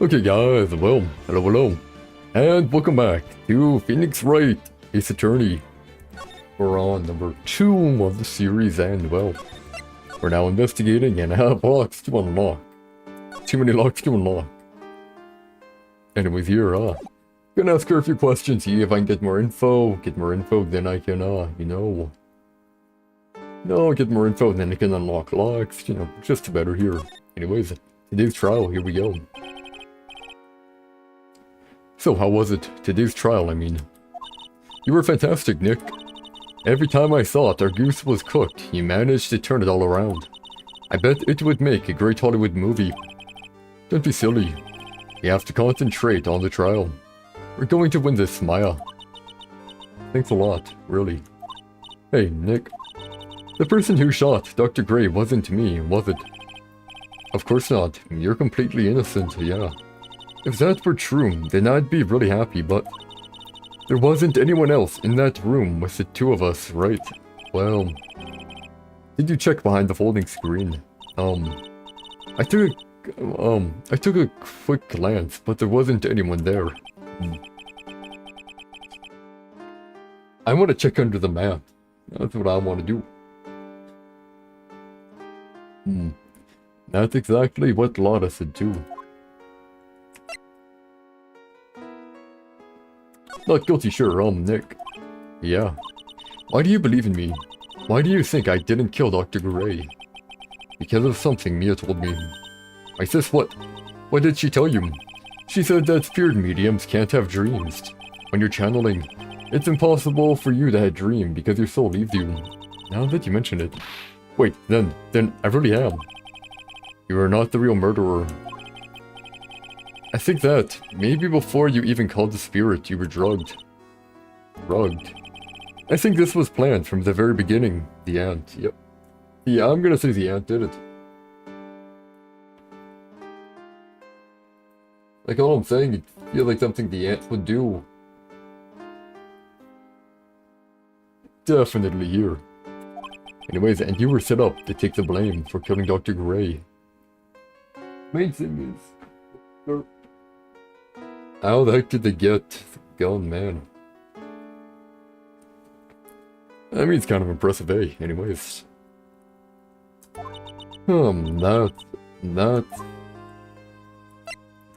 Okay guys, well, hello, and welcome back to Phoenix Wright, Ace Attorney. We're on number 2 of the series, and well, we're now investigating and have locks to unlock. Too many locks to unlock. Anyways, here, gonna ask her a few questions, see if I can get more info, then I can, get more info, then I can unlock locks, just better here. Anyways, today's trial, here we go. So, how was it? Today's trial, I mean. You were fantastic, Nick. Every time I thought our goose was cooked, you managed to turn it all around. I bet it would make a great Hollywood movie. Don't be silly. You have to concentrate on the trial. We're going to win this, Maya. Thanks a lot, really. Hey, Nick. The person who shot Dr. Gray wasn't me, was it? Of course not. You're completely innocent, yeah. If that were true, then I'd be really happy, but there wasn't anyone else in that room with the two of us, right? Well, did you check behind the folding screen? I took a quick glance, but there wasn't anyone there. I want to check under the mat. That's what I want to do. That's exactly what Lotta said too. Not guilty, sure, Nick. Yeah. Why do you believe in me? Why do you think I didn't kill Dr. Gray? Because of something Mia told me. I says what? What did she tell you? She said that spirit mediums can't have dreams. When you're channeling, it's impossible for you to have a dream because your soul leaves you. Now that you mention it. Wait, then I really am. You are not the real murderer. I think that, maybe before you even called the spirit, you were drugged. Drugged? I think this was planned from the very beginning. The ant, yep. Yeah, I'm gonna say the ant did it. Like all I'm saying, it feels like something the ant would do. Definitely here. Anyways, and you were set up to take the blame for killing Dr. Gray. Main thing is... How the heck did they get the gun, man? I mean, it's kind of impressive, eh? Anyways. That...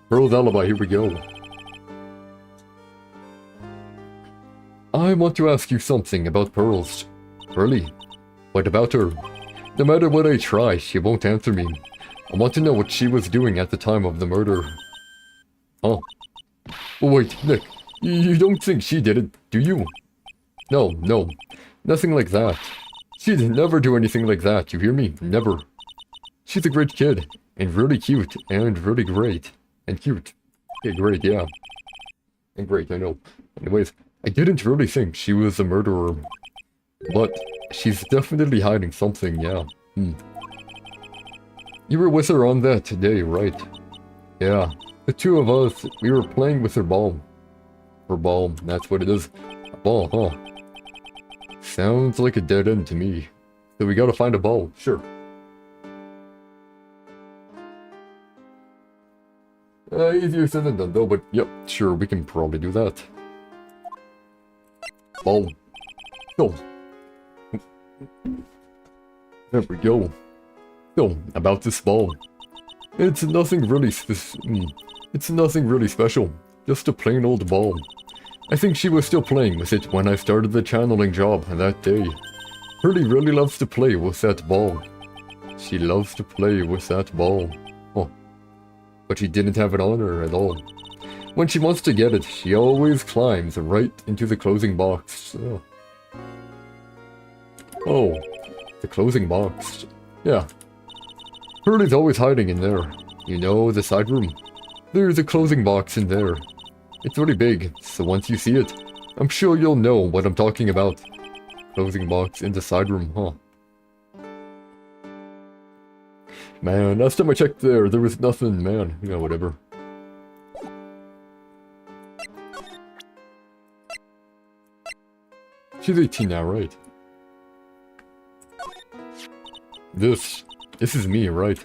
Pearl's alibi, here we go. I want to ask you something about Pearls. Really? What about her? No matter what I try, she won't answer me. I want to know what she was doing at the time of the murder. Huh? Oh wait, Nick, you don't think she did it, do you? No, nothing like that. She'd never do anything like that, you hear me? Never. She's a great kid, and really cute, and really great. And cute. Okay, great, yeah. And great, I know. Anyways, I didn't really think she was a murderer. But she's definitely hiding something, yeah. You were with her on that day, right? Yeah. The two of us, we were playing with her ball. Her ball, that's what it is. A ball, huh? Sounds like a dead end to me. So we gotta find a ball, sure. Easier said than done though, but yep, sure, we can probably do that. Ball. Go. There we go. So, about this ball. It's nothing really special. Just a plain old ball. I think she was still playing with it when I started the channeling job that day. Hurley really loves to play with that ball. She loves to play with that ball. Oh. But she didn't have it on her at all. When she wants to get it, she always climbs right into the closing box. Oh. The closing box. Yeah. Hurley's always hiding in there. You know, the side room. There's a closing box in there. It's really big, so once you see it, I'm sure you'll know what I'm talking about. Closing box in the side room, huh? Man, last time I checked there was nothing, man. Yeah, whatever. She's 18 now, right? This is me, right?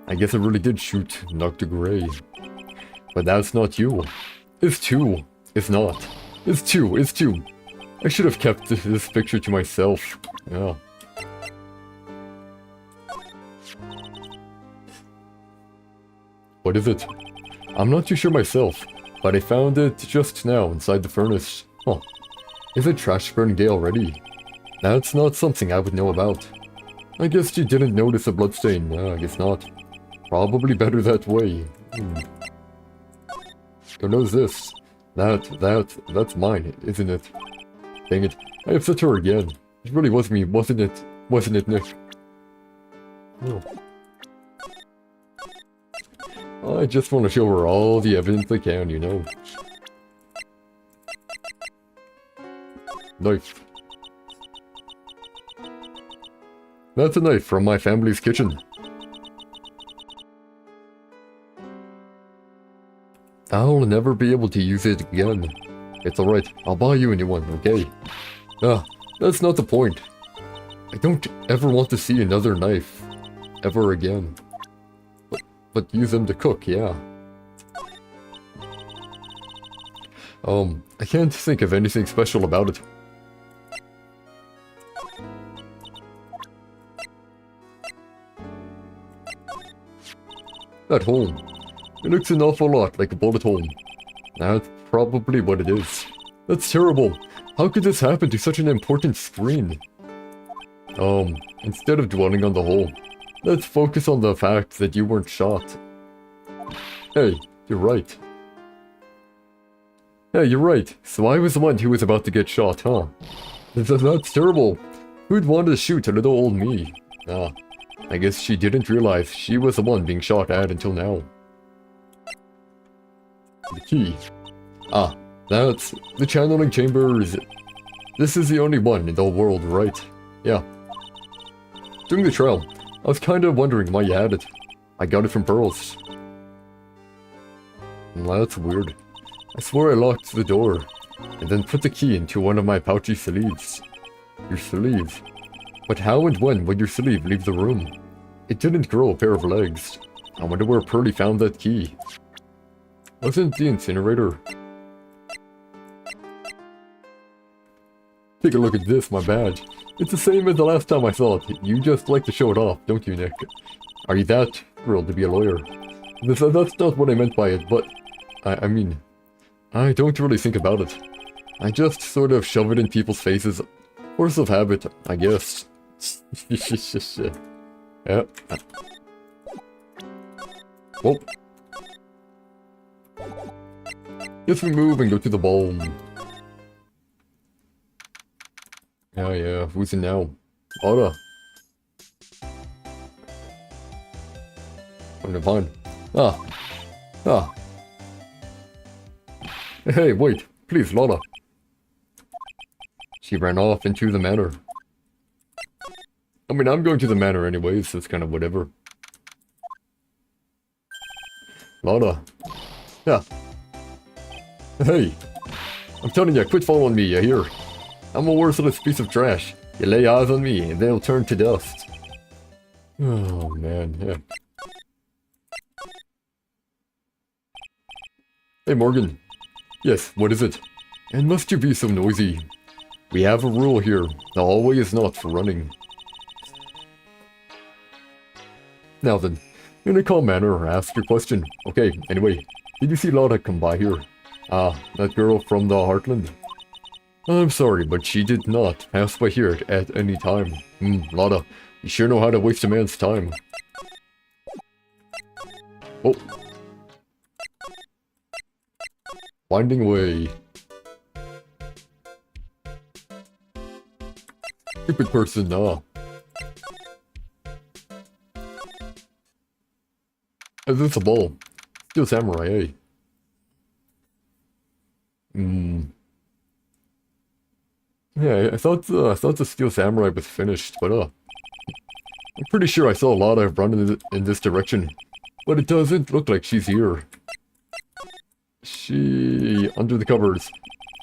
I guess I really did shoot Dr. Gray. But that's not you. It's two. It's not. It's two. It's two. I should have kept this picture to myself. Yeah. What is it? I'm not too sure myself, but I found it just now inside the furnace. Huh. Is it trash burned day already? That's not something I would know about. I guess you didn't notice a bloodstain. I guess not. Probably better that way. Who knows this? That's mine, isn't it? Dang it. I upset her again. It really was me, wasn't it? Wasn't it, Nick? Oh. I just want to show her all the evidence I can, you know. Knife. That's a knife from my family's kitchen. I'll never be able to use it again. It's alright, I'll buy you a new one, okay? That's not the point. I don't ever want to see another knife. Ever again. But use them to cook, yeah. I can't think of anything special about it. That hole. It looks an awful lot like a bullet hole. That's probably what it is. That's terrible. How could this happen to such an important screen? Instead of dwelling on the hole, let's focus on the fact that you weren't shot. Hey, you're right. Yeah, you're right. So I was the one who was about to get shot, huh? That's terrible. Who'd want to shoot a little old me? I guess she didn't realize she was the one being shot at until now. The key. That's the channeling chambers. This is the only one in the whole world, right? Yeah. During the trial, I was kind of wondering why you had it. I got it from Pearls. Well, that's weird. I swore I locked the door, and then put the key into one of my pouchy sleeves. Your sleeve? But how and when would your sleeve leave the room? It didn't grow a pair of legs. I wonder where Pearly found that key. Wasn't the incinerator? Take a look at this, my badge. It's the same as the last time I saw it. You just like to show it off, don't you, Nick? Are you that thrilled to be a lawyer? That's not what I meant by it, but... I mean... I don't really think about it. I just sort of shove it in people's faces. Force of habit, I guess. Yeah. Well. Guess we move and go to the ball. Yeah, who's in now? Oda. I'm fine. Hey, wait, please, Lola. She ran off into the manor. I mean, I'm going to the manor anyways, so it's kind of whatever. Lola. Yeah. Hey. I'm telling you, quit following me, you hear? I'm a worthless piece of trash. You lay eyes on me, and they'll turn to dust. Oh, man, yeah. Hey, Morgan. Yes, what is it? And must you be so noisy? We have a rule here. The hallway is not for running. Now then, in a calm manner, ask your question. Okay, anyway, did you see Lotta come by here? That girl from the Heartland? I'm sorry, but she did not pass by here at any time. Lotta, you sure know how to waste a man's time. Oh. Winding away. Stupid person, Is this a ball? Steel Samurai, eh? Yeah, I thought the Steel Samurai was finished, but I'm pretty sure I saw a lot of run in this direction. But it doesn't look like she's here. She... under the covers.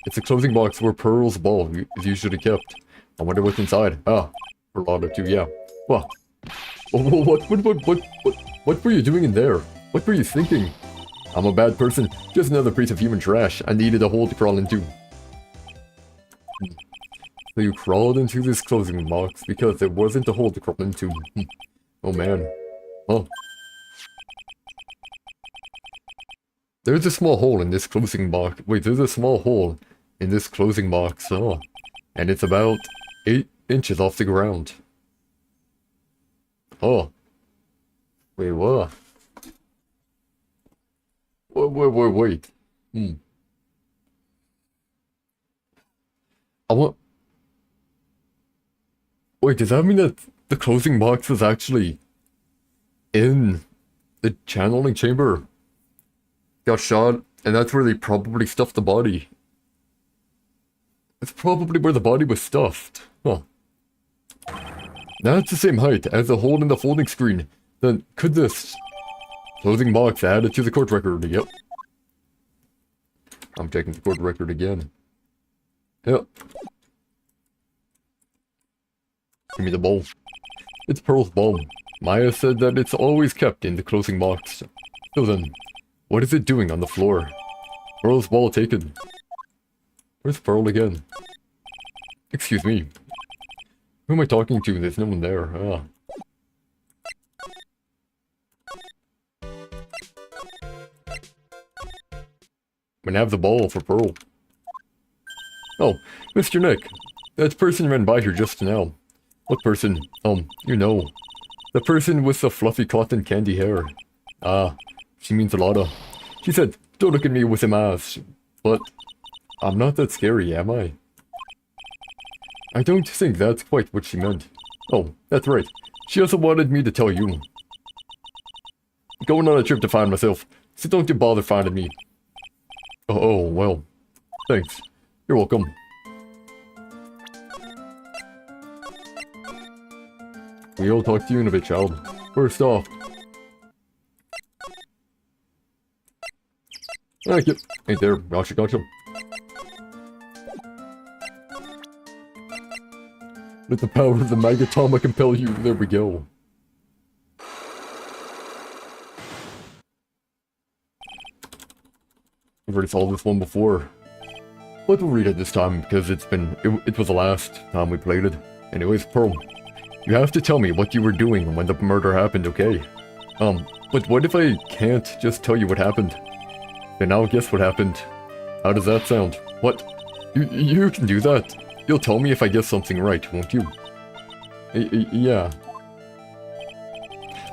It's a clothing box where Pearl's ball is usually kept. I wonder what's inside. For Lotta too, yeah. What? What were you doing in there? What were you thinking? I'm a bad person, just another piece of human trash. I needed a hole to crawl into. So you crawled into this closing box because there wasn't a hole to crawl into. Oh man. Oh. There's a small hole in this closing box. Wait, there's a small hole in this closing box. Oh. And it's about 8 inches off the ground. Oh. Wait, what? Wait. I want... Wait, does that mean that the closing box was actually in the channeling chamber? Got shot, and that's where they probably stuffed the body. It's probably where the body was stuffed. Huh. That's the same height as the hole in the folding screen. Then could this closing box add it to the court record? Yep. I'm checking the court record again. Yep. Give me the ball. It's Pearl's ball. Maya said that it's always kept in the closing box. So then, what is it doing on the floor? Pearl's ball taken. Where's Pearl again? Excuse me. Who am I talking to? There's no one there. Ah. I'm gonna have the ball for Pearl. Oh, Mr. Nick. That person ran by here just now. What person? You know. The person with the fluffy cotton candy hair. Ah, she means a lot. She said, don't look at me with them eyes. But I'm not that scary, am I? I don't think that's quite what she meant. Oh, that's right. She also wanted me to tell you. Going on a trip to find myself, so don't you bother finding me. Oh, well. Thanks. You're welcome. We'll talk to you in a bit, child. First off. Thank you. Ain't there. Gotcha. Let the power of the Magatama compel you. There we go. I've already solved this one before. But we'll read it this time because it was the last time we played it. Anyways, Pearl. You have to tell me what you were doing when the murder happened, okay? But what if I can't just tell you what happened? Then I'll guess what happened. How does that sound? What? You can do that. You'll tell me if I guess something right, won't you? Yeah.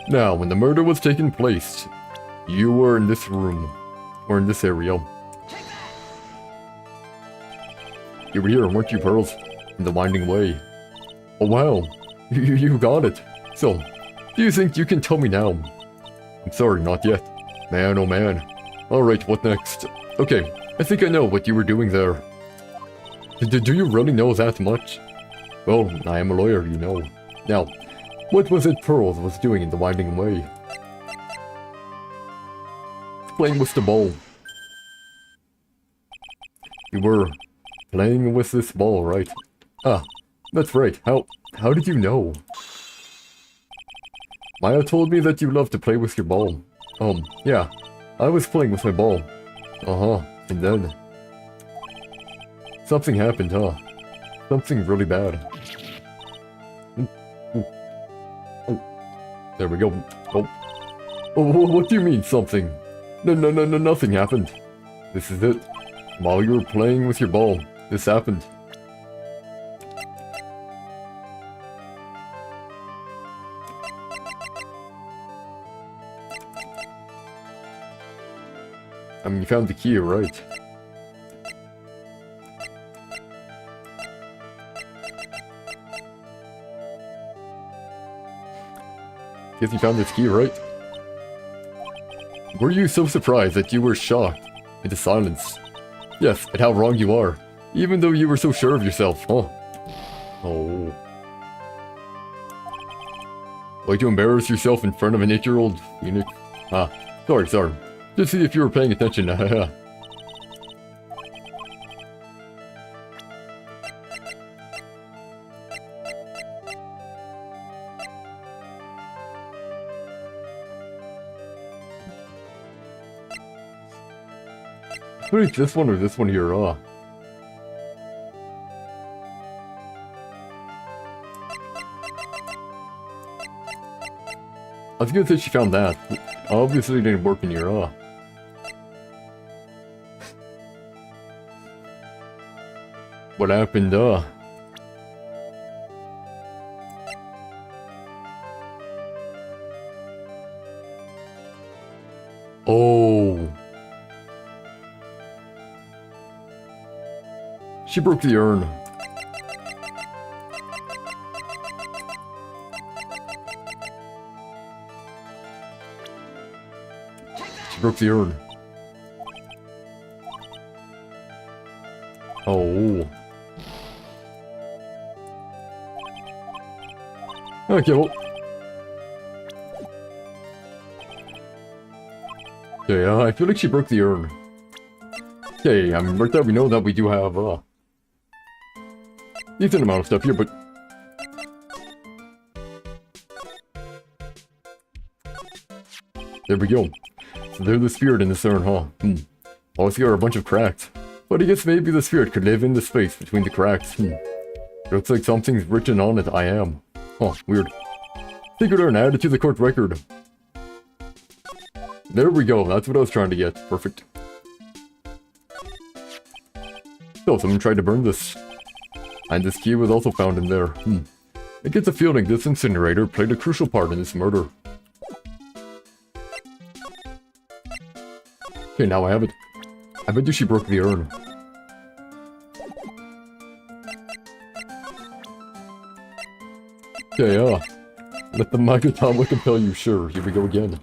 Now, when the murder was taking place, you were in this room. Or in this area. You were here, weren't you, Pearls? In the winding way. Oh wow. You got it. So, do you think you can tell me now? I'm sorry, not yet. Man, oh man. Alright, what next? Okay, I think I know what you were doing there. Do you really know that much? Well, I am a lawyer, you know. Now, what was it Pearls was doing in the winding way? Playing with the ball. You were playing with this ball, right? Ah, that's right. How did you know? Maya told me that you love to play with your ball. Yeah. I was playing with my ball. Uh-huh. And then... something happened, huh? Something really bad. Oh. There we go. Oh. What do you mean, something? No, nothing happened. This is it. While you were playing with your ball, this happened. I mean, you found the key, right? Guess you found this key, right? Were you so surprised that you were shocked into silence? Yes, at how wrong you are. Even though you were so sure of yourself, huh? Oh. Way to embarrass yourself in front of an 8-year-old Phoenix? Ah, sorry. Just see if you were paying attention. Wait, this one or this one here? I was gonna say she found that. Obviously it didn't work in here, What happened, Oh. She broke the urn. She broke the urn. Oh. Okay, well. Okay, I feel like she broke the urn. Okay, I mean, right there we know that we do have, decent amount of stuff here, but... There we go. So there's the spirit in this urn, huh? All here are a bunch of cracks. But I guess maybe the spirit could live in the space between the cracks. Looks like something's written on it, I am. Huh, weird. Secret urn added to the court record. There we go, that's what I was trying to get. Perfect. So, someone tried to burn this. And this key was also found in there. It gets a feeling this incinerator played a crucial part in this murder. Okay, now I have it. I bet you she broke the urn. Okay, let the Magatama compel you, sure. Here we go again.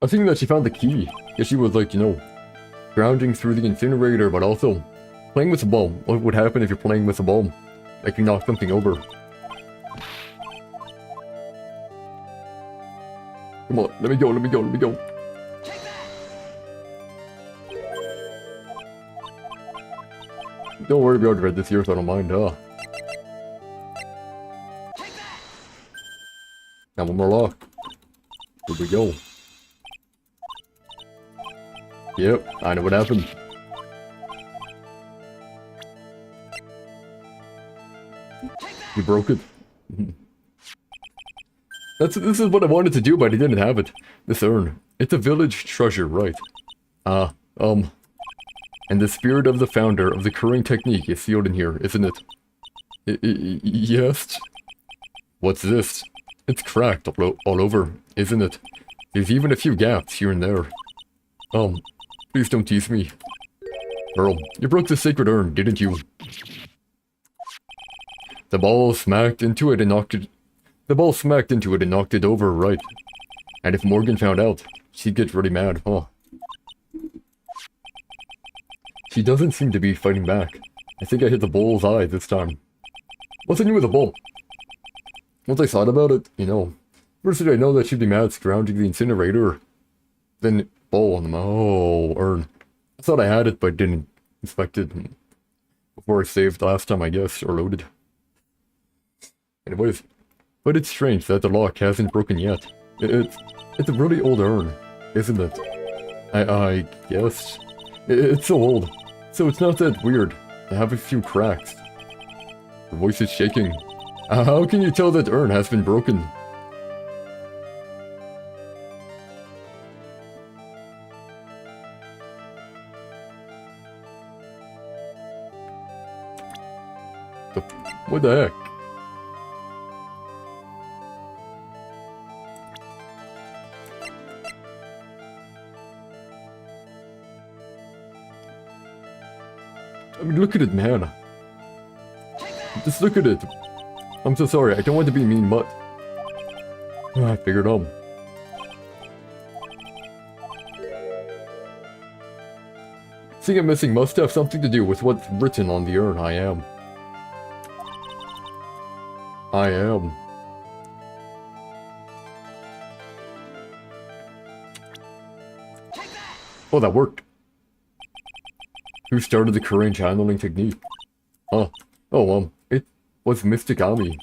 I think that she found the key. Yeah, she was like, you know, grounding through the incinerator, but also playing with a ball. What would happen if you're playing with a ball? Like you knock something over. Come on, let me go, let me go, let me go. Don't worry, we already read this here, so I don't mind, Now one more lock. Here we go. Yep, I know what happened. You broke it. This is what I wanted to do, but I didn't have it. This urn. It's a village treasure, right? And the spirit of the founder of the curring technique is sealed in here, isn't it? Yes? What's this? It's cracked all over, isn't it? There's even a few gaps here and there. Please don't tease me. Earl, you broke the sacred urn, didn't you? The ball smacked into it and knocked it over, right? And if Morgan found out, she'd get really mad, huh? She doesn't seem to be fighting back. I think I hit the bull's eye this time. What's new with the bull? Once I thought about it, you know, first did I know that she'd be mad scrounging the incinerator. Then bull on the urn. I thought I had it, but didn't inspect it before I saved last time, I guess, or loaded. Anyways, but it's strange that the lock hasn't broken yet. It's a really old urn, isn't it? I guess. It's so old, so it's not that weird to have a few cracks. The voice is shaking. How can you tell that urn has been broken? What the heck? I mean, look at it, man. Just look at it. I'm so sorry, I don't want to be mean, but... I figured out. Seeing it missing must have something to do with what's written on the urn. I am. Oh, that worked. Who started the current channeling technique? Huh. Oh, it was Mystic Ami.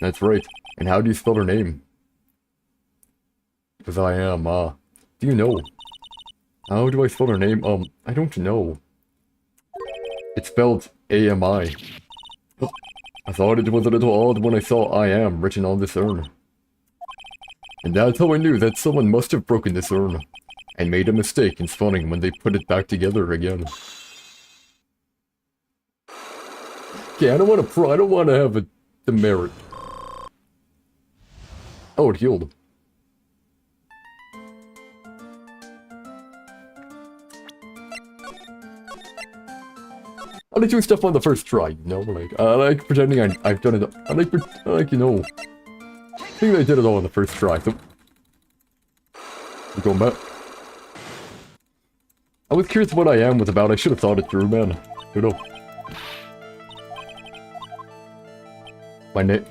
That's right. And how do you spell her name? As I am, do you know? How do I spell her name? I don't know. It's spelled A-M-I. I thought it was a little odd when I saw I am written on this urn. And that's how I knew that someone must have broken this urn and made a mistake in spawning when they put it back together again. Okay, I don't want to have a demerit. Oh, it healed. I like doing stuff on the first try, you know? Like, I like pretending I've done it. I like, you know, I think I did it all on the first try, so... We're going back. I was curious what I am was about. I should have thought it through, man. You know.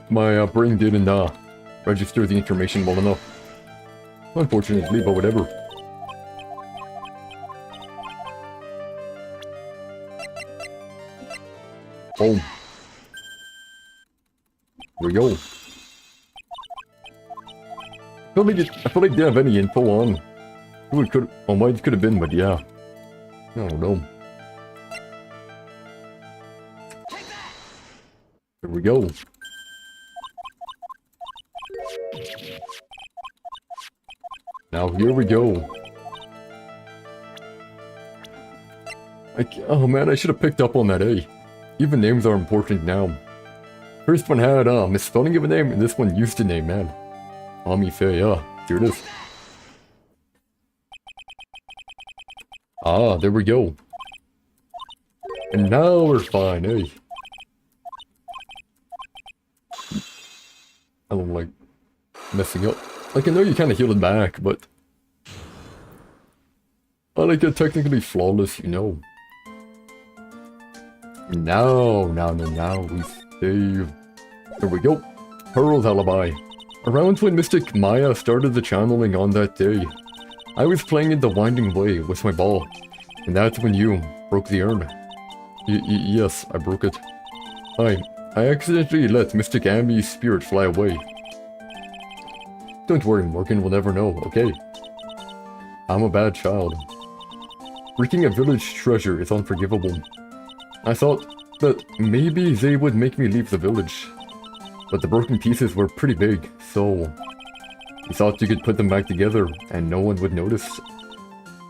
My brain didn't, register the information well enough. Unfortunately, but whatever. Oh. There we go. I feel like they have any info on who it could, on what it could have been, but yeah. I don't know. There we go. Now here we go. Oh man, I should have picked up on that A. Even names are important now. First one had misspelling of a name, and this one used a name, man. Ami Faye, yeah. Here it is. Ah, there we go. And now we're fine, eh? I don't like messing up. Like, I know you kind of healed it back, but... I like it technically flawless, you know. Now we save. There we go. Pearl's alibi. Around when Mystic Maya started the channeling on that day, I was playing in the Winding Way with my ball, and that's when you broke the urn. Yes, I broke it. I accidentally let Mystic Amy's spirit fly away. Don't worry, Morgan will never know, okay? I'm a bad child. Breaking a village treasure is unforgivable. I thought that maybe they would make me leave the village. But the broken pieces were pretty big, so... you thought you could put them back together and no one would notice.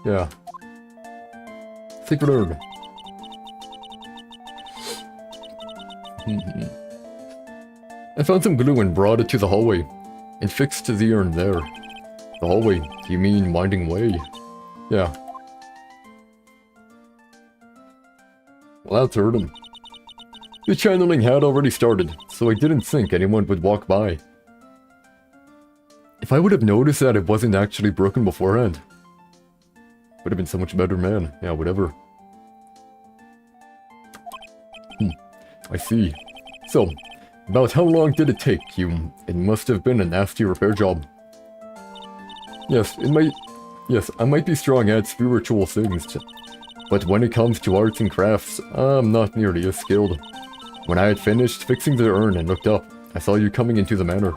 Yeah. Secret urn. I found some glue and brought it to the hallway, and fixed the urn there. The hallway? You mean Winding Way? Yeah. Well, that's hurting. The channeling had already started, so I didn't think anyone would walk by. If I would have noticed that it wasn't actually broken beforehand, would have been so much better, man. Yeah, whatever. I see. So, about how long did it take you? It must have been a nasty repair job. Yes, I might be strong at spiritual things, but when it comes to arts and crafts, I'm not nearly as skilled. When I had finished fixing the urn and looked up, I saw you coming into the manor.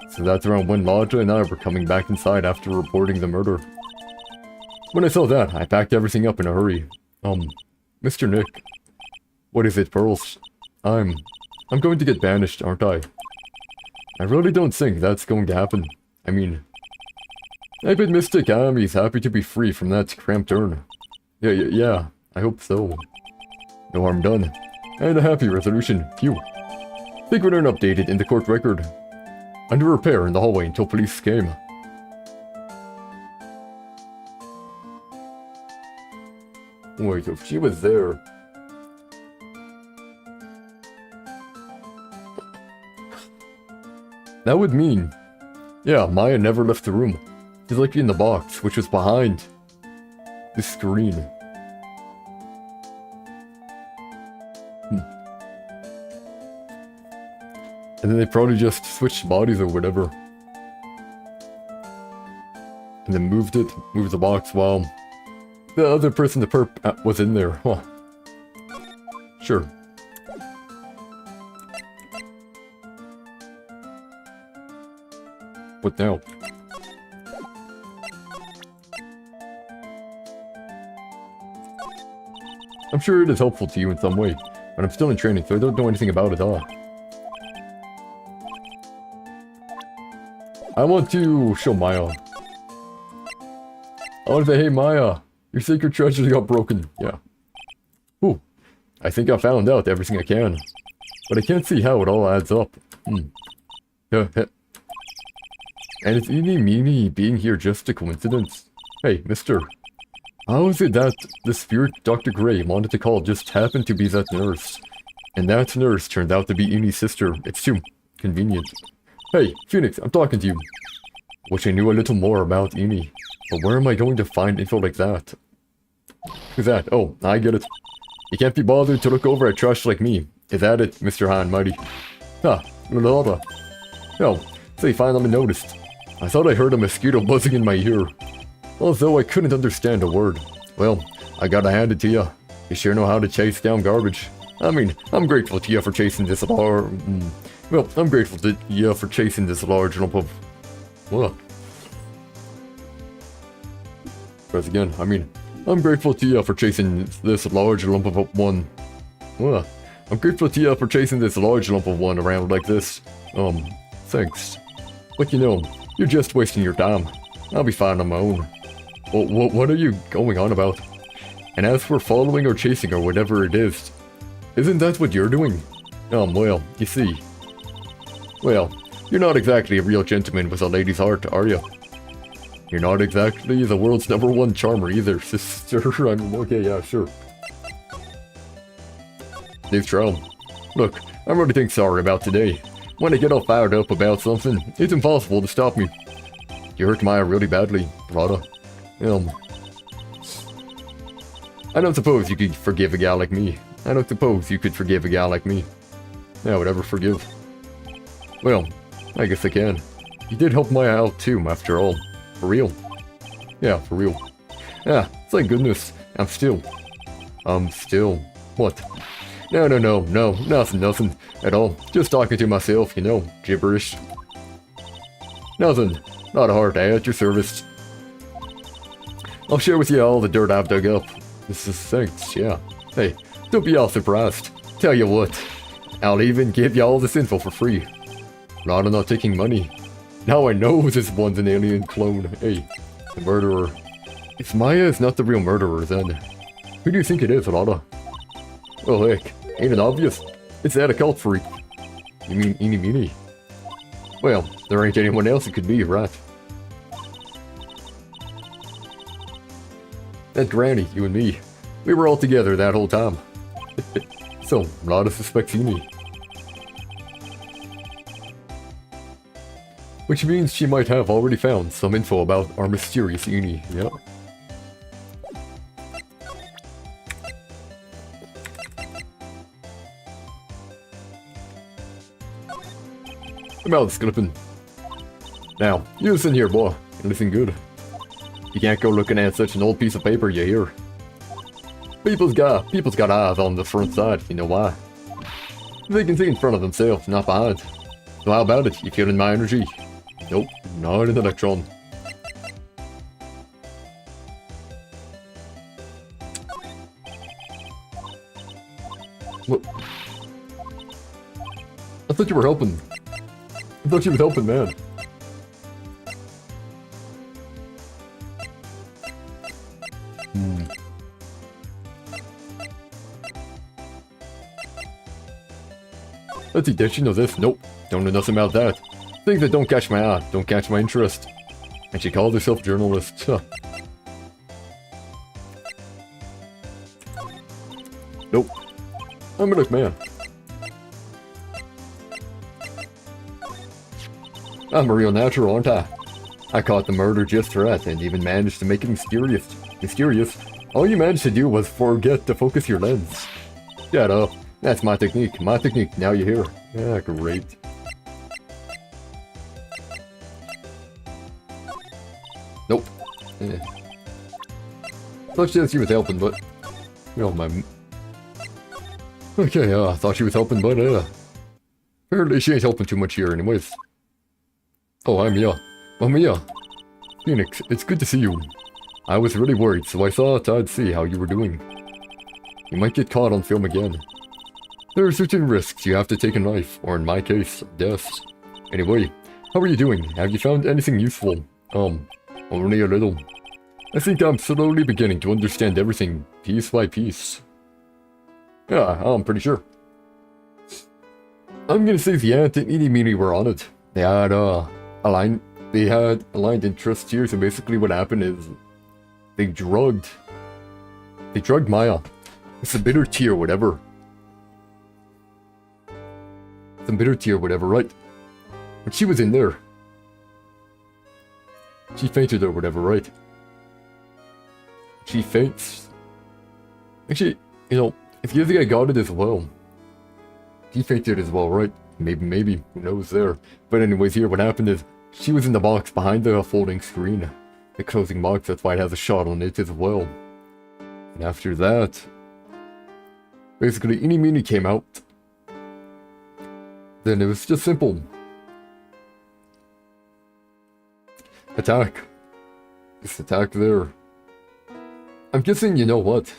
So that's around when Ladra and I were coming back inside after reporting the murder. When I saw that, I packed everything up in a hurry. Mr. Nick. What is it, Pearls? I'm going to get banished, aren't I? I really don't think that's going to happen. I mean... I bet Mystic Amy's happy to be free from that cramped urn. Yeah, I hope so. No harm done. And a happy resolution. Phew. Secret urn updated in the court record. Under repair in the hallway until police came. Wait, if she was there... that would mean... yeah, Maya never left the room. She's like in the box, which was behind the screen. And then they probably just switched bodies or whatever. And then moved the box while the other person, the perp, was in there. Huh. Sure. What now? I'm sure it is helpful to you in some way, but I'm still in training, so I don't know anything about it all. I want to show Maya. I want to say, hey Maya, your sacred treasures got broken. Yeah. Ooh, I think I found out everything I can, but I can't see how it all adds up. And is eeny meeny being here just a coincidence? Hey, mister. How is it that the spirit Dr. Gray wanted to call just happened to be that nurse? And that nurse turned out to be Eny's sister. It's too convenient. Hey, Phoenix, I'm talking to you. Wish I knew a little more about Eny. But where am I going to find info like that? Who's that? Oh, I get it. You can't be bothered to look over at trash like me. Is that it, Mr. Han Mighty? Ah, blah. No, so you finally noticed. I thought I heard a mosquito buzzing in my ear. Although I couldn't understand a word. Well, I gotta hand it to you. You sure know how to chase down garbage. I mean, I'm grateful to you for chasing this large... Well, I'm grateful to you for chasing this large lump of... What? Press again. I mean, I'm grateful to you for chasing this large lump of one... What? I'm grateful to you for chasing this large lump of one around like this. Thanks. But you know, you're just wasting your time. I'll be fine on my own. Well, what are you going on about? And as for following or chasing or whatever it is, isn't that what you're doing? Well, you see. Well, you're not exactly a real gentleman with a lady's heart, are you? You're not exactly the world's #1 charmer either, sister. I mean, okay, yeah, sure. Safe trial. Look, I'm really think sorry about today. When I get all fired up about something, it's impossible to stop me. You hurt Maya really badly, Rada. I don't suppose you could forgive a gal like me. I don't suppose you could forgive a gal like me. I would ever forgive. Well, I guess I can. You did help Maya out too, after all. For real. Yeah, for real. Yeah, thank goodness. I'm still. What? No, nothing at all. Just talking to myself, you know, gibberish. Nothing. Not a heart, at your service. I'll share with you all the dirt I've dug up. This is thanks, yeah. Hey, don't be all surprised. Tell you what, I'll even give you all this info for free. I'm not taking money. Now I know this one's an alien clone. Hey, the murderer. If Maya is not the real murderer, then who do you think it is, Lada? Well, heck, ain't it obvious? It's that a cult freak. You mean Eeny Meeny? Well, there ain't anyone else it could be, right? That Granny, you and me, we were all together that whole time. So, Lada suspects Eeny. Which means she might have already found some info about our mysterious Eeny, yeah. My mouth's slipping. Now, you listen here, boy, and listen good. You can't go looking at such an old piece of paper, you hear? People's got eyes on the front side, you know why? They can see in front of themselves, not behind. So how about it? You feeling my energy? Nope, not an electron. What? I thought you were helping. I thought you was helping, man. Let's see, does she know this? Nope, don't know nothing about that. Things that don't catch my eye, don't catch my interest. And she calls herself journalist. Huh. Nope. I'm a look man. I'm a real natural, aren't I? I caught the murder just right and even managed to make it mysterious. Mysterious? All you managed to do was forget to focus your lens. Shut up. That's my technique. My technique. Now you hear. Yeah, great. Nope. Yeah. Thought she was helping, but... You know, my... Okay, I thought she was helping, but, apparently she ain't helping too much here anyways. Oh, hi, Mia. Oh, Mia. Phoenix, it's good to see you. I was really worried, so I thought I'd see how you were doing. You might get caught on film again. There are certain risks you have to take in life, or in my case, deaths. Anyway, how are you doing? Have you found anything useful? Only a little. I think I'm slowly beginning to understand everything, piece by piece. Yeah, I'm pretty sure. I'm gonna say the ant and Eeny Meeny were on it. They had aligned interests here, so basically what happened is they drugged Maya. It's a bitter tea or whatever. Some bitter tea or whatever, right? But she was in there. She fainted or whatever, right? She faints. Actually, you know, if you think I got it as well. He fainted as well, right? Maybe, who knows there. But anyways, here what happened is, she was in the box behind the folding screen. The closing box, that's why it has a shot on it as well. And after that, basically, Eeny Meeny came out. Then it was just simple. Attack. Just attack there. I'm guessing, you know what?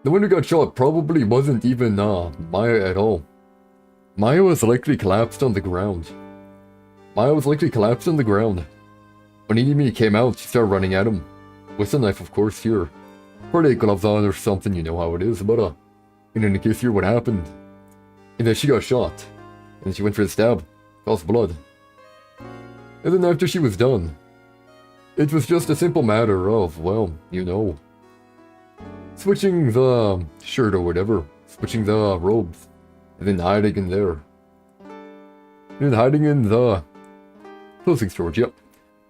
The one who got shot probably wasn't even, Maya at all. Maya was likely collapsed on the ground. When Eeny Meeny came out, she started running at him. With a knife, of course, here. Probably gloves on or something, you know how it is, but, in any case, here what happened. And then she got shot. And then she went for the stab. Caused blood. And then after she was done, it was just a simple matter of, well, you know, switching the shirt or whatever, switching the robes, and then hiding in there. And then hiding in the clothing storage, yep.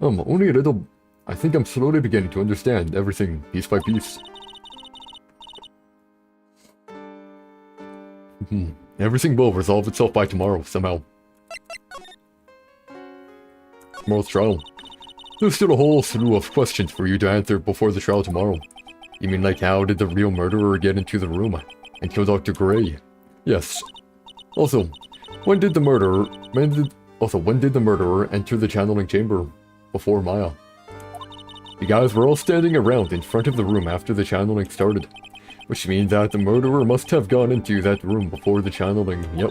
Only a little. I think I'm slowly beginning to understand everything, piece by piece. Everything will resolve itself by tomorrow, somehow. Tomorrow's trial. There's still a whole slew of questions for you to answer before the trial tomorrow. You mean like how did the real murderer get into the room and kill Dr. Gray? Yes. Also, when did the murderer enter the channeling chamber before Maya? You guys were all standing around in front of the room after the channeling started, which means that the murderer must have gone into that room before the channeling, yep.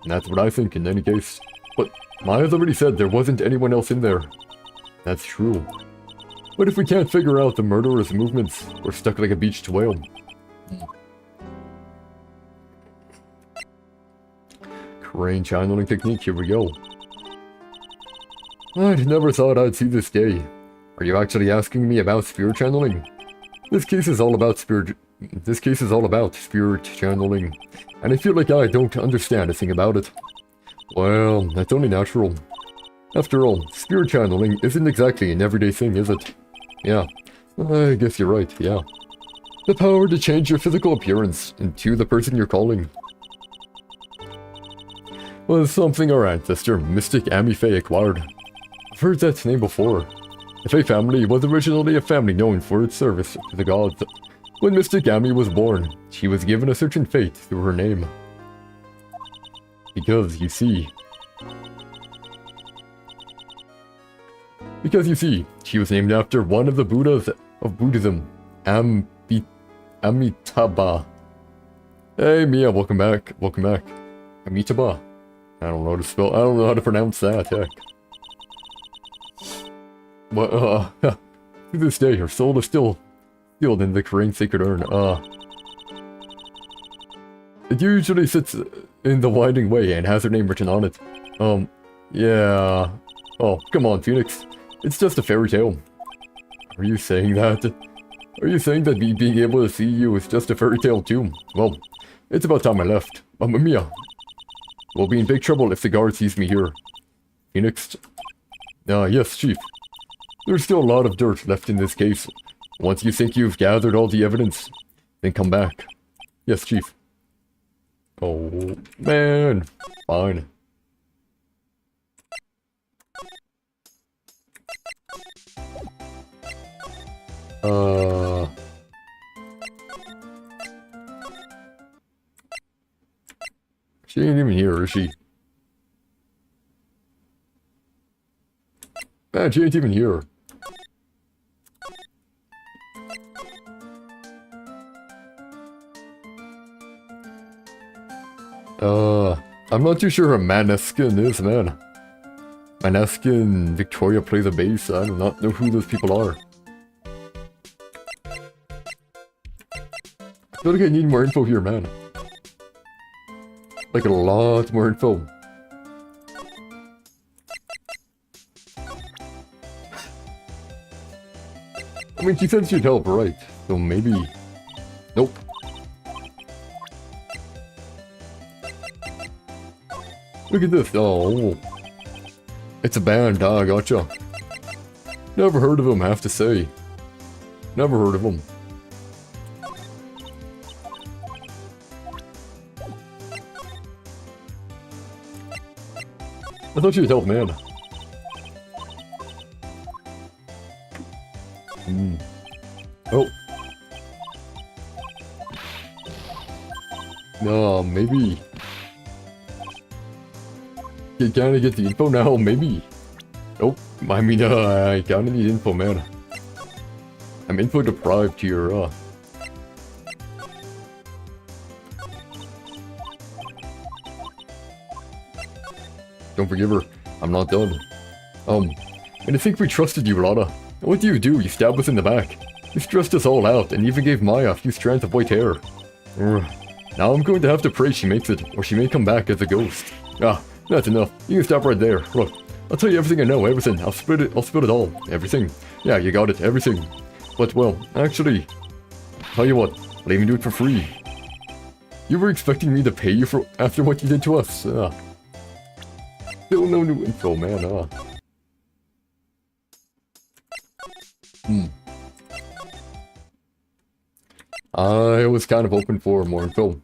And that's what I think in any case. But Maya's already said there wasn't anyone else in there. That's true. But if we can't figure out the murderer's movements, we're stuck like a beached whale. Crane channeling technique, here we go. I'd never thought I'd see this day. Are you actually asking me about spirit channeling? This case is all about spirit channeling, and I feel like I don't understand a thing about it. Well, that's only natural. After all, spirit channeling isn't exactly an everyday thing, is it? Yeah, I guess you're right, yeah. The power to change your physical appearance into the person you're calling was something our ancestor, Mystic Amy Faye, acquired. I've heard that name before. The Faye family was originally a family known for its service to the gods. When Mystic Amy was born, she was given a certain fate through her name. Because you see, she was named after one of the Buddhas of Buddhism, Amitabha. Hey Mia, welcome back. Amitabha. I don't know how to pronounce that, heck. But, to this day, her soul is still sealed in the Korean sacred urn. It usually sits in the winding way and has her name written on it. Yeah. Oh, come on, Phoenix. It's just a fairy tale. Are you saying that? Are you saying that me being able to see you is just a fairy tale too? Well, it's about time I left. Mia. We'll be in big trouble if the guard sees me here. Phoenix? Yes, Chief. There's still a lot of dirt left in this case. Once you think you've gathered all the evidence, then come back. Yes, Chief. Oh, man. Fine. She ain't even here, is she? Man, she ain't even here. I'm not too sure who Maneskin is, man. Maneskin, Victoria play the bass. I do not know who those people are. I feel like I need more info here, man. Like a lot more info. I mean, she said she'd help, right? So maybe... Nope. Look at this. Oh. It's a band. Ah, gotcha. Never heard of them, I have to say. Never heard of them. I thought she'd help, man. Oh. No, maybe. You kinda get the info now, maybe. Nope. I mean, I kinda need info, man. I'm info deprived here, Don't forgive her. I'm not done. And I think we trusted you, Lotta. What do? You stabbed us in the back. You stressed us all out, and even gave Maya a few strands of white hair. Now I'm going to have to pray she makes it, or she may come back as a ghost. Ah, that's enough. You can stop right there. Look, I'll tell you everything I know, everything. I'll spill it all. Everything. Yeah, you got it, everything. But, well, actually, tell you what, I'll even do it for free. You were expecting me to pay you for after what you did to us. Still no new info, man, I was kind of hoping for more info.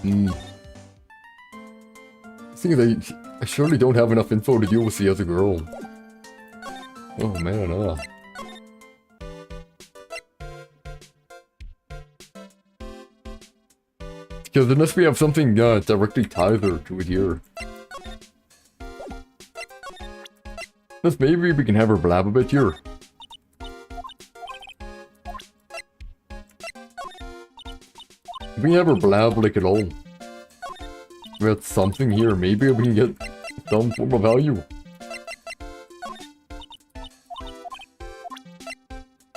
The thing is, I surely don't have enough info to deal with the other girl. Oh man, Because unless we have something directly tied her to it here. Unless maybe we can have her blab a bit here. If we have her blab like at all. We have something here, maybe we can get some form of value.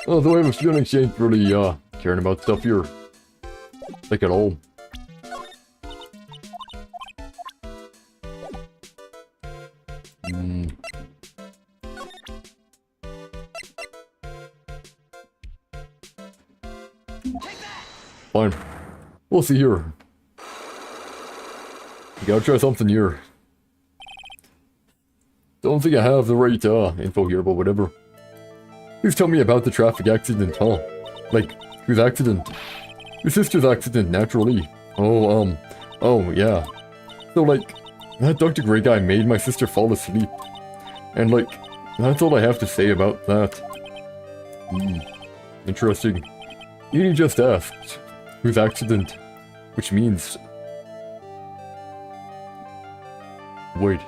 Although I have a feeling she ain't really caring about stuff here. Like at all. Fine. We'll see here. We gotta try something here. Don't think I have the right info here, but whatever. Please tell me about the traffic accident, huh? Like, whose accident? Your sister's accident, naturally. Oh, yeah. So, like, that Dr. Grey guy made my sister fall asleep. And, like, that's all I have to say about that. Interesting. Edie just asked, whose accident? Which means... Wait.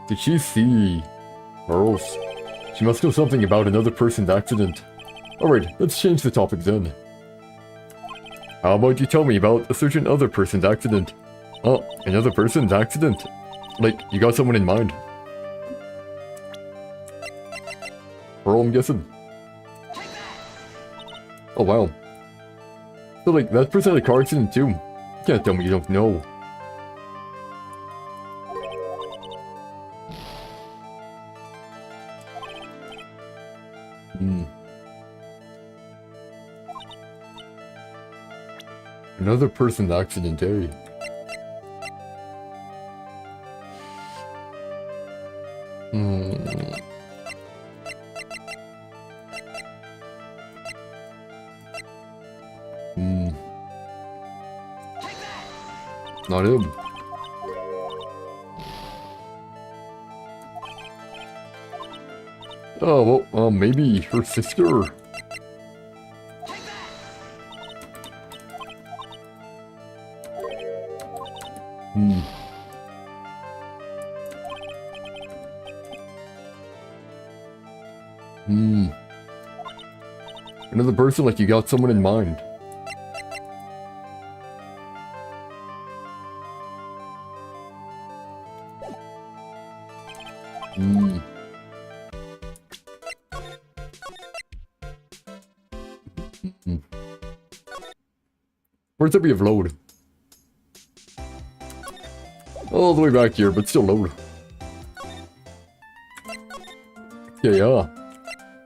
Did she see... Pearls? She must know something about another person's accident. Alright, let's change the topic then. How about you tell me about a certain other person's accident? Oh, another person's accident? Like, you got someone in mind? Pearl, I'm guessing. Oh wow. So like, that person had a car accident too. You can't tell me you don't know. Another person's accident, eh? Not him. Oh, well, maybe her sister. Hmm. Another person like you got someone in mind. Hmm. Where's the of load? All the way back here, but still load. Okay, yeah.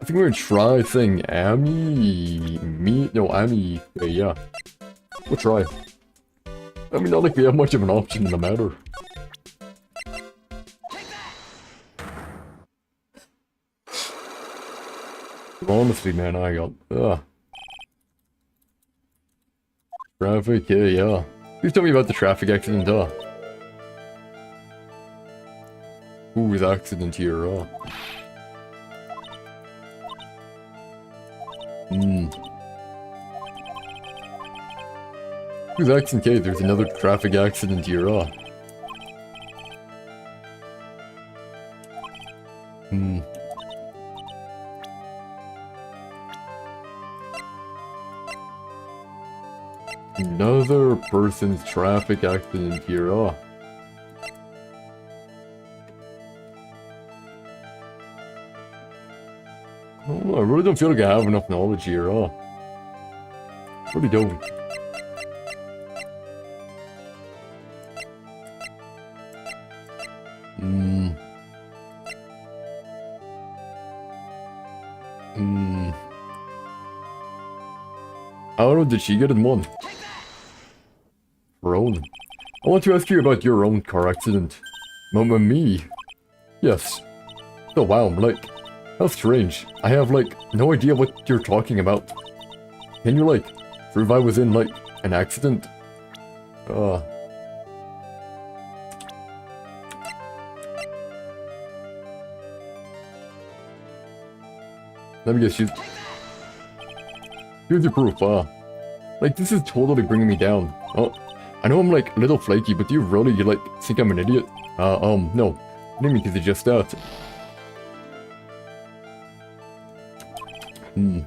I think we're gonna try saying Ami... Ami. Okay, yeah. We'll try. I mean, not like we have much of an option in the matter. Honestly, man, I got... Traffic, yeah. Please tell me about the traffic accident, Who was accident here, Who's accident, okay, there's another traffic accident here, Another person's traffic accident here, Oh, I really don't feel like I have enough knowledge here, Really don't. I don't know, did she get it won? Her own. I want to ask you about your own car accident. Me? Yes. Oh wow, like, how strange. I have, like, no idea what you're talking about. Can you, like, prove I was in, like, an accident? Let me guess, here's your proof, like, this is totally bringing me down. Oh, I know I'm, like, a little flaky, but do you really, like, think I'm an idiot? No. I didn't mean to suggest that. It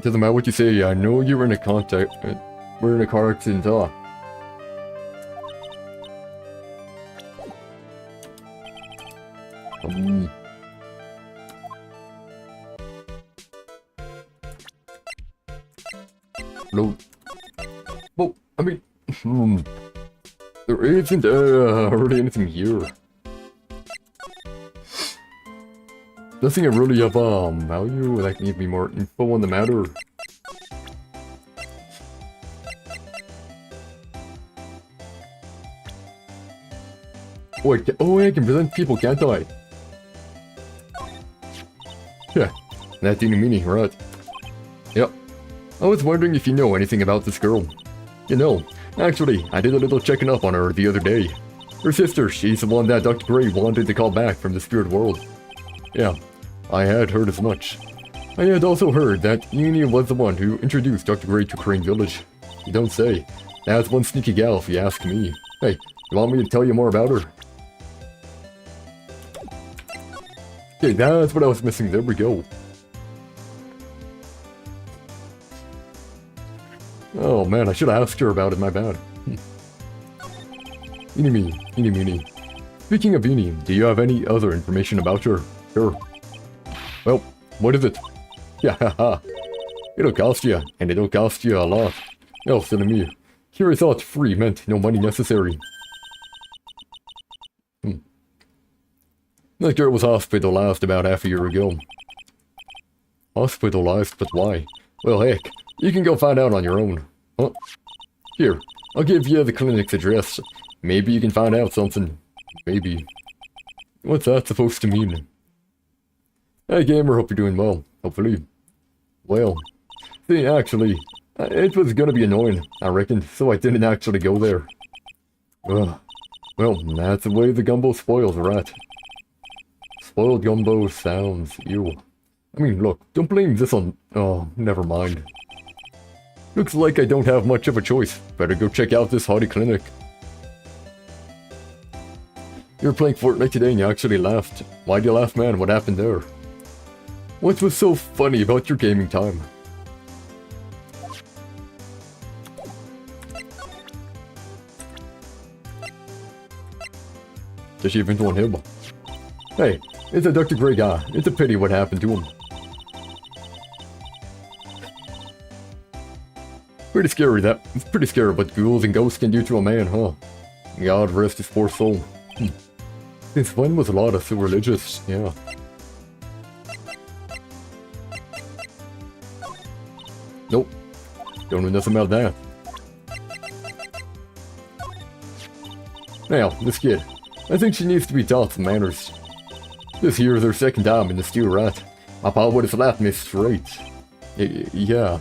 doesn't matter what you say, I know you were in a we're in a car accident, No. Well, I mean, there isn't, really anything here. Nothing really of, value that can give me more info on the matter. Wait, oh, I can present people, can't I? Yeah, that didn't mean right. Yep. I was wondering if you know anything about this girl. You know, actually, I did a little checking up on her the other day. Her sister, she's the one that Dr. Gray wanted to call back from the spirit world. Yeah, I had heard as much. I had also heard that Uni was the one who introduced Dr. Gray to Crane Village. You don't say. That's one sneaky gal if you ask me. Hey, you want me to tell you more about her? Okay, that's what I was missing. There we go. Oh man, I should have asked her about it, my bad. Eeny meeny. Speaking of Eeny, do you have any other information about her? Sure. Well, what is it? Yeah, haha. It'll cost you, and it'll cost you a lot. Oh, silly me. Here I thought free meant no money necessary. That girl was hospitalized about half a year ago. Hospitalized, but why? Well, heck, you can go find out on your own. Huh? Here, I'll give you the clinic's address. Maybe you can find out something. Maybe. What's that supposed to mean? Hey gamer, hope you're doing well. Hopefully. Well, see, actually, it was gonna be annoying, I reckon, so I didn't actually go there. Ugh. Well, that's the way the gumbo spoils, right? Spoiled gumbo sounds, ew. I mean, look, don't blame this on... Oh, never mind. Looks like I don't have much of a choice. Better go check out this haughty clinic. You were playing Fortnite today and you actually laughed. Why do you laugh, man? What happened there? What was so funny about your gaming time? Does she even want him? Hey, it's a Dr. Grey guy. It's a pity what happened to him. Pretty scary that. It's pretty scary what ghouls and ghosts can do to a man, huh? God rest his poor soul. Since when was Lotta so religious? Yeah. Nope. Don't know nothing about that. Now, this kid. I think she needs to be taught some manners. This here is her second time in the stew, right? My pa would have slapped me straight. Yeah.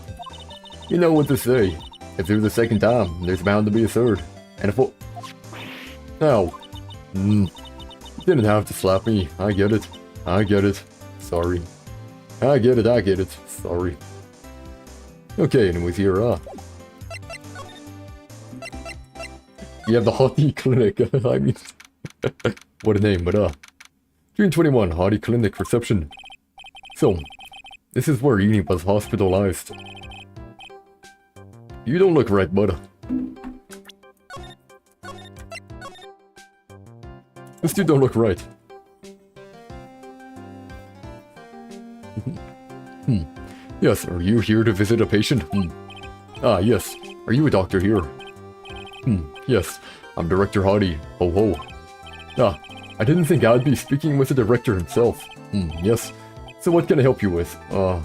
You know what to say. If there's a second time, there's bound to be a third. And if No. Didn't have to slap me. I get it. I get it. Sorry. I get it. I get it. Sorry. Okay, anyways, here, you have the Hottie Clinic. I mean, what a name, but, June 21, Hottie Clinic reception. So, this is where Edie was hospitalized. You don't look right, bud. This dude don't look right. Yes, are you here to visit a patient? Ah, yes. Are you a doctor here? Yes. I'm Director Hottie. Ho ho. Ah, I didn't think I'd be speaking with the director himself. Yes. So what can I help you with? I'd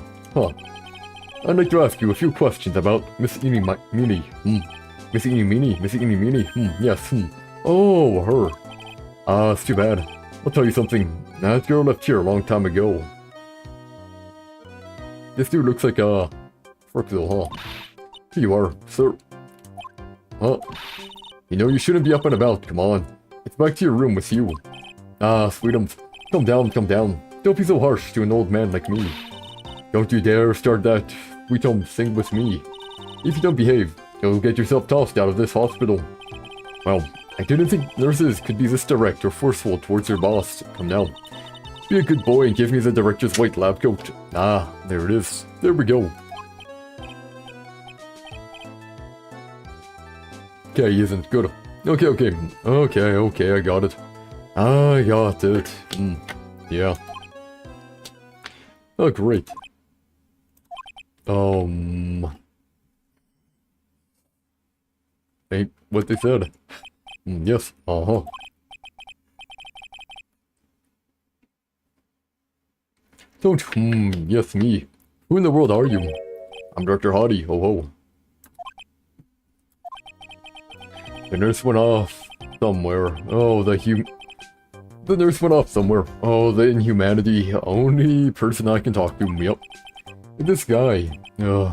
like to ask you a few questions about Miss Eenie Meenie. Miss Eenie Meenie? Miss Eenie Meenie? Yes. Oh, her. It's too bad. I'll tell you something. That girl left here a long time ago. This dude looks like a Frokzil, huh? Here you are, sir. Huh? You know you shouldn't be up and about, come on. It's back to your room with you. Ah, sweetums. Come down, come down. Don't be so harsh to an old man like me. Don't you dare start that sweetum thing with me. If you don't behave, you'll get yourself tossed out of this hospital. Well, I didn't think nurses could be this direct or forceful towards their boss. Come now. Be a good boy and give me the director's white lab coat. Ah, there it is. There we go. Okay, he isn't. Good. Okay, okay. Okay, okay, I got it. I got it. Yeah. Oh, great. Ain't what they said. Yes, uh-huh. Don't, yes, me. Who in the world are you? I'm Dr. Hottie, ho ho. The nurse went off somewhere. Oh, the nurse went off somewhere. Oh, the inhumanity. Only person I can talk to. Yep. This guy. Ugh.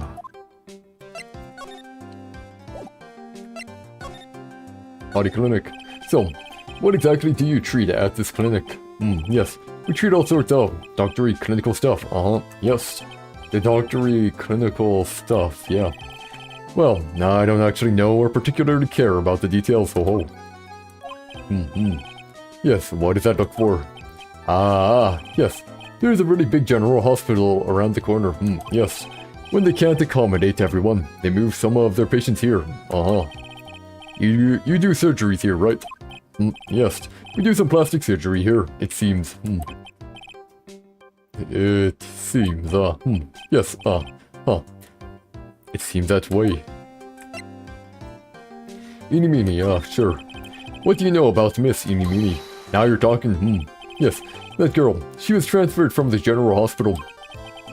Hottie Clinic. So, what exactly do you treat at this clinic? Yes. We treat all sorts of doctory clinical stuff. Yes. The doctory clinical stuff, yeah. Well, I don't actually know or particularly care about the details, ho ho. Yes, what does that look for? Yes. There's a really big general hospital around the corner. Yes. When they can't accommodate everyone, they move some of their patients here. You do surgeries here, right? Yes. We do some plastic surgery here, it seems. It seems, yes, It seems that way. Eenie Meenie, sure. What do you know about Miss Eenie Meenie? Now you're talking, Yes, that girl. She was transferred from the general hospital.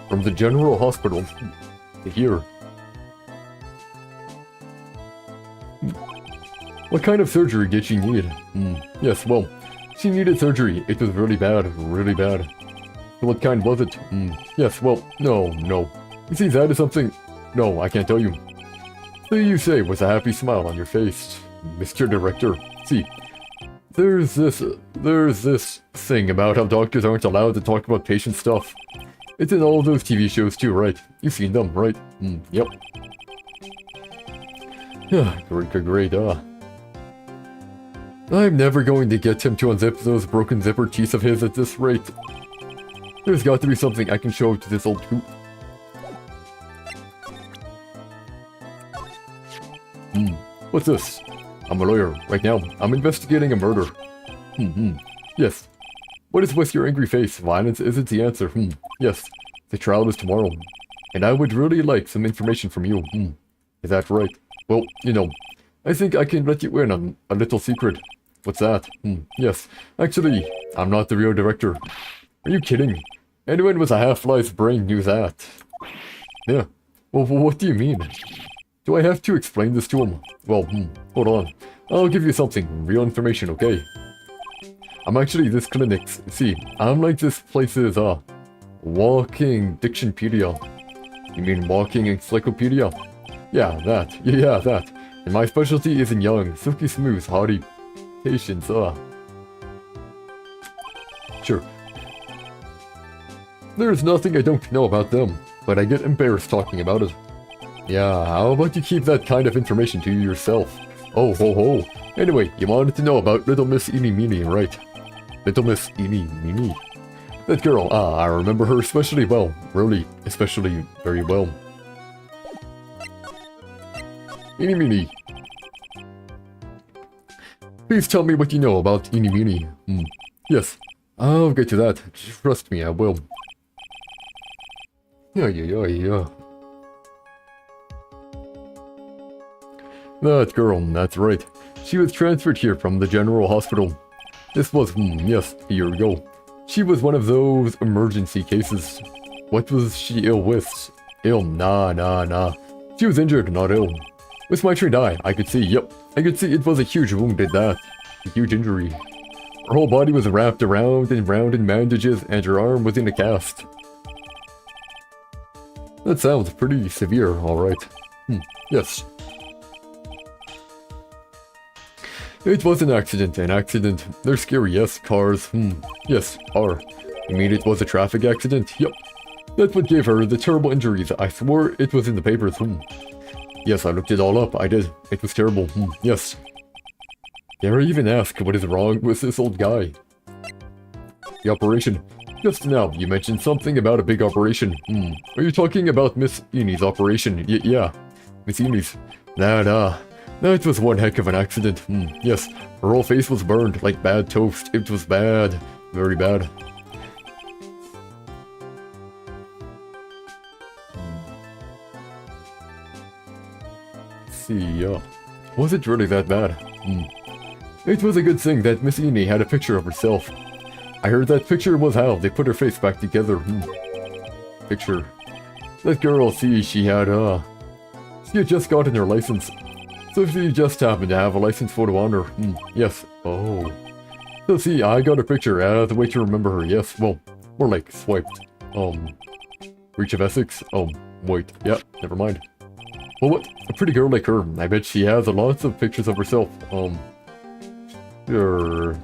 From the general hospital to here. What kind of surgery did she need? Yes, well, she needed surgery. It was really bad, really bad. What kind was it? Yes, well, no. You see, that is something... No, I can't tell you. So you say with a happy smile on your face, Mr. Director. See, there's this thing about how doctors aren't allowed to talk about patient stuff. It's in all of those TV shows too, right? You've seen them, right? Yep. Great, I'm never going to get him to unzip those broken zipper teeth of his at this rate. There's got to be something I can show to this old coot. What's this? I'm a lawyer. Right now, I'm investigating a murder. Yes. What is with your angry face? Violence isn't the answer. Yes. The trial is tomorrow. And I would really like some information from you. Is that right? Well, you know, I think I can let you in on a little secret. What's that? Yes. Actually, I'm not the real director. Are you kidding? Anyone with a half-life's brain knew that. Yeah. Well, what do you mean? Do I have to explain this to him? Well, hold on. I'll give you something. Real information, okay? I'm actually this clinic's... See, I'm like this place's, walking dictionpedia. You mean walking encyclopedia? Yeah, that. Yeah, that. And my specialty is in young, silky smooth, haughty patients, Sure. There's nothing I don't know about them, but I get embarrassed talking about it. Yeah, how about you keep that kind of information to yourself? Oh, ho, ho. Anyway, you wanted to know about Little Miss Eeny Meeny, right? Little Miss Eeny Meeny? That girl, I remember her especially well. Really, especially very well. Eeny Meeny. Please tell me what you know about Eeny Meeny. Yes, I'll get to that. Trust me, I will. Yeah. That girl, that's right. She was transferred here from the general hospital. This was, yes, a year ago. She was one of those emergency cases. What was she ill with? Ill? Nah. She was injured, not ill. With my trained eye, I could see, I could see it was a huge wound at that. A huge injury. Her whole body was wrapped around and round in bandages, and her arm was in a cast. That sounds pretty severe, alright. Yes. It was an accident. They're scary, yes. Cars, yes, car. You mean it was a traffic accident? Yep. That's what gave her the terrible injuries. I swore it was in the papers, Yes, I looked it all up, I did. It was terrible, yes. Dare I even ask what is wrong with this old guy? The operation. Just now, you mentioned something about a big operation. Are you talking about Miss Eeny's operation? Yeah, Miss Eeny's. Nah. That was one heck of an accident. Yes, her whole face was burned like bad toast. It was bad. Very bad. See, was it really that bad? It was a good thing that Miss Eeny had a picture of herself. I heard that picture was how they put her face back together. Picture. That girl, see, she had just gotten her license. So she just happened to have a license photo on her. Yes. Oh. So see, I got a picture as a way to remember her. Yes. Well, more like swiped. Reach of Essex? Wait. Yeah, never mind. Well, what? A pretty girl like her. I bet she has lots of pictures of herself. Sure.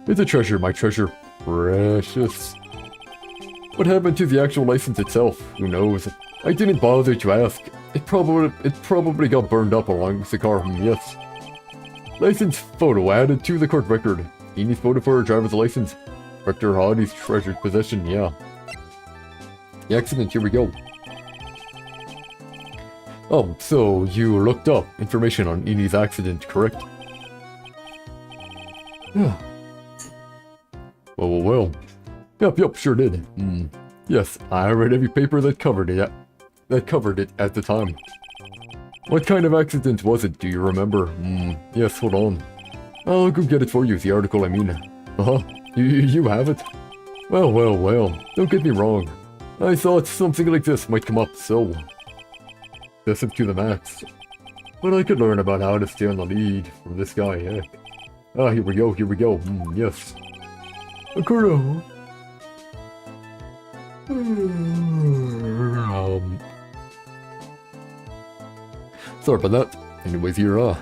It's a treasure, my treasure. Precious. What happened to the actual license itself? Who knows? I didn't bother to ask. It probably got burned up along with the car. Yes. License photo added to the court record. Eeny's photo for her driver's license. Rector Hardy's treasured possession. Yeah. The accident. Here we go. Oh, so you looked up information on Eeny's accident, correct? Yeah. Well. Yep, sure did. Yes, I read every paper that covered it at the time. What kind of accident was it, do you remember? Yes, hold on. I'll go get it for you, the article I mean. You have it? Well, don't get me wrong. I thought something like this might come up, so... excessive to the max. But I could learn about how to stay on the lead from this guy, heck. Here we go, yes. A crow. Sorry about that. Anyways, here,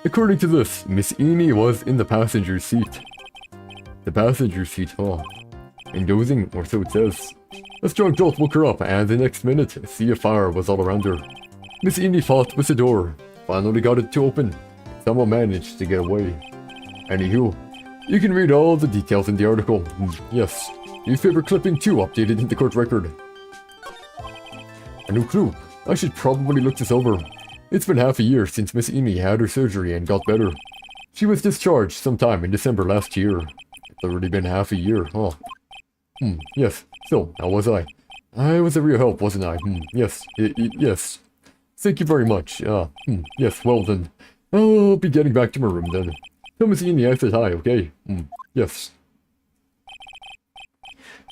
according to this, Miss Eeny was in the passenger seat. The passenger seat, and dozing, or so it says. A strong jolt woke her up, and the next minute, a sea of fire was all around her. Miss Eeny fought with the door, finally got it to open. somehow managed to get away. Anywho, you can read all the details in the article. Yes, newspaper clipping 2 updated in the court record. A new clue. I should probably look this over. It's been half a year since Miss Eni had her surgery and got better. She was discharged sometime in December last year. It's already been half a year, huh? Yes. So, how was I? I was a real help, wasn't I? Yes. Yes. Thank you very much. Yes, well then. I'll be getting back to my room then. Tell Miss Eni I said hi, okay? Yes.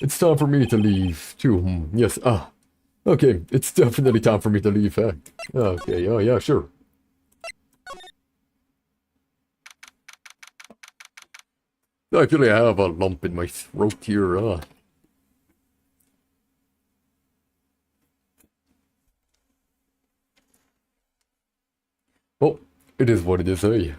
It's time for me to leave, too. Yes, okay, it's definitely time for me to leave, Okay, oh yeah, sure. I feel like I have a lump in my throat here, Oh, it is what it is, eh?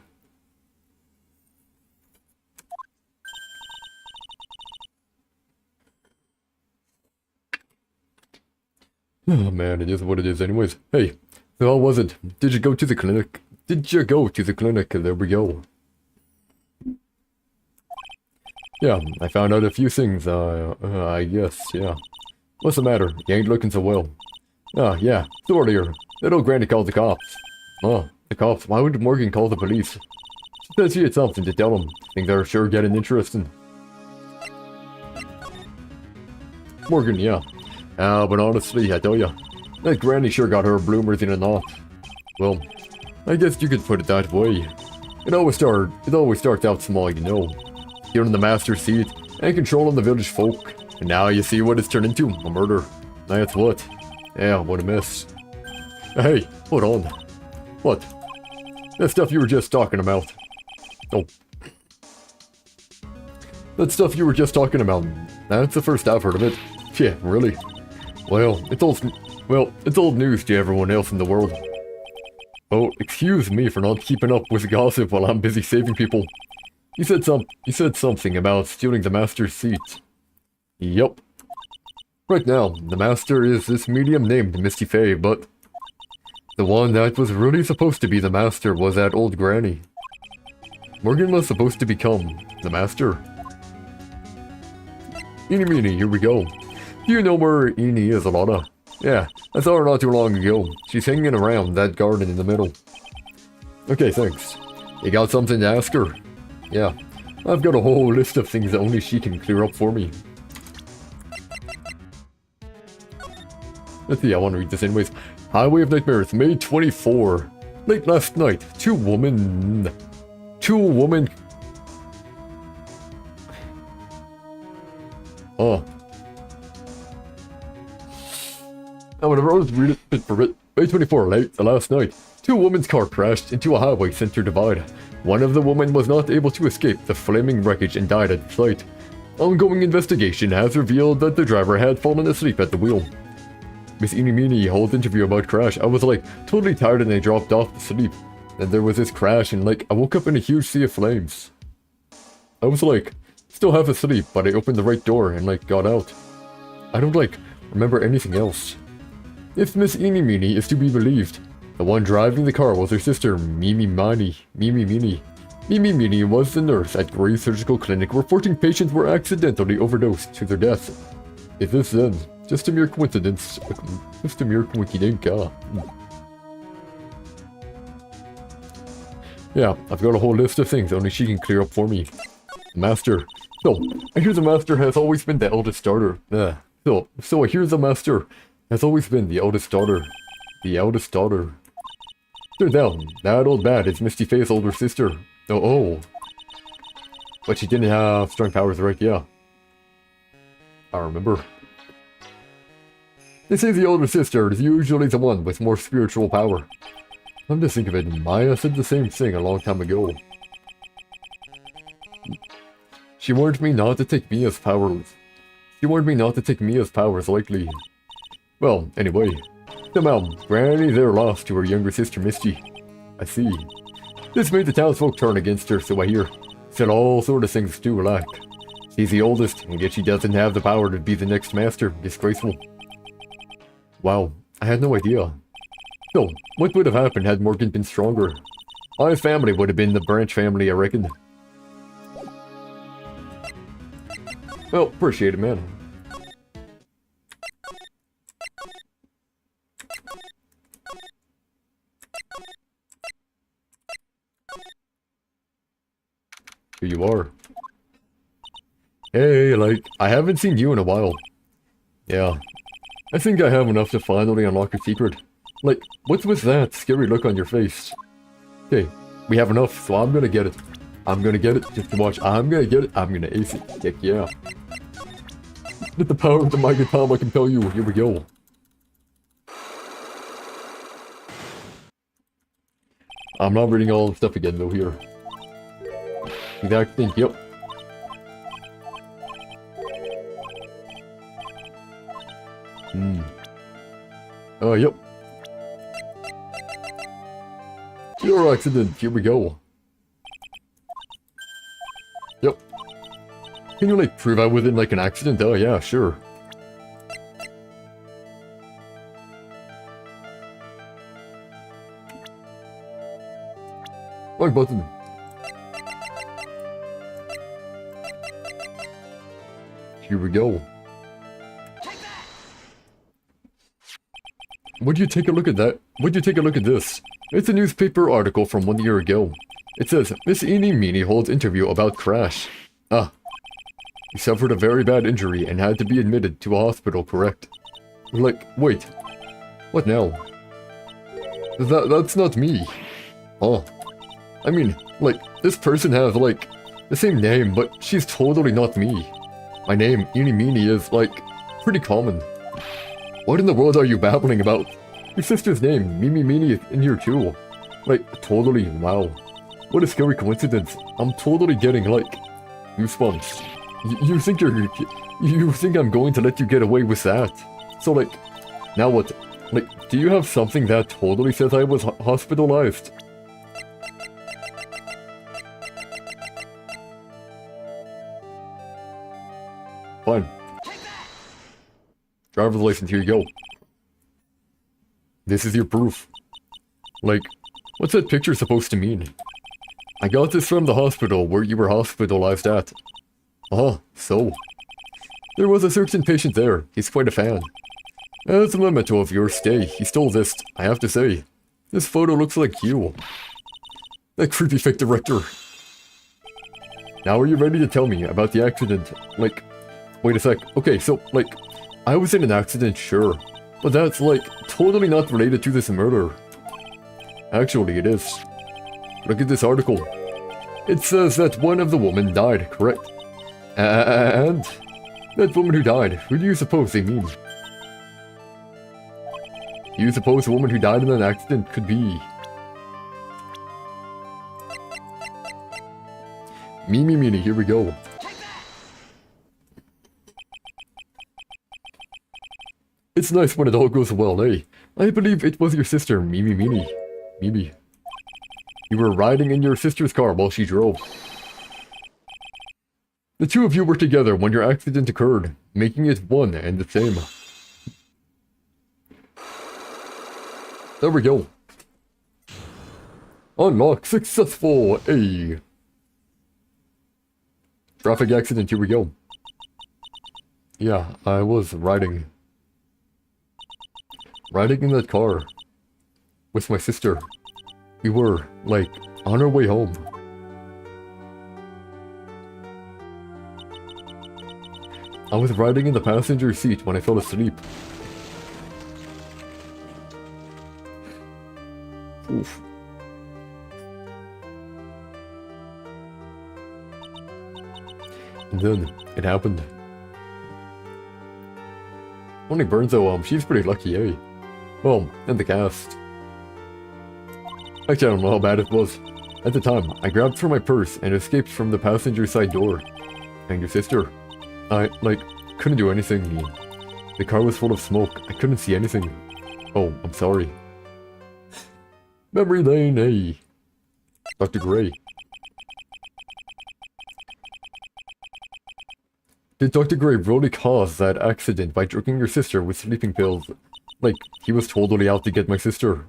Oh man, it is what it is anyways. Hey, so how was it? Did you go to the clinic? There we go. Yeah, I found out a few things, I guess, yeah. What's the matter? You ain't looking so well. Yeah, so earlier, that old granny called the cops. The cops? Why would Morgan call the police? She said she had something to tell them. Things are sure getting interesting. Morgan, yeah. But honestly, I tell ya, that granny sure got her bloomers in a knot. Well, I guess you could put it that way. It always starts out small, you know. You're in the master's seat and controlling the village folk. And now you see what it's turned into, a murder. That's what. Yeah, what a mess. Hey, hold on. What? That stuff you were just talking about. Oh. That stuff you were just talking about. That's the first I've heard of it. Yeah, really. Well, it's old news to everyone else in the world. Oh, excuse me for not keeping up with gossip while I'm busy saving people. You said something about stealing the master's seat. Yup. Right now, the master is this medium named Misty Faye, but the one that was really supposed to be the master was that old granny. Morgan was supposed to become the master. Eeny meeny, here we go. Do you know where Eni is, Alana? Yeah, I saw her not too long ago. She's hanging around that garden in the middle. Okay, thanks. You got something to ask her? Yeah, I've got a whole list of things that only she can clear up for me. Let's see, I want to read this anyways. Highway of Nightmares, May 24. Late last night, two women... Oh. Now, whenever I was reading it for it, May 24, late last night, two women's car crashed into a highway center divide. One of the women was not able to escape the flaming wreckage and died at the site. Ongoing investigation has revealed that the driver had fallen asleep at the wheel. Miss Eeny Meeny holds interview about crash. I was like totally tired and I dropped off to sleep. Then there was this crash and like I woke up in a huge sea of flames. I was like still half asleep, but I opened the right door and like got out. I don't like remember anything else. If Miss Eeny Meeny is to be believed, the one driving the car was her sister, Mimi Meeny. Mimi Meeny was the nurse at Gray's Surgical Clinic reporting patients were accidentally overdosed to their death. Is this then just a mere coincidence? Just a mere coincidence, Yeah, I've got a whole list of things only she can clear up for me. Master. So, I hear the master has always been the eldest daughter. So I hear the master has always been the eldest daughter. The eldest daughter. Turns out, that old bat is Misty Faye's older sister. Oh. But she didn't have strong powers, right? Yeah. I remember. They say the older sister is usually the one with more spiritual power. Come to think of it, Maya said the same thing a long time ago. She warned me not to take Mia's powers. Lightly. Well, anyway. Somehow, Granny there lost to her younger sister Misty. I see. This made the townsfolk turn against her, so I hear. Said all sort of things too, like. She's the oldest, and yet she doesn't have the power to be the next master. Disgraceful. Wow, I had no idea. So, what would have happened had Morgan been stronger? My family would have been the Branch family, I reckon. Well, appreciate it, man. Here you are. Hey, like, I haven't seen you in a while. Yeah. I think I have enough to finally unlock your secret. Like, what's with that scary look on your face? Okay, we have enough, so I'm gonna get it. I'm gonna get it, just to watch. I'm gonna get it, I'm gonna ace it. Heck yeah. With the power of the Mighty Palm, I can tell you, here we go. I'm not reading all the stuff again, though, here. Exact thing, yep. Oh, yep. Pure accident, here we go. Yep. Can you, like, prove I was in, like, an accident? Oh, yeah, sure. Wrong button. Here we go. Would you take a look at that? Would you take a look at this? It's a newspaper article from 1 year ago. It says, Miss Eenie Meenie holds interview about crash. Ah. He suffered a very bad injury and had to be admitted to a hospital, correct? Like, wait. What now? That's not me. Oh. I mean, like, this person has, like, the same name, but she's totally not me. My name, Eenie Meenie, is, like, pretty common. What in the world are you babbling about? Your sister's name, Mimi Meenie, is in here too. Like, totally, wow. What a scary coincidence. I'm totally getting, like, goosebumps. You think I'm going to let you get away with that? So, like, now what? Like, do you have something that totally says I was hospitalized? Fine. Driver's license, here you go. This is your proof. Like, what's that picture supposed to mean? I got this from the hospital where you were hospitalized at. Oh, so. There was a certain patient there. He's quite a fan. As a memento of your stay, he stole this, I have to say. This photo looks like you. That creepy fake director. Now are you ready to tell me about the accident? Like, wait a sec. Okay, so, like, I was in an accident, sure. But that's, like, totally not related to this murder. Actually, it is. Look at this article. It says that one of the women died, correct? And that woman who died, who do you suppose they mean? Do you suppose the woman who died in an accident could be Mimi Meenie? Here we go. It's nice when it all goes well, eh? I believe it was your sister, Mimi Meenie. Mimi. You were riding in your sister's car while she drove. The two of you were together when your accident occurred, making it one and the same. There we go. Unlock successful, eh? Traffic accident, here we go. Yeah, I was riding in that car with my sister. We were, like, on our way home. I was riding in the passenger seat when I fell asleep. Oof. And then, it happened. Only burns though, she's pretty lucky, eh? Well, and the cast. Actually, I don't know how bad it was. At the time, I grabbed for my purse and escaped from the passenger side door. And your sister? I, like, couldn't do anything. The car was full of smoke. I couldn't see anything. Oh, I'm sorry. Memory lane, eh? Dr. Gray. Did Dr. Gray really cause that accident by drugging your sister with sleeping pills? Like, he was totally out to get my sister.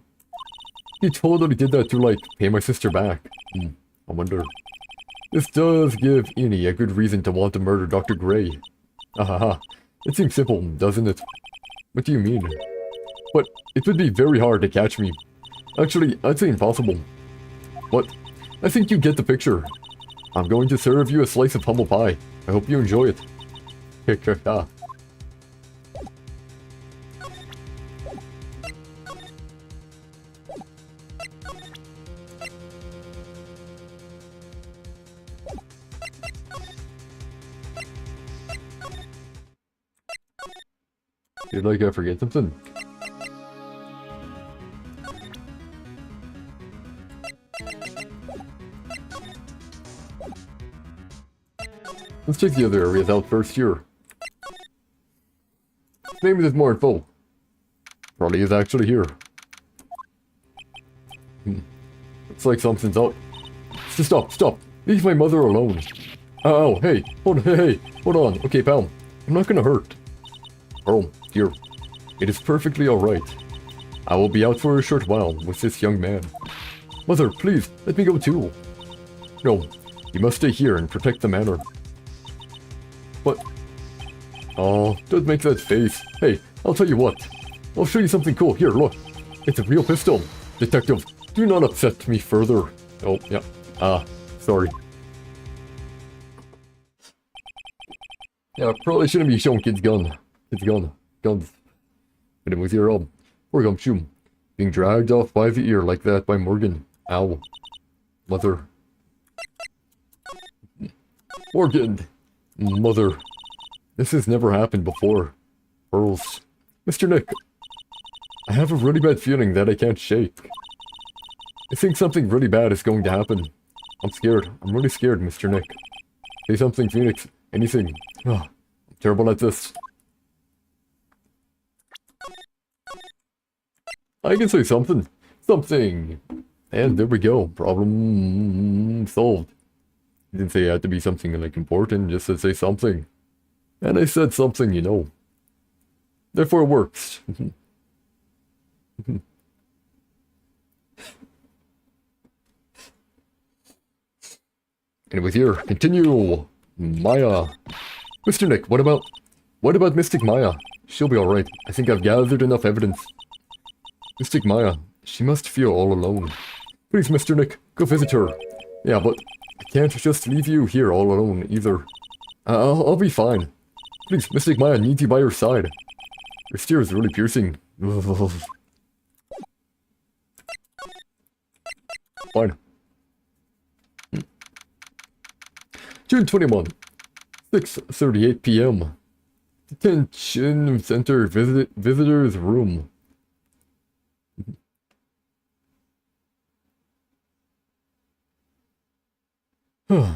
He totally did that to, like, pay my sister back. I wonder. This does give Innie a good reason to want to murder Dr. Gray. Ahaha. It seems simple, doesn't it? What do you mean? But it would be very hard to catch me. Actually, I'd say impossible. But I think you get the picture. I'm going to serve you a slice of humble pie. I hope you enjoy it. Did like I forget something? Let's check the other areas out first here. Maybe there's more info. Probably is actually here. Looks like something's up. Stop! Leave my mother alone. Oh, hey, hold on. Okay, pal. I'm not gonna hurt. Oh, dear. It is perfectly alright. I will be out for a short while with this young man. Mother, please, let me go too. No, you must stay here and protect the manor. But... oh, don't make that face. Hey, I'll tell you what. I'll show you something cool. Here, look. It's a real pistol. Detective, do not upset me further. Oh, yeah. Sorry. Yeah, probably shouldn't be showing kids guns. But it was your poor gumshoe. Being dragged off by the ear like that by Morgan. Ow. Mother. Morgan! Mother. This has never happened before. Pearls. Mr. Nick. I have a really bad feeling that I can't shake. I think something really bad is going to happen. I'm scared. I'm really scared, Mr. Nick. Say something, Phoenix. Anything. I'm terrible at this. I can say something. And there we go. Problem solved. He didn't say it had to be something like important, just to say something. And I said something, you know. Therefore it works. And it was here. Continue. Maya. Mr. Nick, what about Mystic Maya? She'll be alright. I think I've gathered enough evidence. Mystic Maya. She must feel all alone. Please, Mr. Nick, go visit her. Yeah, but I can't just leave you here all alone, either. I'll be fine. Please, Mystic Maya needs you by her side. Your stare is really piercing. Fine. June 21, 6:38 p.m. Detention Center Visitors Room. You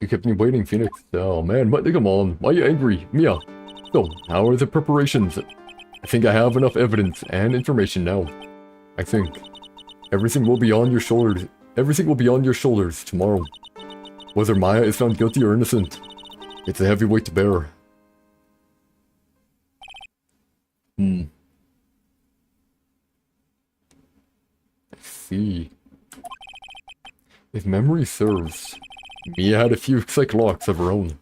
kept me waiting, Phoenix. Oh man, but come on. Why are you angry? Mia. So, how are the preparations? I think I have enough evidence and information now. I think. Everything will be on your shoulders. Everything will be on your shoulders tomorrow. Whether Maya is found guilty or innocent. It's a heavy weight to bear. I see. If memory serves, Mia had a few psych-locks of her own.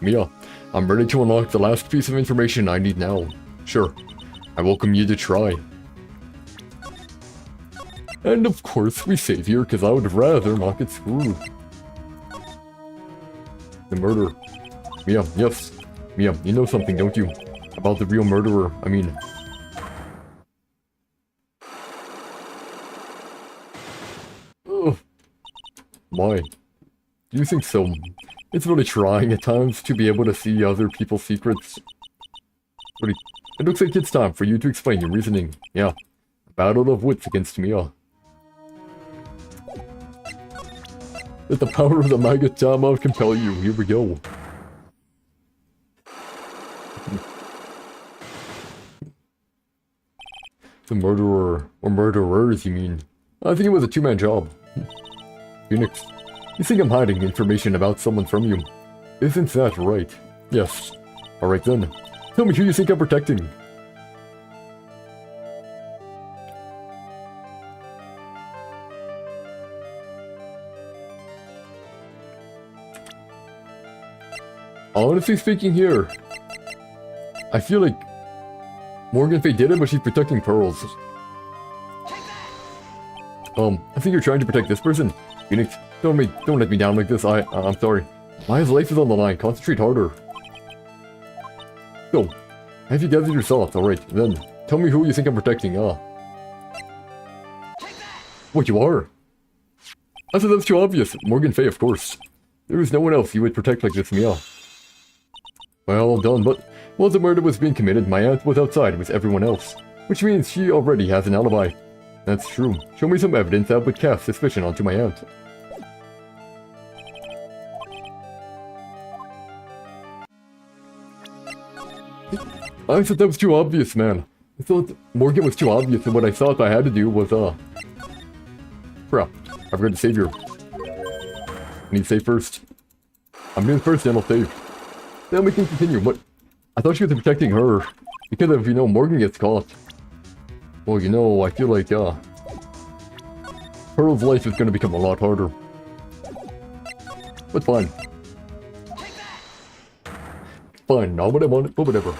Mia, I'm ready to unlock the last piece of information I need now. Sure, I welcome you to try. And of course we save here, because I would rather not get screwed. The murder. Mia, yes. Mia, you know something, don't you? About the real murderer, I mean... Ugh. Why? Do you think so? It's really trying at times to be able to see other people's secrets. Really, it looks like it's time for you to explain your reasoning. Yeah. A battle of wits against Mia. Let the power of the Magatama compel you. Here we go. The murderer, or murderers, you mean? I think it was a two-man job. Phoenix, you think I'm hiding information about someone from you? Isn't that right? Yes. Alright then. Tell me who you think I'm protecting. Honestly speaking here, I feel like Morgan Fay did it, but she's protecting Pearls. I think you're trying to protect this person. Phoenix, don't let me down like this. I'm sorry. Maya's life is on the line. Concentrate harder. So, have you gathered your thoughts? Alright, then, tell me who you think I'm protecting, What, you are? I thought that was too obvious. Morgan Fay, of course. There is no one else you would protect like this, Mia. Well done, but while the murder was being committed, my aunt was outside with everyone else. Which means she already has an alibi. That's true. Show me some evidence that would cast suspicion onto my aunt. I thought that was too obvious, man. I thought Morgan was too obvious, and what I thought I had to do was, crap. I forgot to save her. I need to save first. I'm doing first, then I'll save. Then we can continue, but I thought she was protecting her. Because if, Morgan gets caught. Well, I feel like, Pearl's life is gonna become a lot harder. But fine. Fine, not what I wanted, but whatever.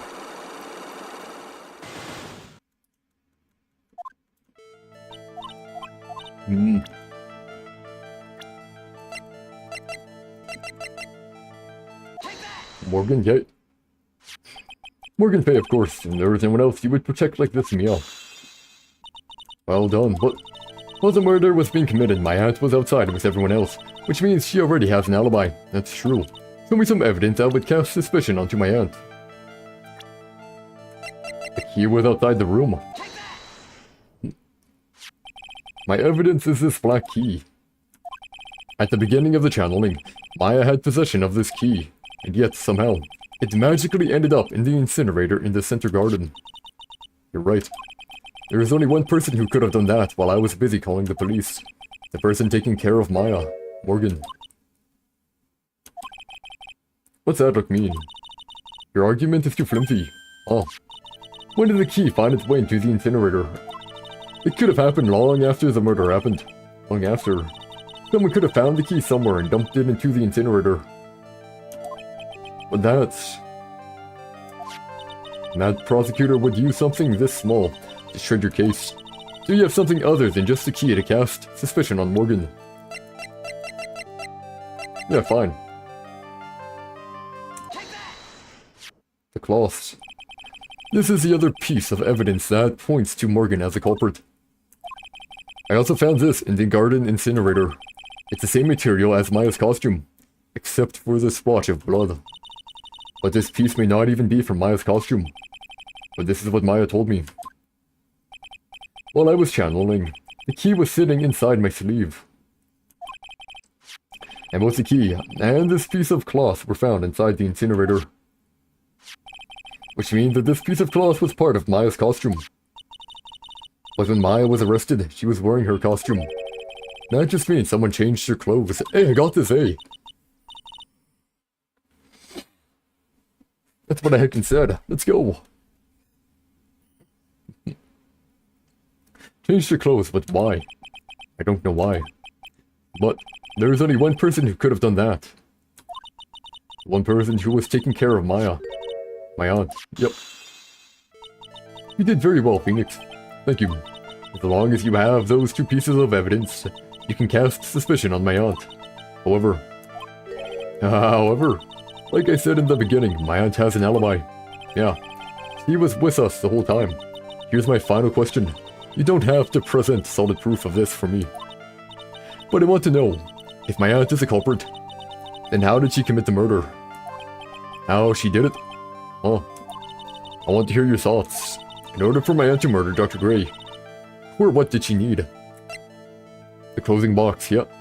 Morgan, yeah. Morgan Fay, of course, and there is anyone else you would protect like this, Mia. Well done, but while the murder was being committed, my aunt was outside with everyone else, which means she already has an alibi. That's true. Show me some evidence that would cast suspicion onto my aunt. The key was outside the room. My evidence is this black key. At the beginning of the channeling, Maya had possession of this key, and yet, somehow, it magically ended up in the incinerator in the center garden. You're right. There is only one person who could have done that while I was busy calling the police. The person taking care of Maya, Morgan. What's that look mean? Your argument is too flimsy. Oh. When did the key find its way into the incinerator? It could have happened long after the murder happened. Long after. Someone could have found the key somewhere and dumped it into the incinerator. But that's... That prosecutor would use something this small to shred your case. So you have something other than just the key to cast suspicion on Morgan. Yeah, fine. The cloths. This is the other piece of evidence that points to Morgan as a culprit. I also found this in the garden incinerator. It's the same material as Maya's costume, except for the splotch of blood. But this piece may not even be from Maya's costume. But this is what Maya told me. While I was channeling, the key was sitting inside my sleeve. And both the key and this piece of cloth were found inside the incinerator. Which means that this piece of cloth was part of Maya's costume. But when Maya was arrested, she was wearing her costume. That just means someone changed her clothes. Hey, I got this, hey! That's what I heckin' said. Let's go! Changed her clothes, but why? I don't know why. But there is only one person who could have done that. One person who was taking care of Maya. My aunt. Yep. You did very well, Phoenix. Thank you. As long as you have those two pieces of evidence, you can cast suspicion on my aunt. However, like I said in the beginning, my aunt has an alibi. Yeah, he was with us the whole time. Here's my final question. You don't have to present solid proof of this for me. But I want to know, if my aunt is a culprit, then how did she commit the murder? How she did it? Oh, I want to hear your thoughts. In order for my aunt to murder Dr. Gray, who or what did she need? The closing box, yep.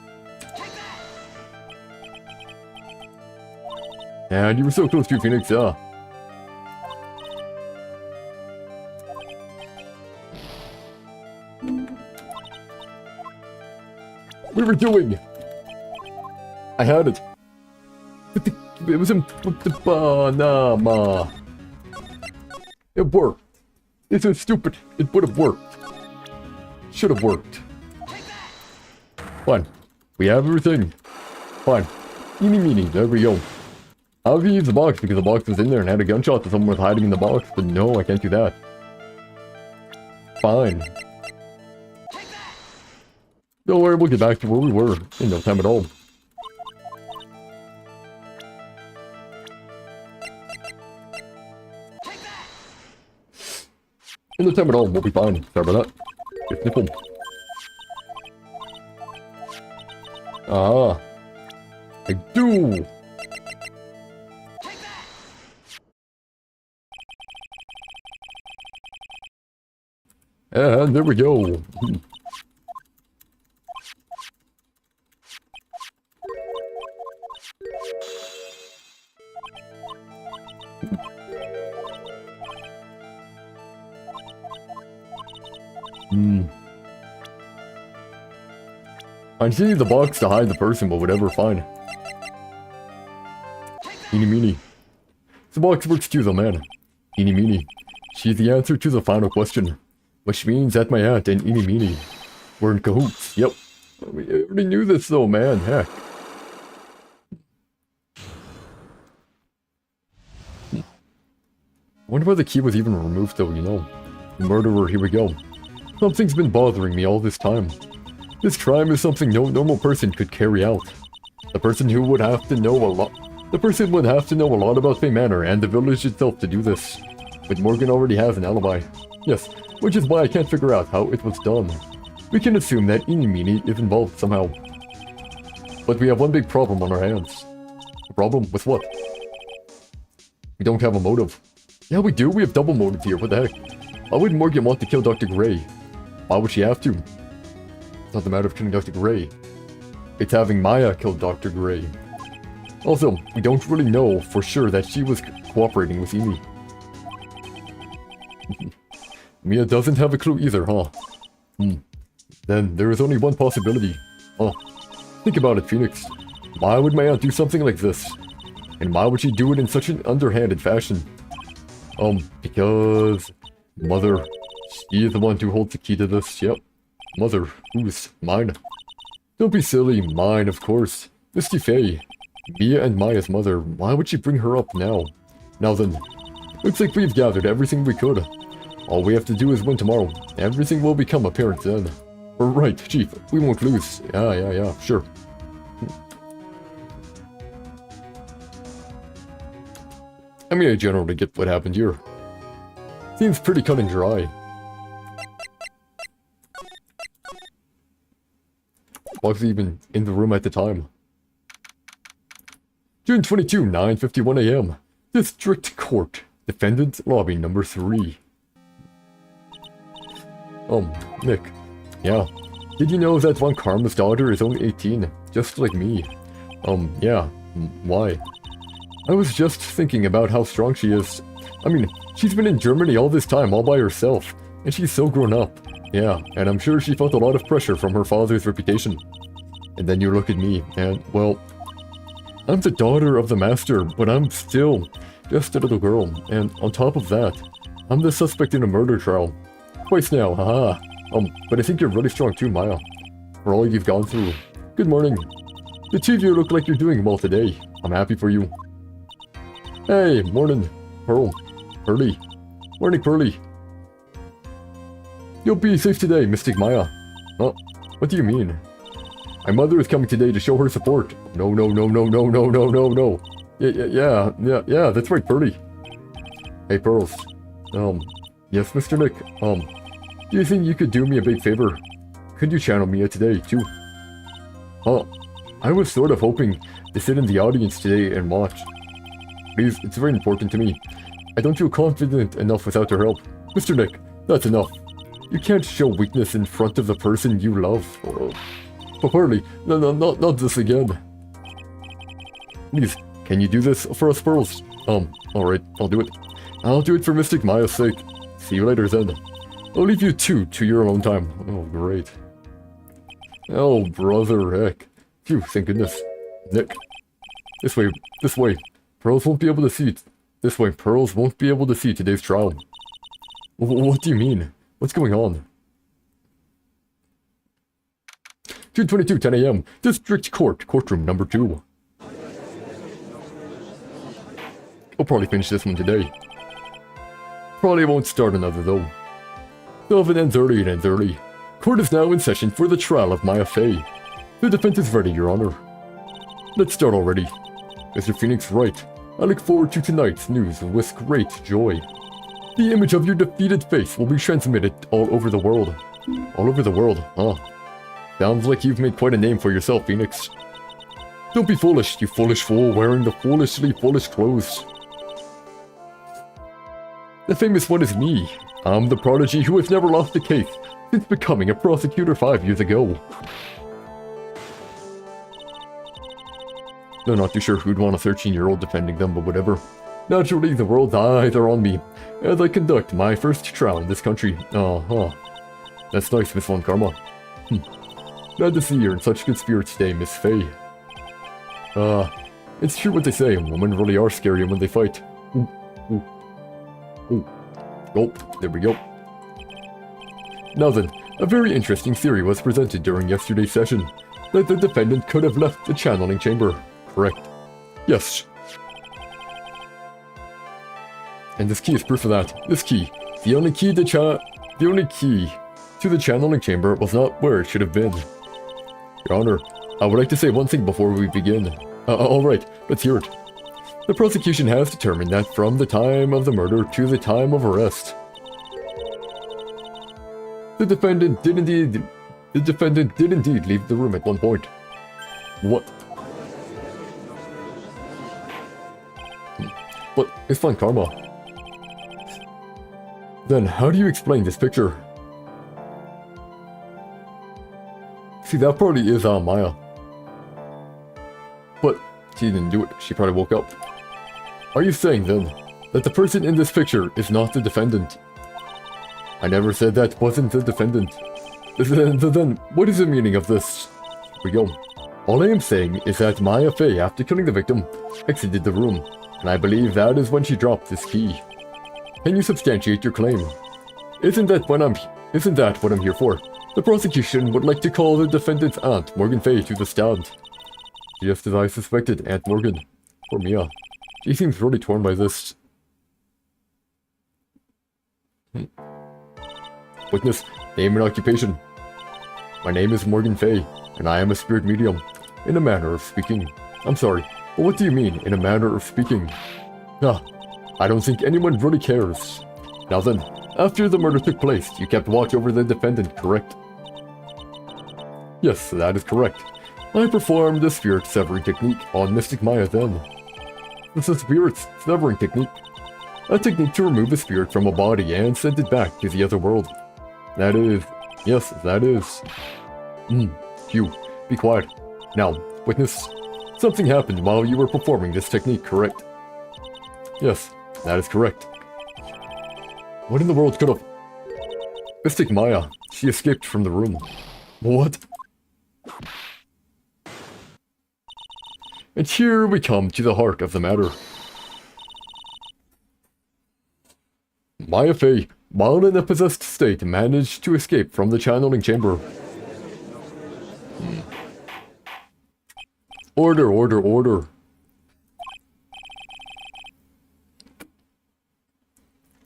And you were so close to Phoenix, yeah. We were doing I had it. It was in the Panama. It worked. This is stupid. It would have worked. Should have worked. Fine. We have everything. Fine. Eeny meeny. There we go. I'll use the box because the box was in there and had a gunshot to someone was hiding in the box, but no, I can't do that. Fine. Don't worry, we'll get back to where we were in no time at all. In no time at all, we'll be fine. Sorry about that. Just nipple. Ah. I do! And there we go. I see the box to hide the person, but whatever, fine. Eeny meeny. The box works too, though, man. Eeny meeny. She's the answer to the final question. Which means that my aunt and Eeny meeny were in cahoots. Yep. We already knew this, though, man. Heck. I wonder why the key was even removed, though, you know. The murderer, here we go. Something's been bothering me all this time. This crime is something no normal person could carry out. The person who would have to know a lot. The person would have to know a lot about Fay Manor and the village itself to do this. But Morgan already has an alibi. Yes, which is why I can't figure out how it was done. We can assume that Eeny meeny is involved somehow. But we have one big problem on our hands. A problem with what? We don't have a motive. Yeah, we do. We have double motive here. What the heck? Why would Morgan want to kill Dr. Gray? Why would she have to? It's not the matter of killing Dr. Gray. It's having Maya kill Dr. Gray. Also, we don't really know for sure that she was cooperating with Amy. Mia doesn't have a clue either, huh? Then there is only one possibility. Think about it, Phoenix. Why would my aunt do something like this? And why would she do it in such an underhanded fashion? Because... Mother. She is the one who holds the key to this, yep. Mother. Who's? Mine. Don't be silly, mine, of course. Misty Faye. Mia and Maya's mother. Why would she bring her up now? Now then. Looks like we've gathered everything we could. All we have to do is win tomorrow. Everything will become apparent then. Right, Chief. We won't lose. Yeah, sure. I mean, I generally get what happened here. Seems pretty cut and dry. Was even in the room at the time. June 22, 9:51 a.m. District Court. Defendant Lobby number 3. Nick. Yeah. Did you know that Von Karma's daughter is only 18? Just like me. Yeah. Why? I was just thinking about how strong she is. I mean, she's been in Germany all this time all by herself. And she's so grown up. Yeah, and I'm sure she felt a lot of pressure from her father's reputation. And then you look at me, and, well... I'm the daughter of the master, but I'm still just a little girl. And on top of that, I'm the suspect in a murder trial. Twice now, haha. But I think you're really strong too, Maya. For all you've gone through. Good morning. The two of you look like you're doing well today. I'm happy for you. Hey, morning, Pearl. Pearly. Morning, Pearly. You'll be safe today, Mystic Maya. Oh, what do you mean? My mother is coming today to show her support. No. Yeah, that's right, Pearly. Hey, Pearls. Yes, Mr. Nick. Do you think you could do me a big favor? Could you channel Mia today, too? I was sort of hoping to sit in the audience today and watch. Please, it's very important to me. I don't feel confident enough without your help. Mr. Nick, that's enough. You can't show weakness in front of the person you love. But Pearly, no, not this again. Please, can you do this for us, Pearls? Alright, I'll do it. I'll do it for Mystic Maya's sake. See you later, then. I'll leave you two to your own time. Oh, great. Oh, brother, heck. Phew, thank goodness. Nick. This way, this way. Pearls won't be able to see it. This way, Pearls won't be able to see today's trial. What do you mean? What's going on? June 22, 10 a.m. District Court, courtroom number 2. I'll probably finish this one today. Probably won't start another though. So if it ends early, it ends early. Court is now in session for the trial of Maya Fey. The defense is ready, Your Honor. Let's start already. Mr. Phoenix Wright, I look forward to tonight's news with great joy. The image of your defeated face will be transmitted all over the world. All over the world, huh? Sounds like you've made quite a name for yourself, Phoenix. Don't be foolish, you foolish fool wearing the foolishly foolish clothes. The famous one is me. I'm the prodigy who has never lost a case since becoming a prosecutor 5 years ago. They're not too sure who'd want a 13-year-old defending them, but whatever. Naturally, the world's eyes are on me as I conduct my first trial in this country. That's nice, Miss Von Karma. Glad to see you're in such good spirits today, Miss Fey. It's true what they say, women really are scary when they fight. Oh, there we go. Now then, a very interesting theory was presented during yesterday's session, that the defendant could have left the channeling chamber. Correct. Yes. And this key is proof of that. This key, the only key to the channeling chamber was not where it should have been. Your Honor, I would like to say one thing before we begin. Alright, let's hear it. The prosecution has determined that from the time of the murder to the time of arrest, the defendant did indeed leave the room at one point. What? But it's fine, Karma. Then how do you explain this picture? See, that probably is Maya. But she didn't do it. She probably woke up. Are you saying then that the person in this picture is not the defendant? I never said that wasn't the defendant. Then what is the meaning of this? Here we go. All I am saying is that Maya Fey, after killing the victim, exited the room, and I believe that is when she dropped this key. Can you substantiate your claim? Isn't that what I'm here for? The prosecution would like to call the defendant's aunt, Morgan Fey, to the stand. Just as I suspected, Aunt Morgan. Poor Mia. She seems really torn by this. Witness, name and occupation. My name is Morgan Fey, and I am a spirit medium. In a manner of speaking. I'm sorry, but what do you mean, in a manner of speaking? I don't think anyone really cares. Now then, after the murder took place, you kept watch over the defendant, correct? Yes, that is correct. I performed the spirit severing technique on Mystic Maya then. This is a spirit severing technique. A technique to remove a spirit from a body and send it back to the other world. That is... yes, that is... Phew. Be quiet. Now, witness, something happened while you were performing this technique, correct? Yes, that is correct. What in the world could have... Mystic Maya, she escaped from the room. What? And here we come to the heart of the matter. Maya Fey, while in a possessed state, managed to escape from the channeling chamber. Order, order, order.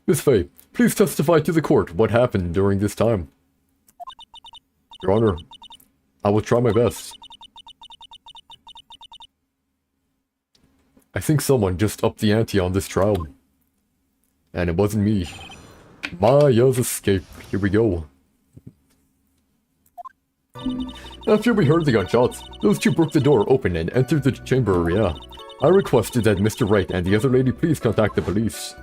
Miss Fey, please testify to the court what happened during this time. Your Honor, I will try my best. I think someone just upped the ante on this trial. And it wasn't me. Maya's escape. Here we go. After we heard the gunshots, those two broke the door open and entered the chamber area. I requested that Mr. Wright and the other lady please contact the police.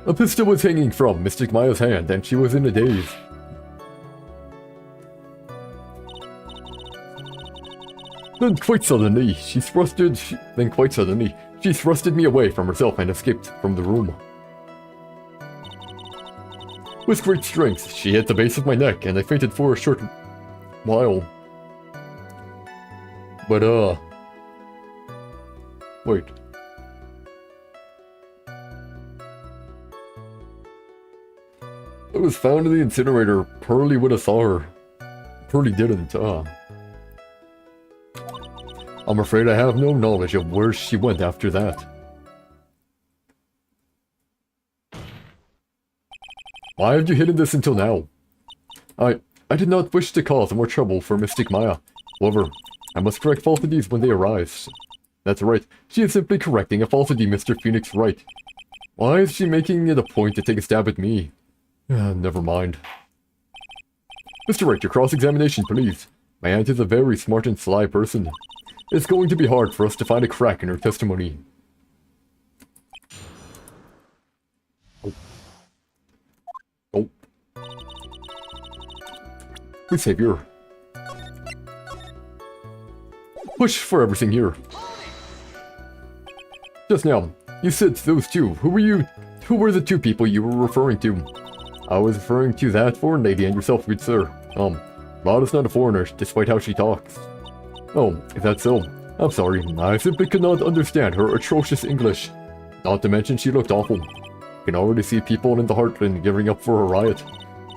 A pistol was hanging from Mystic Maya's hand and she was in a daze. Then quite suddenly, she thrusted me away from herself and escaped from the room. With great strength, she hit the base of my neck, and I fainted for a short while. But, wait. It was found in the incinerator. Pearly would have saw her. Pearly didn't, I'm afraid I have no knowledge of where she went after that. Why have you hidden this until now? I did not wish to cause more trouble for Mystic Maya. However, I must correct falsities when they arise. That's right, she is simply correcting a falsity, Mr. Phoenix Wright. Why is she making it a point to take a stab at me? Never mind. Mr. Wright, your cross-examination, please. My aunt is a very smart and sly person. It's going to be hard for us to find a crack in her testimony. Oh. Please save your... Push for everything here. Just now, you said those two. Who were you? Who were the two people you were referring to? I was referring to that foreign lady and yourself, good sir. Maud is not a foreigner, despite how she talks. Oh, is that so? I'm sorry, I simply could not understand her atrocious English. Not to mention she looked awful. You can already see people in the Heartland giving up for a riot.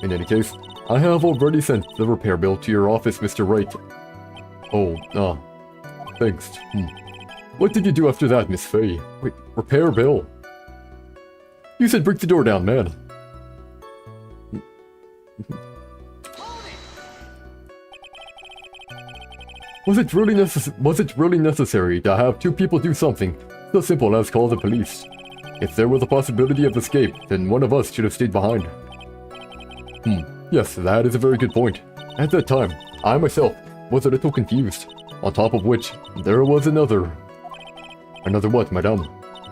In any case, I have already sent the repair bill to your office, Mr. Wright. Oh, thanks. What did you do after that, Miss Faye? Wait, repair bill? You said break the door down, man. Was it really necessary to have two people do something so simple as call the police? If there was a possibility of escape, then one of us should have stayed behind. Yes, that is a very good point. At that time, I myself was a little confused. On top of which, there was another... Another what, madame?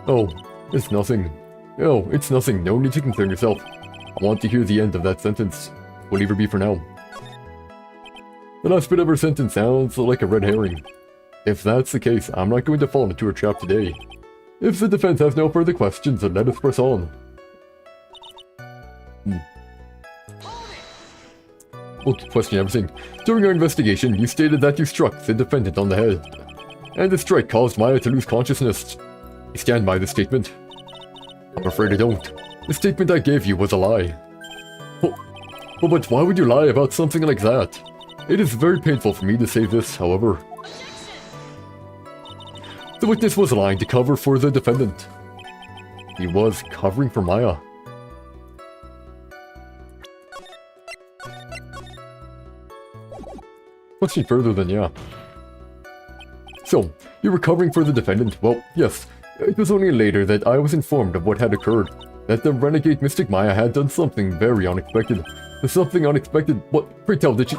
Oh, it's nothing. Oh, it's nothing. No need to concern yourself. I want to hear the end of that sentence. We'll leave her be for now. The last bit of her sentence sounds like a red herring. If that's the case, I'm not going to fall into her trap today. If the defense has no further questions, then let us press on. We'll question everything. During our investigation, you stated that you struck the defendant on the head, and the strike caused Maya to lose consciousness. You stand by this statement? I'm afraid I don't. The statement I gave you was a lie. But why would you lie about something like that? It is very painful for me to say this, however. The witness was lying to cover for the defendant. He was covering for Maya. Question further then, yeah. So, you were covering for the defendant? Well, yes. It was only later that I was informed of what had occurred. That the renegade Mystic Maya had done something very unexpected. Something unexpected? What? Pray tell, did she...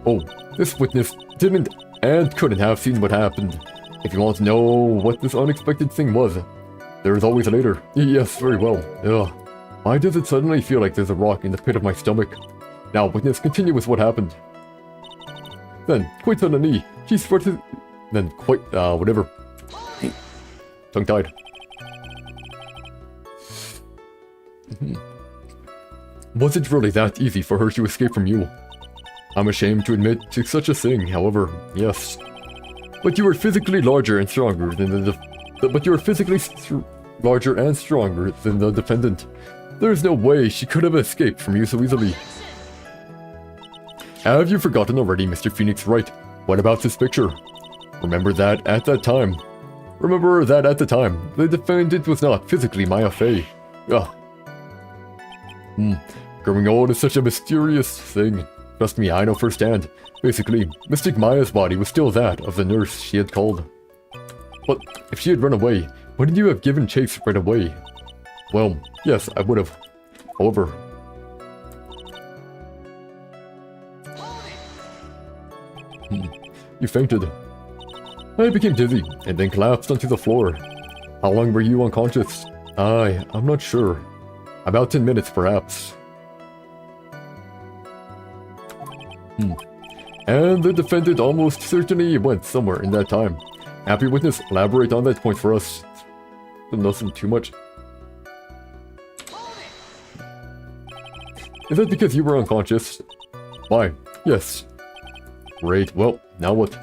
Oh, this witness didn't and couldn't have seen what happened. If you want to know what this unexpected thing was, there is always a later. Yes, very well. Ugh. Why does it suddenly feel like there's a rock in the pit of my stomach? Now, witness, continue with what happened. Then, quite suddenly, she started... Then, quite, whatever. Tongue-tied. Was it really that easy for her to escape from you? I'm ashamed to admit to such a thing, however, yes. But you were physically larger and stronger than larger and stronger than the defendant. There is no way she could have escaped from you so easily. Have you forgotten already, Mr. Phoenix Wright? What about this picture? Remember that at the time, the defendant was not physically Maya Fey. Growing old is such a mysterious thing. Trust me, I know firsthand. Basically, Mystic Maya's body was still that of the nurse she had called. But if she had run away, wouldn't you have given chase right away? Well, yes, I would have. However... You fainted. I became dizzy, and then collapsed onto the floor. How long were you unconscious? I'm not sure. About 10 minutes, perhaps. And the defendant almost certainly went somewhere in that time. Happy witness, elaborate on that point for us. Nothing too much. Is that because you were unconscious? Why? Yes. Great, well, now what?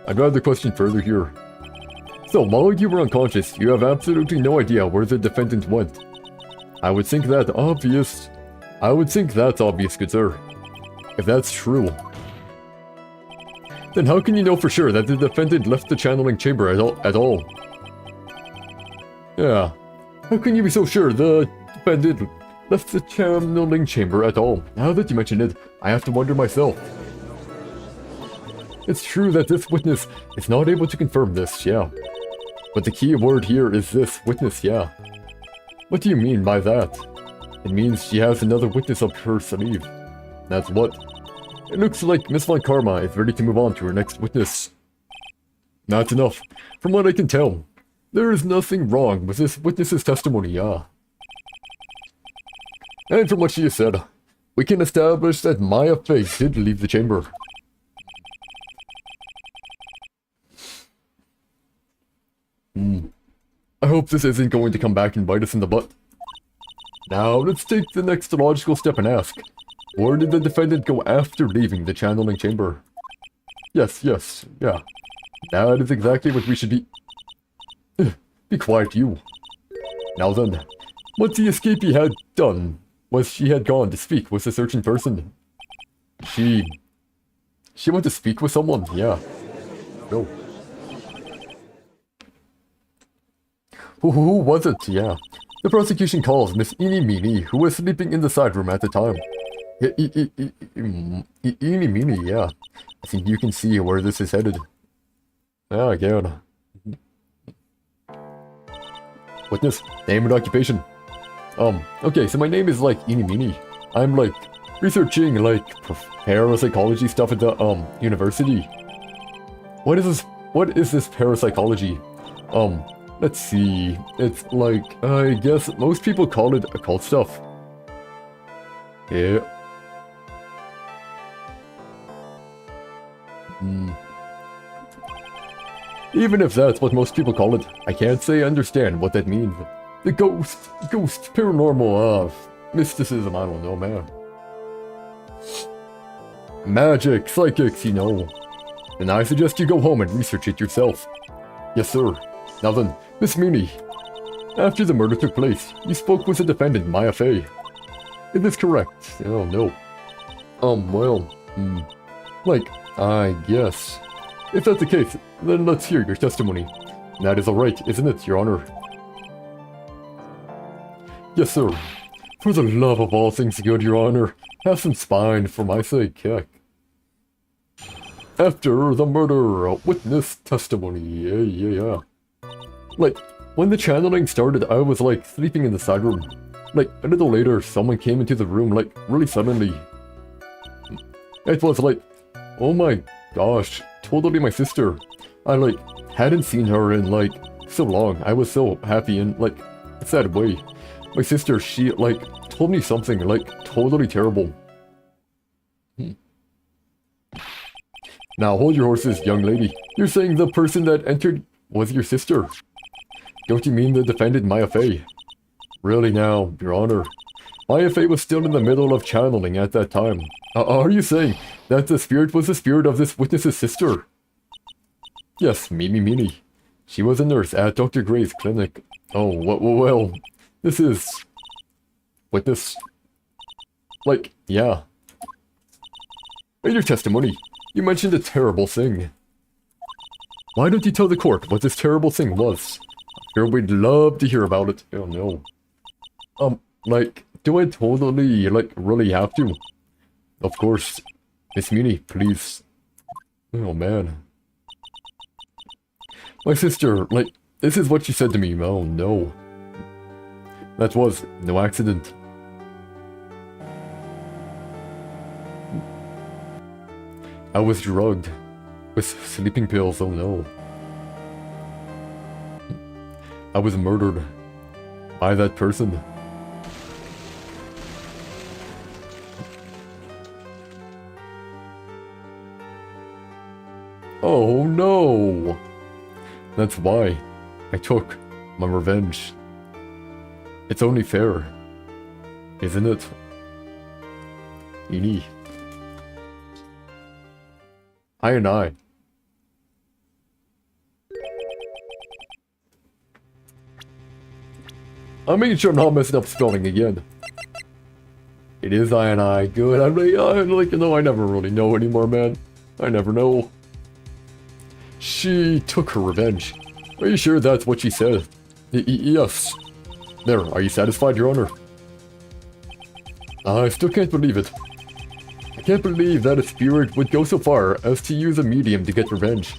I'd rather question further here. So, while you were unconscious, you have absolutely no idea where the defendant went. I would think that's obvious, good sir. If that's true, then how can you know for sure that the defendant left the channeling chamber at all? Yeah, how can you be so sure the defendant left the channeling chamber at all? Now that you mention it, I have to wonder myself. It's true that this witness is not able to confirm this, yeah. But the key word here is this, witness, yeah. What do you mean by that? It means she has another witness up her sleeve. That's what? It looks like Miss Von Karma is ready to move on to her next witness. That's enough. From what I can tell, there is nothing wrong with this witness's testimony, yeah. And from what she has said, we can establish that Maya Fey did leave the chamber. I hope this isn't going to come back and bite us in the butt. Now, let's take the next logical step and ask, where did the defendant go after leaving the channeling chamber? Yes, yeah. That is exactly what we should be... Be quiet, you. Now then, what the escapee had done was she had gone to speak with a certain person. She went to speak with someone, yeah. No. Who was it? Yeah. The prosecution calls Miss Eeny Meeny, who was sleeping in the side room at the time. Eeny Meeny, yeah. I think you can see where this is headed. Yeah, again. Witness, name and occupation. Okay, so my name is like Eeny Meeny. I'm like researching like parapsychology stuff at the university. What is this parapsychology? Let's see. It's like, I guess most people call it occult stuff. Yeah. Even if that's what most people call it, I can't say I understand what that means. The ghost, paranormal, mysticism, I don't know, man. Magic, psychics, you know. And I suggest you go home and research it yourself. Yes, sir. Now then, Miss Meany, after the murder took place, you spoke with the defendant, Maya Fey. Is this correct? Oh, no. Like, I guess. If that's the case, then let's hear your testimony. That is alright, isn't it, Your Honor? Yes, sir. For the love of all things good, Your Honor, have some spine for my sake, heck. After the murder, witness testimony, yeah. Like, when the channeling started, I was like sleeping in the side room. Like, a little later, someone came into the room, like, really suddenly. It was like, oh my gosh, totally my sister. I like, hadn't seen her in like, so long. I was so happy in like, a sad way. My sister, she like, told me something like, totally terrible. Now hold your horses, young lady. You're saying the person that entered was your sister? Don't you mean the defendant, Maya Fey? Really now, Your Honor. Maya Fey was still in the middle of channeling at that time. Are you saying that the spirit was the spirit of this witness's sister? Yes, Mimi Meeny. She was a nurse at Dr. Gray's clinic. Oh, well, this is... Witness. Like, yeah. In your testimony, you mentioned a terrible thing. Why don't you tell the court what this terrible thing was? I'm sure we'd love to hear about it. Oh no. Like, do I totally, like, really have to? Of course. Miss Meany, please. Oh man. My sister, like, this is what she said to me. Oh no. That was no accident. I was drugged with sleeping pills, oh no. I was murdered by that person. Oh no! That's why I took My revenge. It's only fair. Isn't it? Eenie. I and I. I'm making sure I'm not messing up spelling again. It is I and I. Good. I'm like, you know, I never really know anymore, man. I never know. She took her revenge. Are you sure that's what she said? Yes. There, are you satisfied, Your Honor? I still can't believe it. I can't believe that a spirit would go so far as to use a medium to get revenge.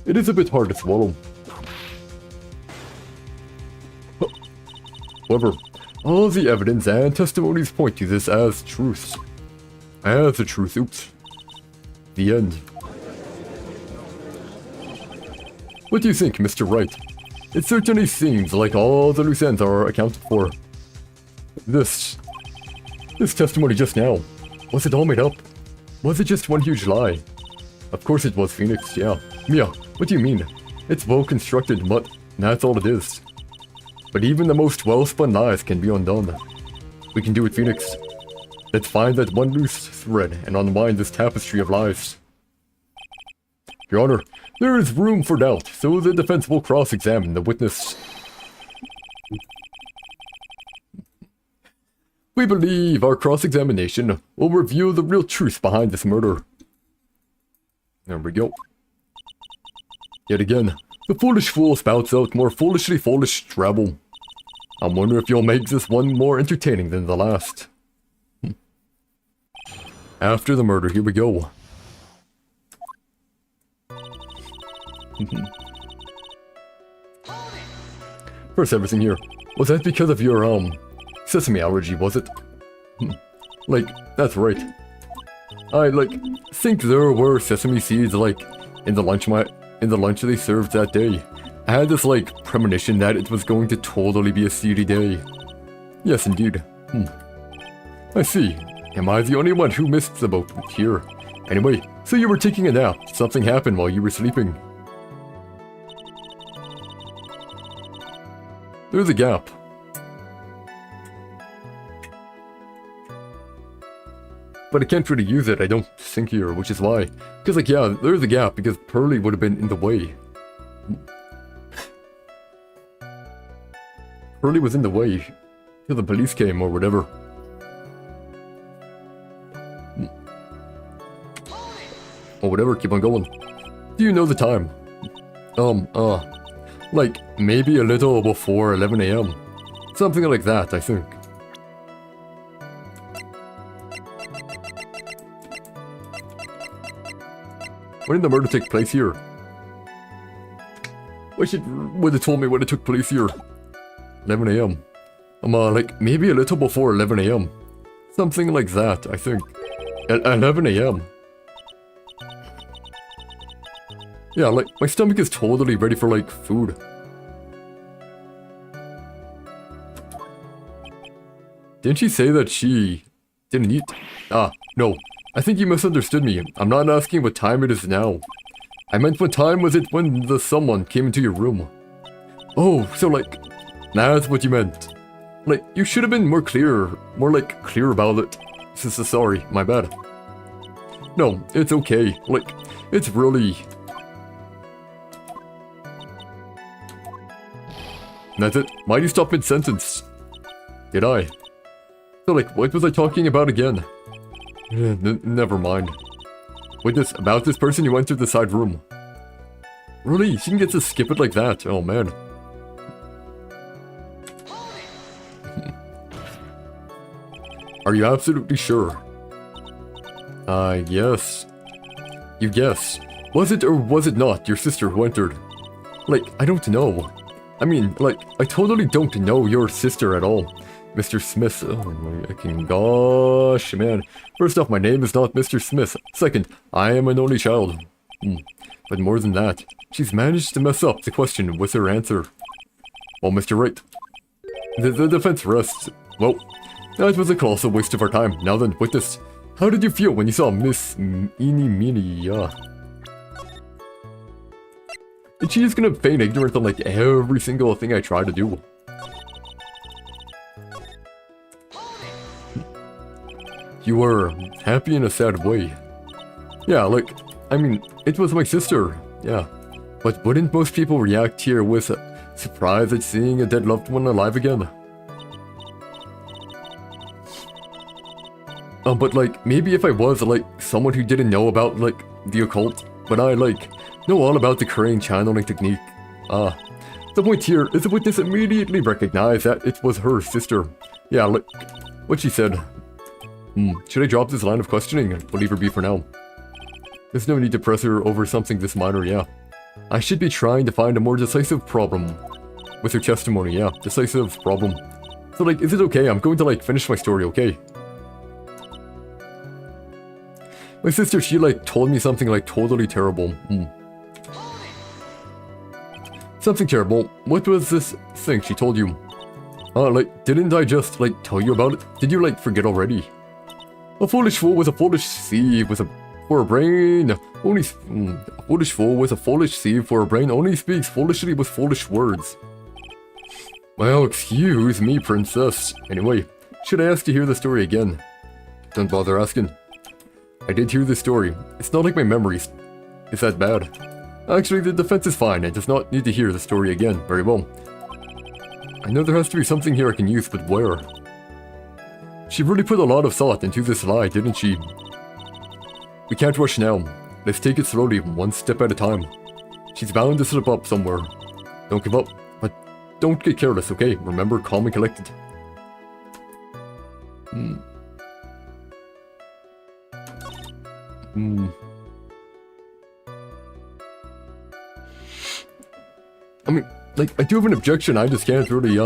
It is a bit hard to swallow. However, all the evidence and testimonies point to this as truths. As the truth, oops. The end. What do you think, Mr. Wright? It certainly seems like all the loose ends are accounted for. This testimony just now, was it all made up? Was it just one huge lie? Of course it was, Phoenix, yeah. Mia, what do you mean? It's well constructed, but that's all it is. But even the most well-spun lies can be undone. We can do it, Phoenix. Let's find that one loose thread and unwind this tapestry of lies. Your Honor, there is room for doubt, so the defense will cross-examine the witness. We believe our cross-examination will reveal the real truth behind this murder. There we go. Yet again, the foolish fool spouts out more foolishly foolish drabble. I wonder if you'll make this one more entertaining than the last. After the murder, here we go. First everything here. Was that because of your, sesame allergy, was it? Like, that's right. I, like, think there were sesame seeds, like, in the lunch they served that day. I had this, like, premonition that it was going to totally be a seedy day. Yes, indeed. I see. Am I the only one who missed the boat here? Anyway, so you were taking a nap. Something happened while you were sleeping. There's a gap. But I can't really use it, I don't think here, which is why. Because, like, yeah, there's a gap because Pearly would have been in the way. Pearly was in the way till the police came or whatever. Or whatever, keep on going. Do you know the time? Like, maybe a little before 11 AM. Something like that, I think. When did the murder take place here? Wish it would have told me when it took place here. 11 AM. Like, maybe a little before 11 AM. Something like that, I think. 11 AM. Yeah, like, my stomach is totally ready for, like, food. Didn't she say that she didn't eat? Ah, no. I think you misunderstood me. I'm not asking what time it is now. I meant what time was it when the someone came into your room. Oh, so, like, that's what you meant. Like, you should have been more clear about it. Sorry, my bad. No, it's okay. Like, it's really... That's it. Why'd you stop mid-sentence? Did I? So, like, what was I talking about again? Never mind. Witness, about this person who entered the side room. Really? She didn't get to skip it like that? Oh, man. Are you absolutely sure? Yes. You guess. Was it or was it not your sister who entered? Like, I don't know. I mean, like, I totally don't know your sister at all. Mr. Smith, oh my fucking gosh, man. First off, my name is not Mr. Smith. Second, I am an only child. But more than that, she's managed to mess up the question with her answer. Well, Mr. Wright, the defense rests. Well, that was a colossal waste of our time. Now then, witness, how did you feel when you saw Miss Eenie Meenie? And she is gonna feign ignorant on, like, every single thing I try to do. You were happy in a sad way. Yeah, like, I mean, it was my sister, yeah. But wouldn't most people react here with surprise at seeing a dead loved one alive again? But like, maybe if I was, like, someone who didn't know about, like, the occult, but I, like, know all about the crane channeling technique. The point here is the witness immediately recognized that it was her sister. Yeah, like, what she said. Should I drop this line of questioning? We'll leave her be for now. There's no need to press her over something this minor, yeah. I should be trying to find a more decisive problem with her testimony, yeah. Decisive problem. So, like, is it okay? I'm going to, like, finish my story, okay? My sister, she, like, told me something, like, totally terrible. Something terrible. What was this thing she told you? Like, didn't I just, like, tell you about it? Did you, like, forget already? A foolish fool with a foolish sieve for a brain only... a foolish fool with a foolish sieve for a brain only speaks foolishly with foolish words. Well, excuse me, princess. Anyway, should I ask to hear the story again? Don't bother asking. I did hear the story. It's not like my memory is that bad. Actually, the defense is fine. I just not need to hear the story again. Very well. I know there has to be something here I can use, but where? She really put a lot of thought into this lie, didn't she? We can't rush now. Let's take it slowly, one step at a time. She's bound to slip up somewhere. Don't give up, but don't get careless, okay? Remember, calm and collected. I mean, like, I do have an objection, I just can't really,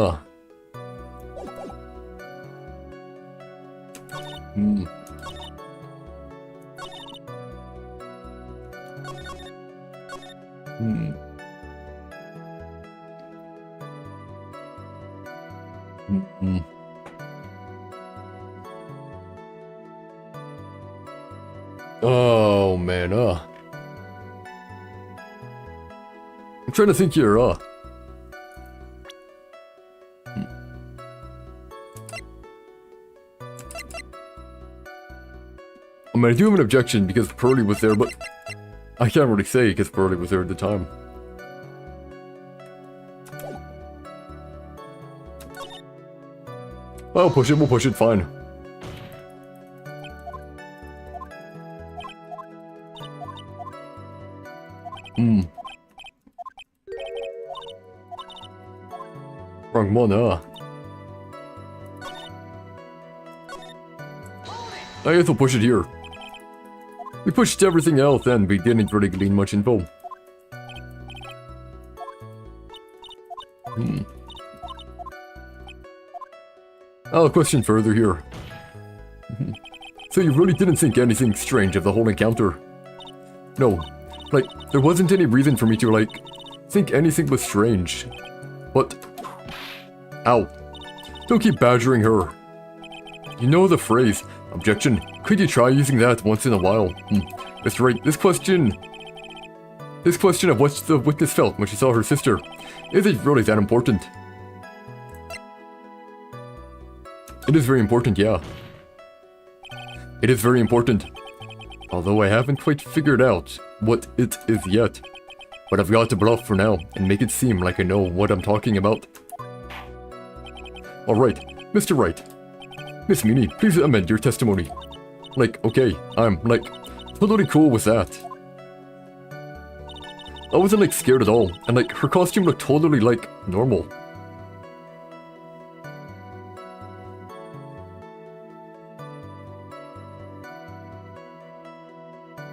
Oh, man, I'm trying to think here, I mean, I do have an objection because Pearly was there, but I can't really say because Pearly was there at the time. I'll push it, we'll push it, fine. Wrong one, I guess we'll push it here. We pushed everything else and we didn't really glean much info. I'll question further here. So you really didn't think anything strange of the whole encounter? No. Like, there wasn't any reason for me to, like, think anything was strange. But... Ow. Don't keep badgering her. You know the phrase, objection, could you try using that once in a while? That's right, this question of what the witness felt when she saw her sister, is it really that important? It is very important, yeah. It is very important. Although I haven't quite figured out what it is yet. But I've got to bluff for now, and make it seem like I know what I'm talking about. Alright, Mr. Wright. Miss Meanie, please amend your testimony. Like, okay, I'm, like, totally cool with that. I wasn't, like, scared at all, and, like, her costume looked totally, like, normal.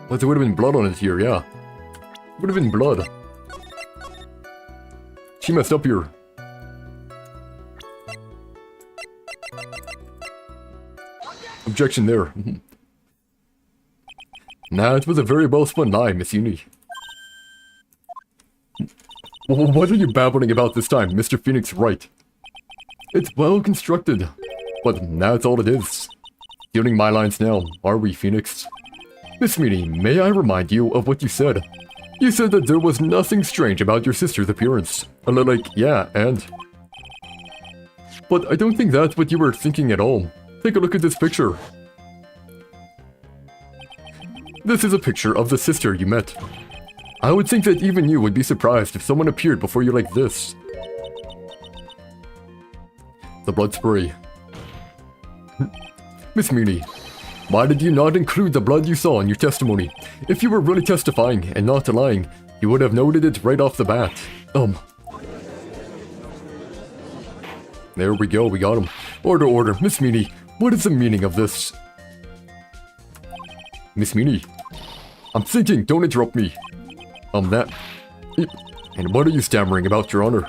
But there would have been blood on it here, yeah. Would have been blood. She messed up here. Objection there. Nah, it was a very well-spun lie, Miss Uni. What are you babbling about this time, Mr. Phoenix Wright? It's well-constructed, but that's all it is. Stealing my lines now, are we, Phoenix? Miss Meanie, may I remind you of what you said? You said that there was nothing strange about your sister's appearance. Like, yeah, and... But I don't think that's what you were thinking at all. Take a look at this picture. This is a picture of the sister you met. I would think that even you would be surprised if someone appeared before you like this. The blood spray. Miss Meany, why did you not include the blood you saw in your testimony? If you were really testifying and not lying, you would have noted it right off the bat. There we go, we got him. Order, order. Miss Meany, what is the meaning of this? Miss Meany, I'm thinking, don't interrupt me. That... And what are you stammering about, Your Honor?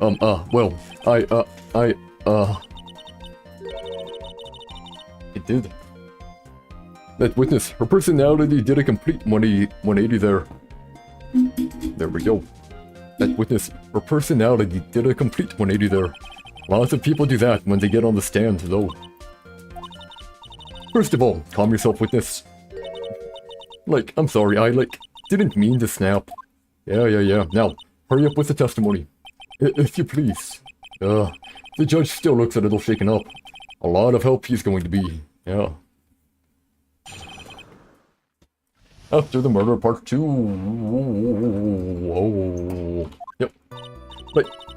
Well, It did. That witness, her personality did a complete 180 there. There we go. That witness, her personality did a complete 180 there. Lots of people do that when they get on the stand, though. First of all, calm yourself, witness. Like, I'm sorry, I, didn't mean to snap. Yeah. Now, hurry up with the testimony. If you please. The judge still looks a little shaken up. A lot of help he's going to be. Yeah. After the murder, part 2. Whoa. Yep.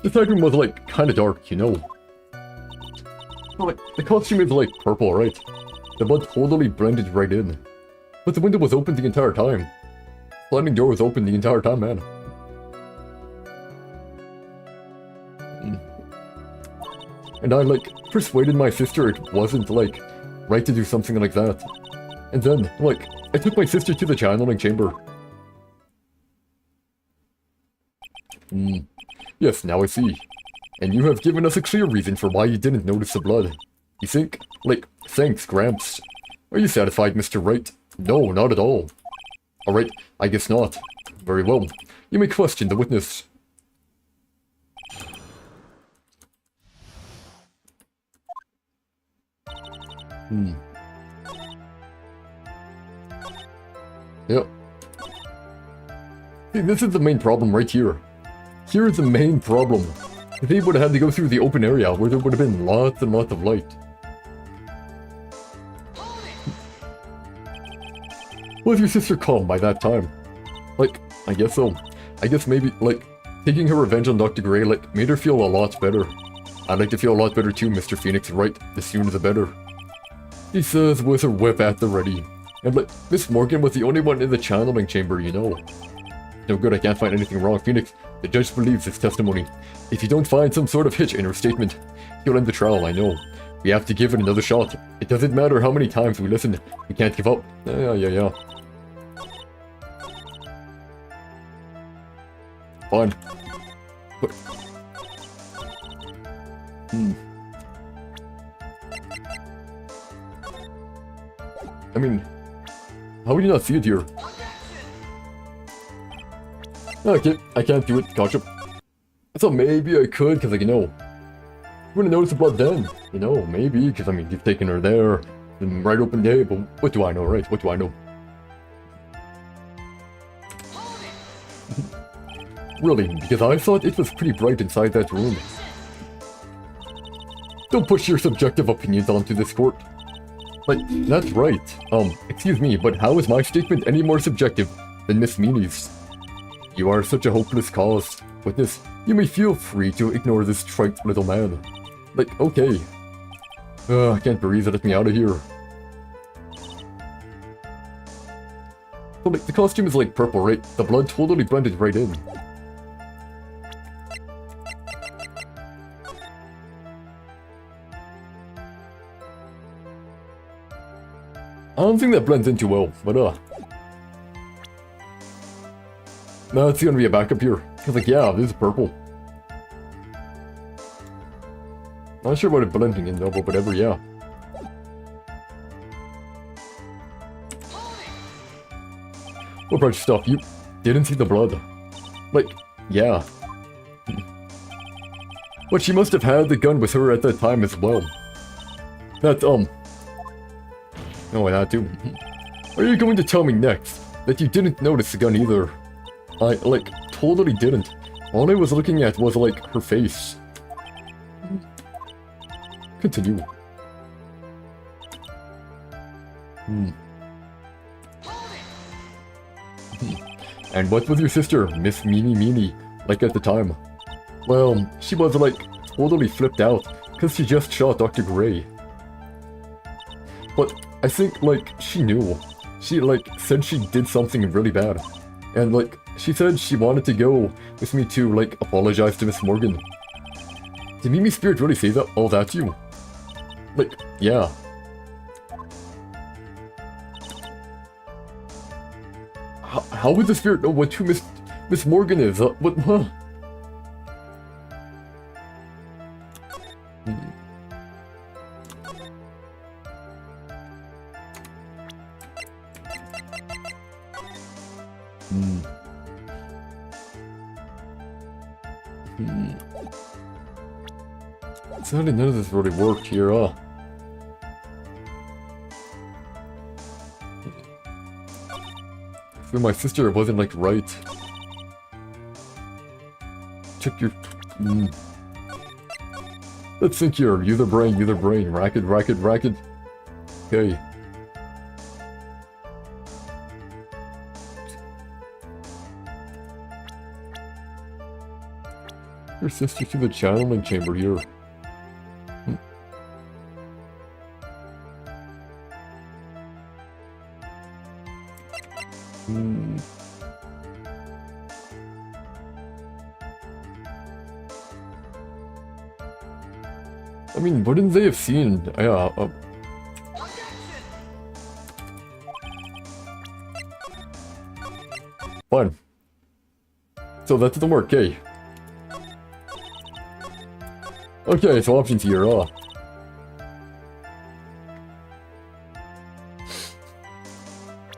The side room was, kinda dark, you know. The costume is, purple, right? The blood totally blended right in. But the window was open the entire time. Sliding door was open the entire time, man. And I, persuaded my sister it wasn't, right to do something like that. And then, I took my sister to the channeling chamber. Yes, now I see. And you have given us a clear reason for why you didn't notice the blood. You think? Thanks, Gramps. Are you satisfied, Mr. Wright? No, not at all. Alright, I guess not. Very well. You may question the witness. Yep. See, this is the main problem right here. Here is the main problem. If they would have had to go through the open area where there would have been lots and lots of light. Was your sister calm by that time? I guess so. I guess maybe, taking her revenge on Dr. Gray, made her feel a lot better. I'd like to feel a lot better too, Mr. Phoenix, right? The sooner the better. He says with her whip at the ready. And Miss Morgan was the only one in the channeling chamber, you know. No good, I can't find anything wrong, Phoenix. The judge believes his testimony. If you don't find some sort of hitch in her statement, he'll end the trial, I know. We have to give it another shot. It doesn't matter how many times we listen. We can't give up. Yeah. Fine. But... I mean, how would you not see it here? Okay, I can't do it, gotcha. I thought maybe I could, because, you know, you wouldn't notice the blood then. You know, maybe, because, I mean, you've taken her there, and right open day, but what do I know, right? What do I know? Really, because I thought it was pretty bright inside that room. Don't push your subjective opinions onto this court. That's right. Excuse me, but how is my statement any more subjective than Miss Meany's? You are such a hopeless cause. Witness, you may feel free to ignore this trite little man. Okay. I can't breathe, let me out of here. So, the costume is purple, right? The blood totally blended right in. I don't think that blends in too well, but no, it's gonna be a backup here. Cause yeah, this is purple. Not sure what it's blending in though, but whatever, yeah. What about your stuff? You didn't see the blood. Yeah. But she must have had the gun with her at that time as well. That's, oh, that too. Are you going to tell me next that you didn't notice the gun either? I, like, totally didn't. All I was looking at was, like, her face. Continue. And what was your sister, Miss Meanie Meanie, like at the time? Well, she was, like, totally flipped out, because she just shot Dr. Gray. But I think, like, she knew. She, like, said she did something really bad. And, like, she said she wanted to go with me to, like, apologize to Miss Morgan. Did Mimi Spirit really say that, all that to you? Like, yeah. How would the spirit know what who Miss Morgan is? What, huh? Sadly, none of this really worked here, huh? With my sister, it wasn't, like, right. Check your... Let's think here. User brain, user brain. Racket, racket, racket. Okay. Your sister to the channeling chamber here. I mean, wouldn't they have seen? Yeah. Fine. So that doesn't work, okay? Okay, so options here,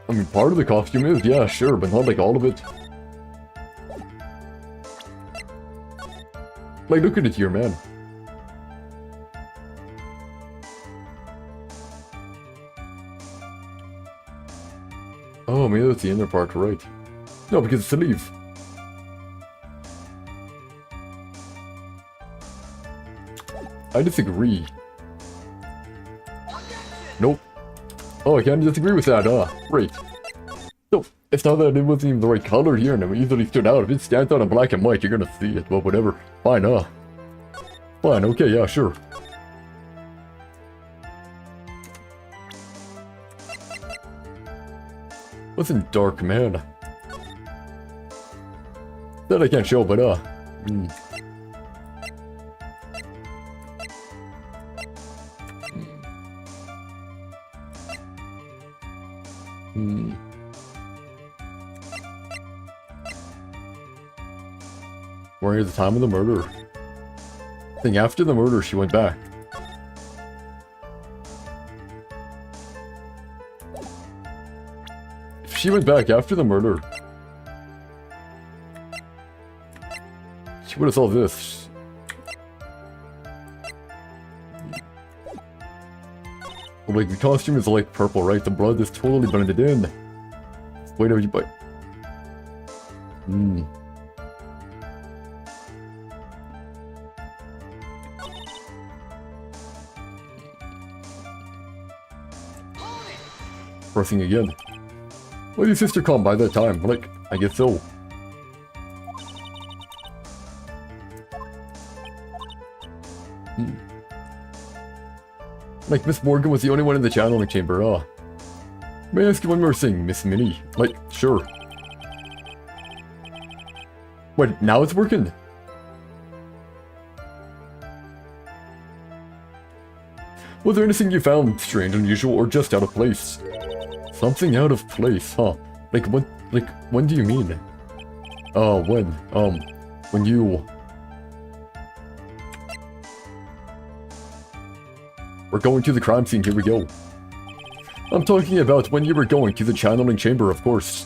I mean, part of the costume is, yeah, sure, but not like all of it. Like, look at it here, man. Oh, maybe that's the inner part, right? No, because it's a sleeve. I disagree. Nope. Oh, I can't disagree with that, right. So, it's not that it wasn't even the right color here and it easily stood out. If it stands out in black and white, you're gonna see it, but whatever. Fine, Fine, okay, yeah, sure. Wasn't dark, man. That I can't show, but, We're at the time of the murder. I think after the murder, she went back. If she went back after the murder, she would have saw this. Like, the costume is like purple, right? The blood is totally blended in. Wait, are you but Pressing again. Well, your sister calm by that time. Like, I guess so. Like, Miss Morgan was the only one in the channeling chamber, May I ask you one more thing, Miss Minnie? Like, sure. Wait, now it's working? Was there anything you found strange, unusual, or just out of place? Something out of place, huh? Like, when do you mean? When you... We're going to the crime scene, here we go. I'm talking about when you were going to the channeling chamber, of course.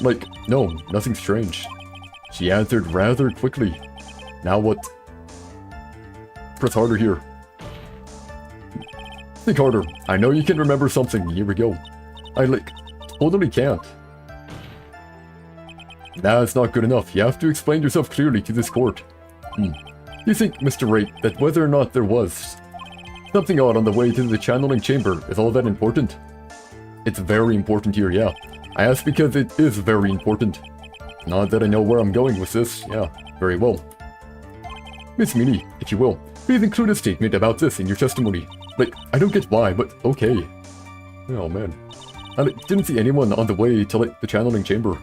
Like, no, nothing strange. She answered rather quickly. Now what? Press harder here. Think harder. I know you can remember something. Here we go. I, like, totally can't. That's not good enough. You have to explain yourself clearly to this court. Do you think, Mr. Wright, that whether or not there was something odd on the way to the channeling chamber is all that important? It's very important here, yeah. I ask because it is very important. Not that I know where I'm going with this, yeah, very well. Miss Meany, if you will, please include a statement about this in your testimony. Like, I don't get why, but okay. Oh man. I didn't see anyone on the way to, like, the channeling chamber.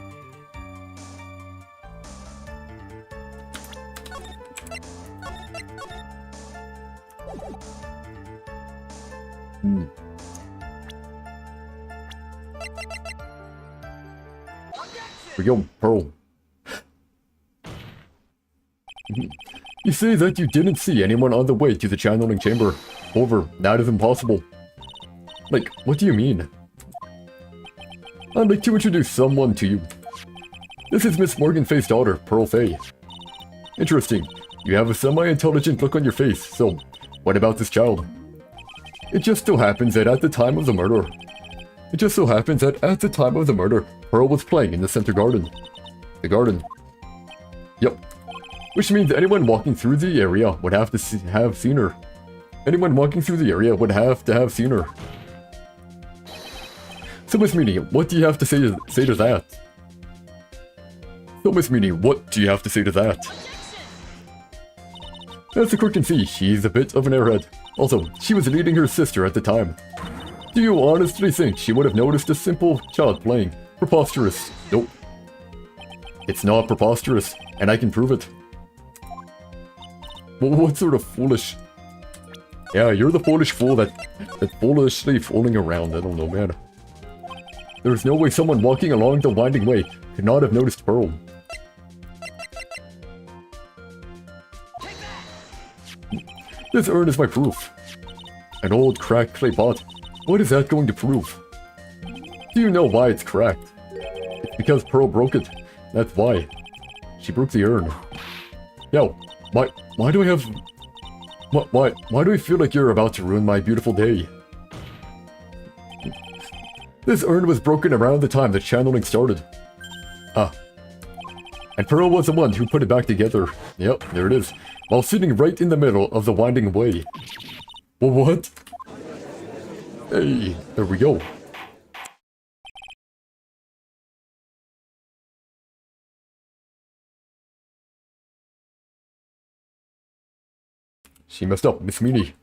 We go, Pearl. You say that you didn't see anyone on the way to the channeling chamber. Over, that is impossible. Like, what do you mean? I'd like to introduce someone to you. This is Miss Morgan-Fay's daughter, Pearl Fay. Interesting. You have a semi-intelligent look on your face, so what about this child? It just so happens that at the time of the murder, Pearl was playing in the center garden. The garden. Yep. Which means anyone walking through the area would have to have seen her. Anyone walking through the area would have to have seen her. So Miss Meany, what do you have to say to that? So Miss Meany, what do you have to say to that? As the court can see, she's a bit of an airhead. Also, she was leading her sister at the time. Do you honestly think she would have noticed a simple child playing? Preposterous. Nope. It's not preposterous, and I can prove it. Well, what sort of foolish... Yeah, you're the foolish fool that's foolishly fooling around. I don't know, man. There's no way someone walking along the winding way could not have noticed Pearl. This urn is my proof. An old cracked clay pot. What is that going to prove? Do you know why it's cracked? It's because Pearl broke it. That's why. She broke the urn. Yo, why do I have... Why do I feel like you're about to ruin my beautiful day? This urn was broken around the time the channeling started. Ah. And Pearl was the one who put it back together. Yep, there it is. While sitting right in the middle of the winding way. Well, what? Hey, there we go. She messed up, Miss Meany.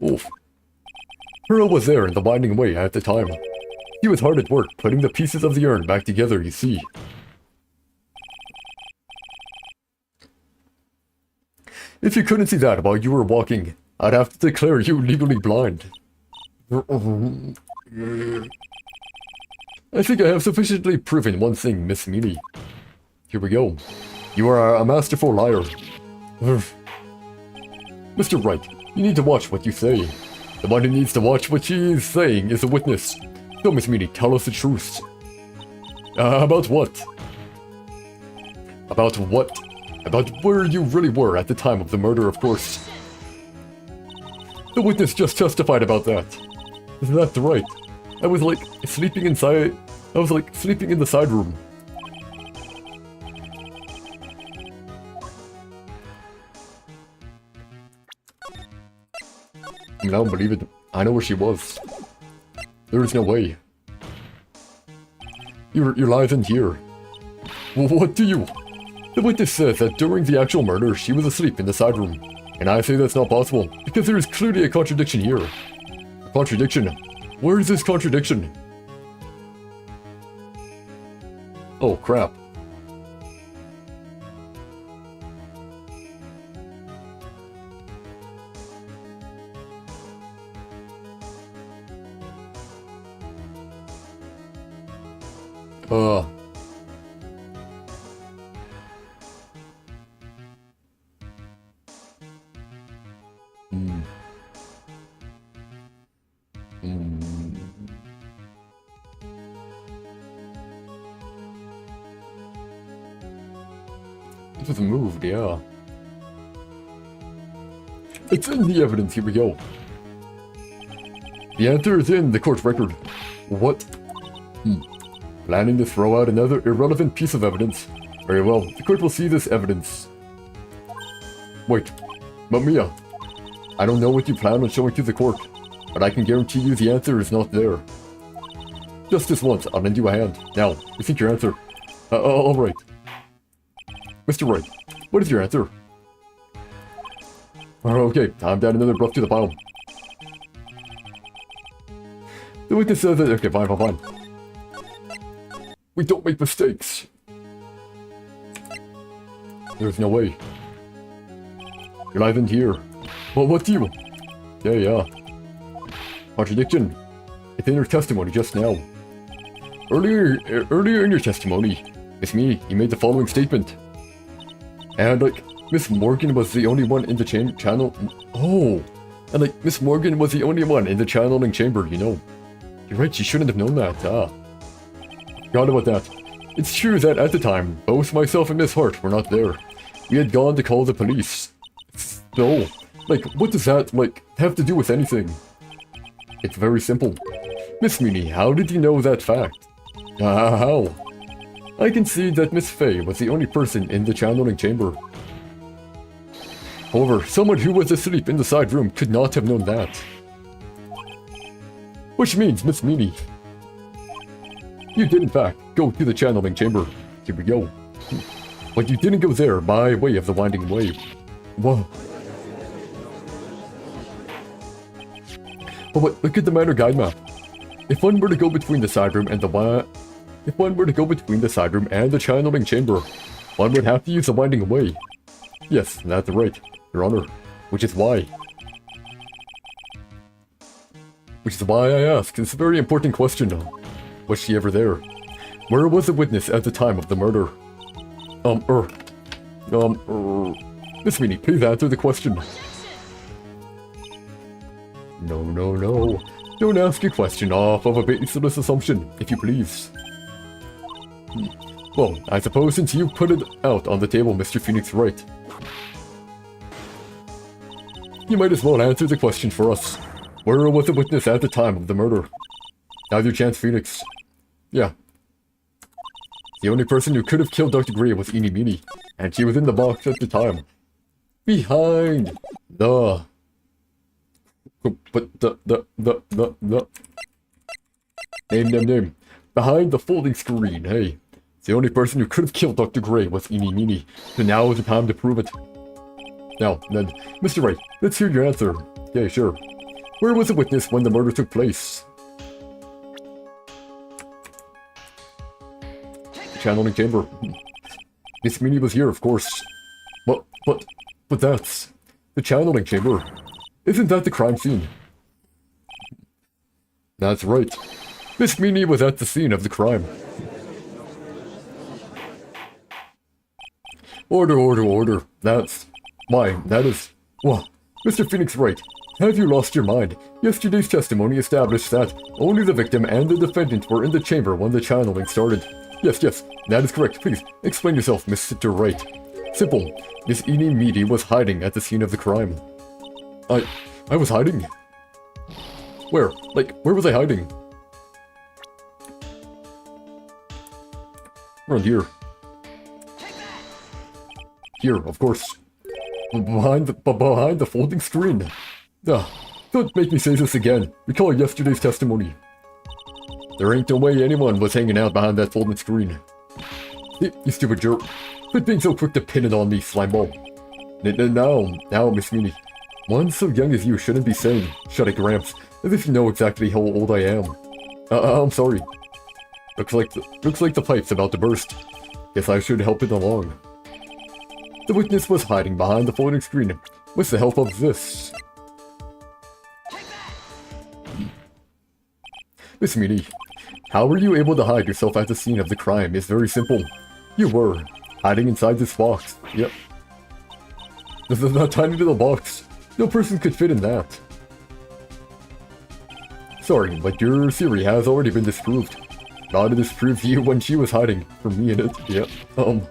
Oof. Pearl was there in the winding way at the time. He was hard at work putting the pieces of the urn back together, you see. If you couldn't see that while you were walking, I'd have to declare you legally blind. I think I have sufficiently proven one thing, Miss Meany. Here we go. You are a masterful liar. Mr. Wright, you need to watch what you say. The one who needs to watch what she is saying is a witness. So, Miss Meany, tell us the truth. About what? About what? About where you really were at the time of the murder, of course. The witness just testified about that. Isn't that right? I was like sleeping inside. I was like sleeping in the side room. I don't believe it. I know where she was. There is no way. Your lies in here. Well, what do you... The witness says that during the actual murder, she was asleep in the side room. And I say that's not possible, because there is clearly a contradiction here. A contradiction? Where is this contradiction? Oh, crap. It was moved, yeah. It's in the evidence, here we go. The answer is in the court record. What? Planning to throw out another irrelevant piece of evidence. Very well, the court will see this evidence. Wait, but Mia, I don't know what you plan on showing to the court, but I can guarantee you the answer is not there. Just this once, I'll lend you a hand. Now, you think your answer? Alright. Mr. Wright, what is your answer? Okay, time to add another bluff to the pile. The witness says that... Okay, fine. We don't make mistakes. There's no way. You're live in here. Well, what do you? Yeah. Contradiction. It's in your testimony just now. Earlier in your testimony, Miss Me, you made the following statement. And like, Miss Morgan was the only one in the channel. Oh, and like, Miss Morgan was the only one in the channeling chamber. You know, you're right. She shouldn't have known that. Forgot about that. It's true that at the time, both myself and Miss Hart were not there. We had gone to call the police. So, like, what does that, like, have to do with anything? It's very simple. Miss Meanie, how did you know that fact? How? I can see that Miss Faye was the only person in the channeling chamber. However, someone who was asleep in the side room could not have known that. Which means, Miss Meanie, you did in fact go to the channeling chamber. Here we go. But you didn't go there by way of the winding way. Whoa. But look at the minor guide map. If one were to go between the side room and the channeling chamber, one would have to use the winding way. Yes, that's right, Your Honor. Which is why I ask. It's a very important question. Was she ever there? Where was the witness at the time of the murder? Miss Meanie, please answer the question. No. Don't ask a question off of a baseless assumption, if you please. Well, I suppose since you put it out on the table, Mr. Phoenix Wright, you might as well answer the question for us. Where was the witness at the time of the murder? Now's your chance, Phoenix. Yeah. The only person who could have killed Dr. Gray was Eenie Meenie, and she was in the box at the time. Behind the... But the... Name. Behind the folding screen, hey. The only person who could have killed Dr. Gray was Eenie Meenie, so now is the time to prove it. Now, then, Mr. Wright, let's hear your answer. Yeah, sure. Where was the witness when the murder took place? The channeling chamber. Miss Meanie was here, of course. But that's... the channeling chamber. Isn't that the crime scene? That's right. Miss Meanie was at the scene of the crime. Order. That's... why, that is... Well, Mr. Phoenix Wright, have you lost your mind? Yesterday's testimony established that only the victim and the defendant were in the chamber when the channeling started. Yes, that is correct. Please, explain yourself, Mr. Wright. Simple. Miss Eenie Meenie was hiding at the scene of the crime. I was hiding? Where? Like, where was I hiding? Around here. Here, of course. Behind the folding screen. Don't make me say this again. Recall yesterday's testimony. There ain't no way anyone was hanging out behind that folding screen. You stupid jerk. Quit being so quick to pin it on me, slimeball. Now, Miss Meanie. One so young as you shouldn't be saying, "Shut it, Gramps," as if you know exactly how old I am. I'm sorry. Looks like the pipe's about to burst. Guess I should help it along. The witness was hiding behind the folding screen with the help of this. Miss Meanie, how were you able to hide yourself at the scene of the crime is very simple. You were hiding inside this box. Yep. This is that tiny little box. No person could fit in that. Sorry, but your theory has already been disproved. God disproved you when she was hiding from me in it. Yep. But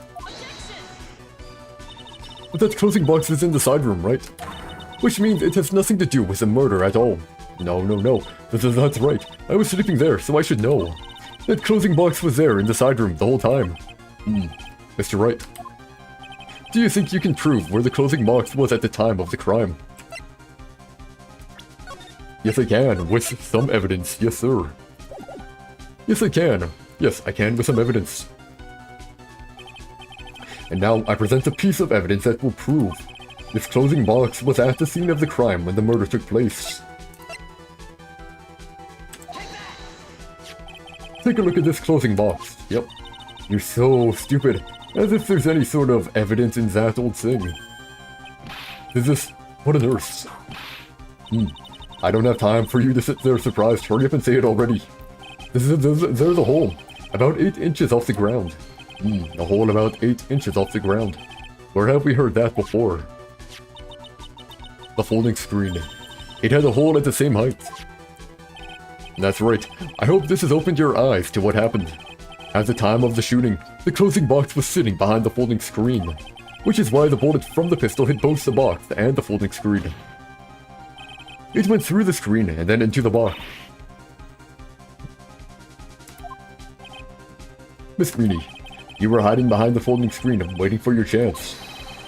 that closing box is in the side room, right? Which means it has nothing to do with the murder at all. No. That's right. I was sleeping there, so I should know. That closing box was there in the side room the whole time. Mr. Wright. Do you think you can prove where the closing box was at the time of the crime? Yes, I can, with some evidence, yes sir. Yes, I can. Yes, I can with some evidence. And now I present a piece of evidence that will prove this closing box was at the scene of the crime when the murder took place. Take a look at this closing box. Yep. You're so stupid. As if there's any sort of evidence in that old thing. Is this... what on earth? I don't have time for you to sit there surprised. Hurry up and say it already. There's a hole. About 8 inches off the ground. A hole about 8 inches off the ground. Where have we heard that before? The folding screen. It had a hole at the same height. That's right. I hope this has opened your eyes to what happened. At the time of the shooting, the closing box was sitting behind the folding screen, which is why the bullet from the pistol hit both the box and the folding screen. It went through the screen and then into the box. Miss Greenie, you were hiding behind the folding screen, waiting for your chance.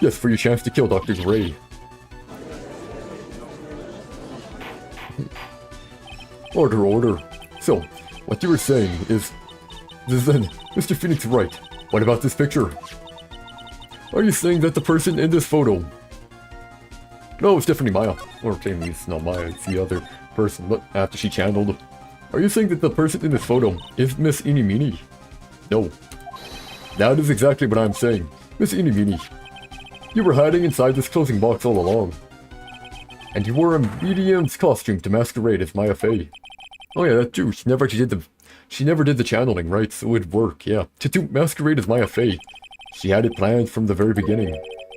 Yes, for your chance to kill Dr. Gray. Order, order. So, what you were saying is then, Mr. Phoenix Wright, what about this picture? Are you saying that the person in this photo... No, it's definitely Maya. Or maybe it's not Maya, it's the other person, but after she channeled. Are you saying that the person in this photo is Miss Eeny Meeny? No. That is exactly what I'm saying. Miss Eeny Meeny. You were hiding inside this closing box all along. And you wore a medium's costume to masquerade as Maya Fey. Oh yeah, that's true. She never did the channeling, right? So it'd work, yeah. To masquerade as Maya Fey. She had it planned from the very beginning.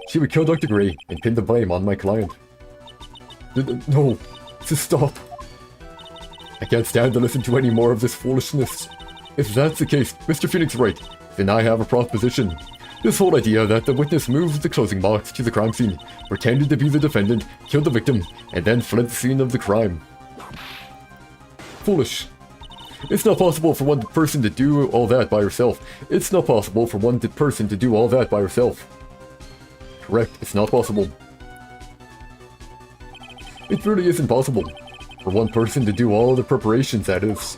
She would kill Dr. Gray and pin the blame on my client. No, just stop. I can't stand to listen to any more of this foolishness. If that's the case, Mr. Phoenix Wright, then I have a proposition. This whole idea that the witness moved the closing box to the crime scene, pretended to be the defendant, killed the victim, and then fled the scene of the crime. Foolish. It's not possible for one person to do all that by herself. It's not possible for one person to do all that by herself. Correct, it's not possible. It really isn't possible. For one person to do all the preparations, that is.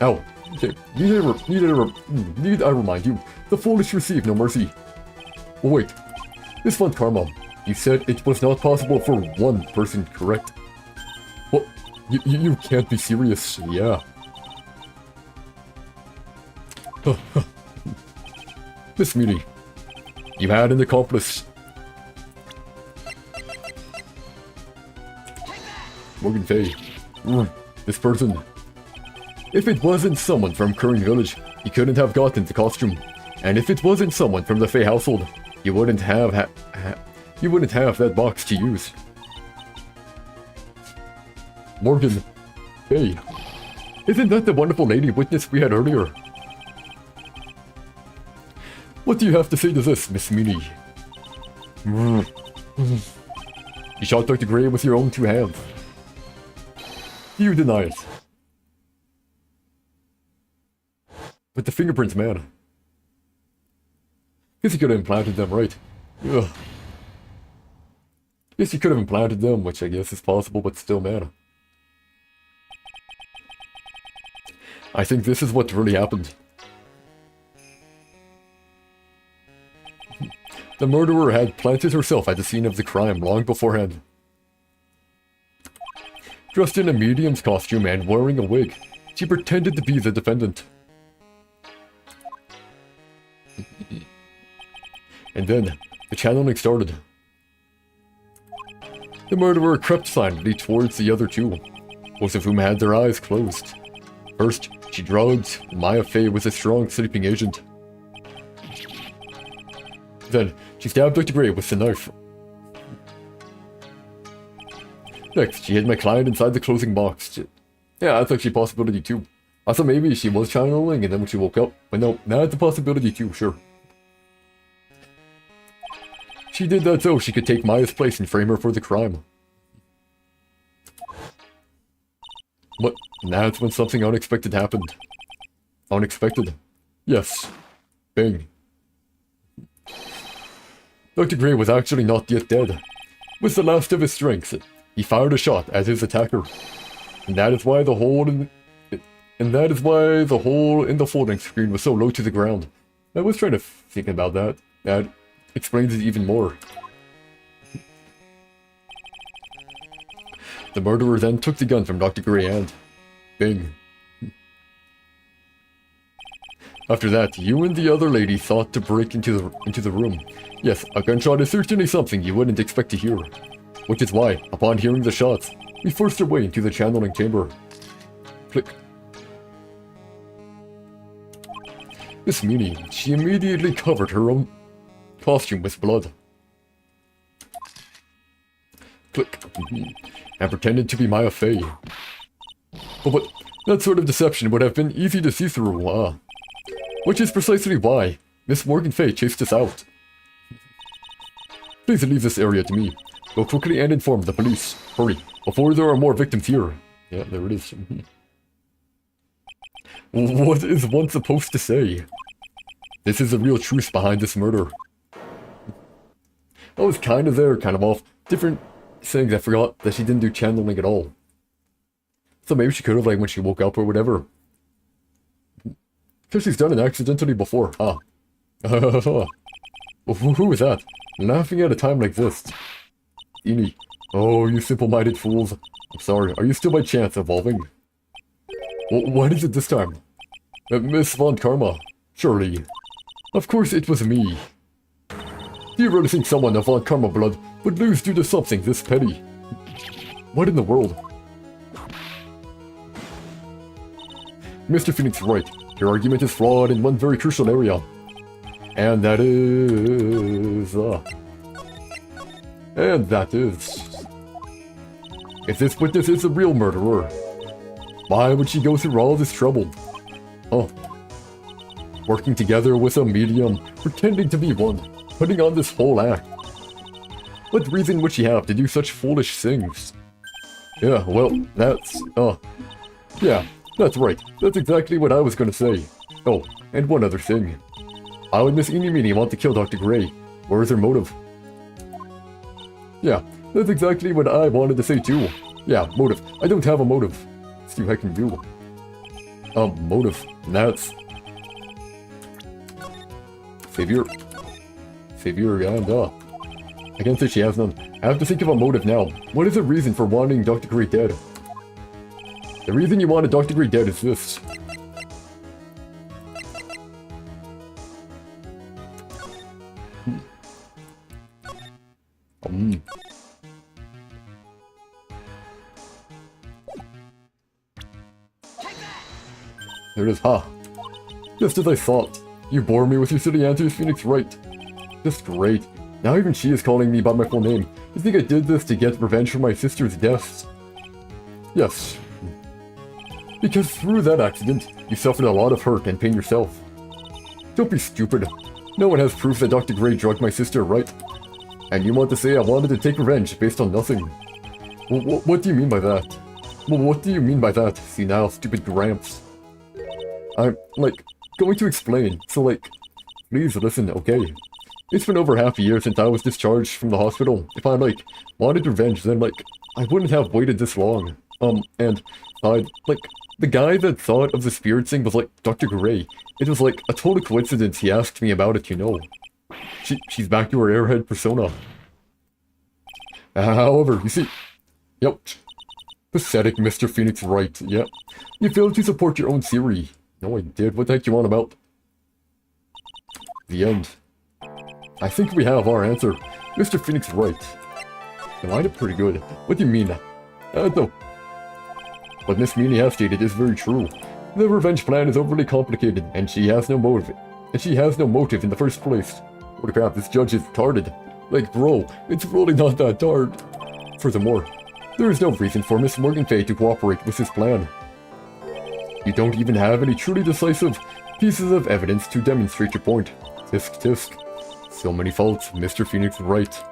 Ow. Okay, need I remind you, the foolish receive no mercy. Oh wait, this one Karma, you said it was not possible for one person, correct? Well, you can't be serious, yeah. Miss Meany, you had an accomplice. Morgan Fay, this person. If it wasn't someone from Curring Village, he couldn't have gotten the costume. And if it wasn't someone from the Fey household, you wouldn't have that box to use. Morgan, hey, isn't that the wonderful lady witness we had earlier? What do you have to say to this, Miss Meany? You shot Dr. Gray with your own 2 hands. Do you deny it? But the fingerprints, man. Guess you could have implanted them, right? Ugh. Guess you could have implanted them, which I guess is possible, but still, man. I think this is what really happened. The murderer had planted herself at the scene of the crime long beforehand. Dressed in a medium's costume and wearing a wig, she pretended to be the defendant. And then, the channeling started. The murderer crept silently towards the other 2, both of whom had their eyes closed. First, she drugged Maya Fey with a strong sleeping agent. Then, she stabbed Dr. Gray with the knife. Next, she hid my client inside the closing box. Yeah, that's actually a possibility too. I thought maybe she was channeling and then when she woke up. But no, that's a possibility too, sure. She did that so she could take Maya's place and frame her for the crime. But that's when something unexpected happened. Unexpected. Yes. Bang. Dr. Gray was actually not yet dead. With the last of his strength, he fired a shot at his attacker. And that is why the hole in the folding screen was so low to the ground. I was trying to think about that. That explains it even more. The murderer then took the gun from Dr. Gray and... bang. After that, you and the other lady thought to break into the room. Yes, a gunshot is certainly something you wouldn't expect to hear. Which is why, upon hearing the shots, we forced our way into the channeling chamber. Click. Miss Meanie, she immediately covered her own costume with blood. Click. And pretended to be Maya Fey. Oh, but that sort of deception would have been easy to see through, which is precisely why Miss Morgan Fay chased us out. Please leave this area to me. Go quickly and inform the police. Hurry, before there are more victims here. Yeah, there it is. What is one supposed to say? This is the real truth behind this murder. I was kind of there, kind of off. Different things. I forgot that she didn't do channeling at all. So maybe she could have, like, when she woke up or whatever. Because she's done it accidentally before. Ah. Who is that? Laughing at a time like this. Eni. Oh, you simple-minded fools. I'm sorry, are you still by chance evolving? What is it this time? Miss Von Karma. Surely. Of course it was me. Do you really think someone of Von Karma blood would lose due to something this petty? What in the world? Mr. Phoenix Wright, your argument is flawed in one very crucial area. And that is... if this witness is the real murderer, why would she go through all this trouble? Working together with a medium, pretending to be one, putting on this whole act. What reason would she have to do such foolish things? Yeah, well, yeah, that's right. That's exactly what I was gonna say. Oh, and one other thing. Why would Miss Eeny Meeny want to kill Dr. Gray? Where is her motive? Yeah, that's exactly what I wanted to say too. Yeah, motive. I don't have a motive. See what I can do. Motive. That's... Savior, and I can't say she has none. I have to think of a motive now. What is the reason for wanting Dr. Gray dead? The reason you wanted Dr. Gray dead is this. There it is, ha! Just as I thought. You bore me with your silly answers, Phoenix Wright. Just great. Now even she is calling me by my full name. You think I did this to get revenge for my sister's deaths? Yes. Because through that accident, you suffered a lot of hurt and pain yourself. Don't be stupid. No one has proof that Dr. Gray drugged my sister, right? And you want to say I wanted to take revenge based on nothing. What do you mean by that? Well, what do you mean by that, senile, stupid Gramps? I'm, going to explain, so, please listen, okay? It's been over half a year since I was discharged from the hospital. If I, wanted revenge, then, I wouldn't have waited this long. And, the guy that thought of the spirit thing was, Dr. Gray. It was, a total coincidence he asked me about it, you know. She's back to her airhead persona. However, you see... Yep. Pathetic Mr. Phoenix Wright, yep. You failed to support your own theory. No, I did. What the heck you on about? The end. I think we have our answer. Mr. Phoenix Wright. You lined up pretty good. What do you mean? No. What Miss Meanie has stated is very true. The revenge plan is overly complicated, and she has no motive. In the first place. Holy crap, this judge is retarded. Bro, it's really not that hard. Furthermore, there is no reason for Miss Morgan Fay to cooperate with this plan. You don't even have any truly decisive pieces of evidence to demonstrate your point. Tisk tisk. So many faults, Mr. Phoenix Wright.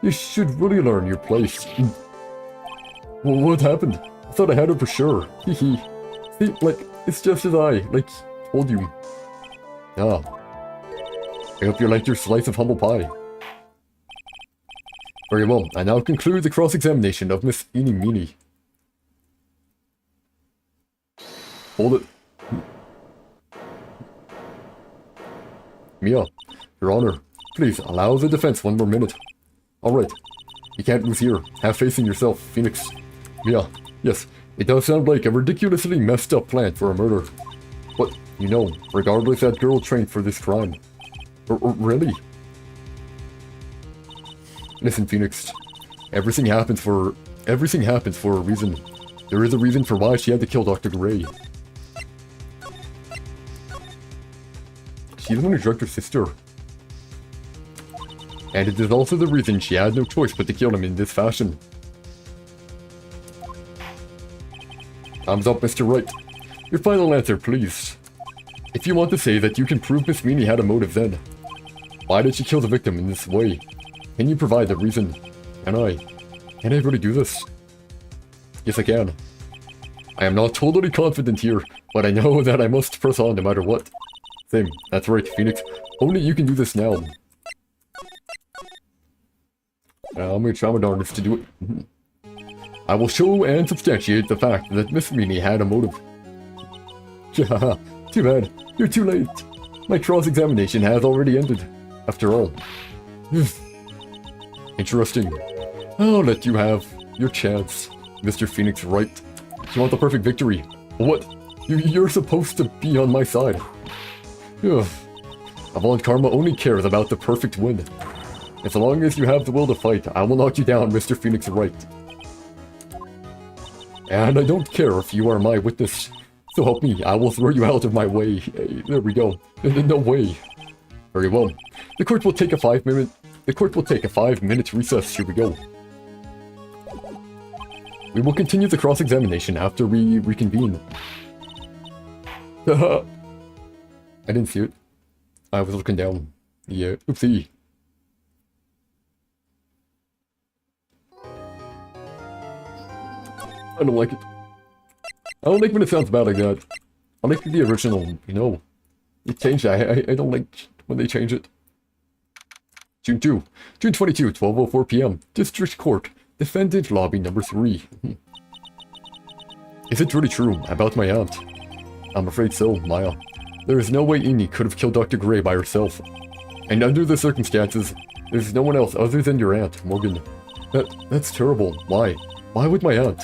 You should really learn your place. What happened? I thought I had it for sure. Hee. See, it's just as I, hold you. Ah. I hope you liked your slice of humble pie. Very well, I now conclude the cross-examination of Miss Eeny Meeny. Hold it. Mia, Your Honor, please allow the defense 1 more minute. Alright, you can't lose here. Have faith in yourself, Phoenix. Mia, yes, it does sound like a ridiculously messed up plan for a murder. But, you know, regardless, that girl trained for this crime. Really? Listen, Phoenix. Everything happens for a reason. There is a reason for why she had to kill Dr. Gray. She's the one who drugged her sister. And it is also the reason she had no choice but to kill him in this fashion. Thumbs up, Mr. Wright. Your final answer, please. If you want to say that you can prove Miss Meany had a motive then, why did she kill the victim in this way? Can you provide the reason? Can I really do this? Yes, I can. I am not totally confident here, but I know that I must press on no matter what. Same, that's right, Phoenix. Only you can do this now. I'm going to try my darndest to do it. I will show and substantiate the fact that Miss Meany had a motive. Haha, too bad. You're too late. My cross-examination has already ended. After all. Interesting. I'll let you have your chance, Mr. Phoenix Wright. You want the perfect victory. What? You're supposed to be on my side. Avant Karma only cares about the perfect win. As long as you have the will to fight, I will knock you down, Mr. Phoenix Wright. And I don't care if you are my witness. So help me, I will throw you out of my way. Hey, there we go. No way. Very well. The court will take a 5-minute recess. Here we go. We will continue the cross-examination after we reconvene. I didn't see it. I was looking down. Yeah, oopsie. I don't like it. I don't like when it sounds bad like that. I like the original, you know. It changed. I don't like when they change it. June 22, 12:04 p.m. District Court. Defendant Lobby number 3. Is it really true about my aunt? I'm afraid so, Maya. There is no way Eni could have killed Dr. Gray by herself. And under the circumstances, there's no one else other than your aunt, Morgan. That's terrible. Why? Why would my aunt?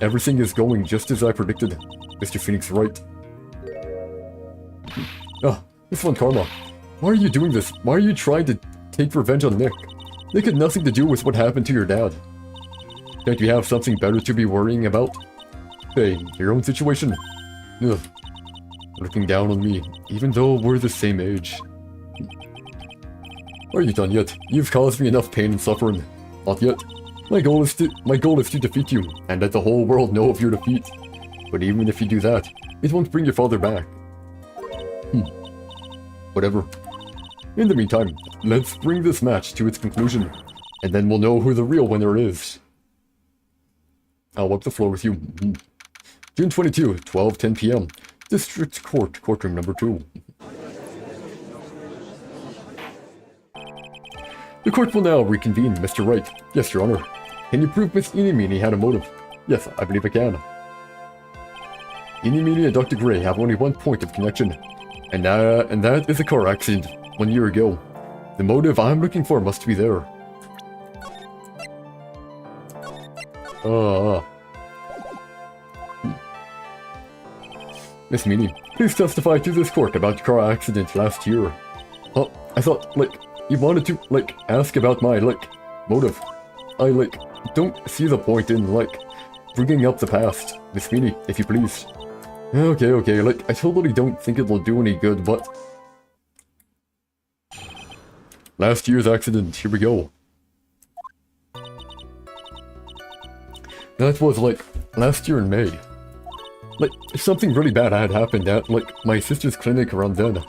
Everything is going just as I predicted, Mr. Phoenix Wright. This one, Karma. Why are you doing this? Why are you trying to take revenge on Nick? Nick had nothing to do with what happened to your dad. Can't you have something better to be worrying about? Hey, your own situation. Ugh. Looking down on me, even though we're the same age. Are you done yet? You've caused me enough pain and suffering. Not yet. My goal is to defeat you, and let the whole world know of your defeat. But even if you do that, it won't bring your father back. Whatever. In the meantime, let's bring this match to its conclusion, and then we'll know who the real winner is. I'll wipe the floor with you. June 22, 12:10 p.m. District Court, courtroom number 2. The court will now reconvene, Mr. Wright. Yes, Your Honor. Can you prove Miss Eeny Meeny had a motive? Yes, I believe I can. Eeny Meeny and Dr. Gray have only one point of connection, and that is a car accident 1 year ago. The motive I'm looking for must be there. Miss Meeny, please testify to this court about the car accident last year. I thought, you wanted to, ask about my, motive. I, don't see the point in, bringing up the past. Miss Meeny, if you please. Okay, I totally don't think it will do any good, but... Last year's accident, here we go. That was, last year in May. Something really bad had happened at, my sister's clinic around then.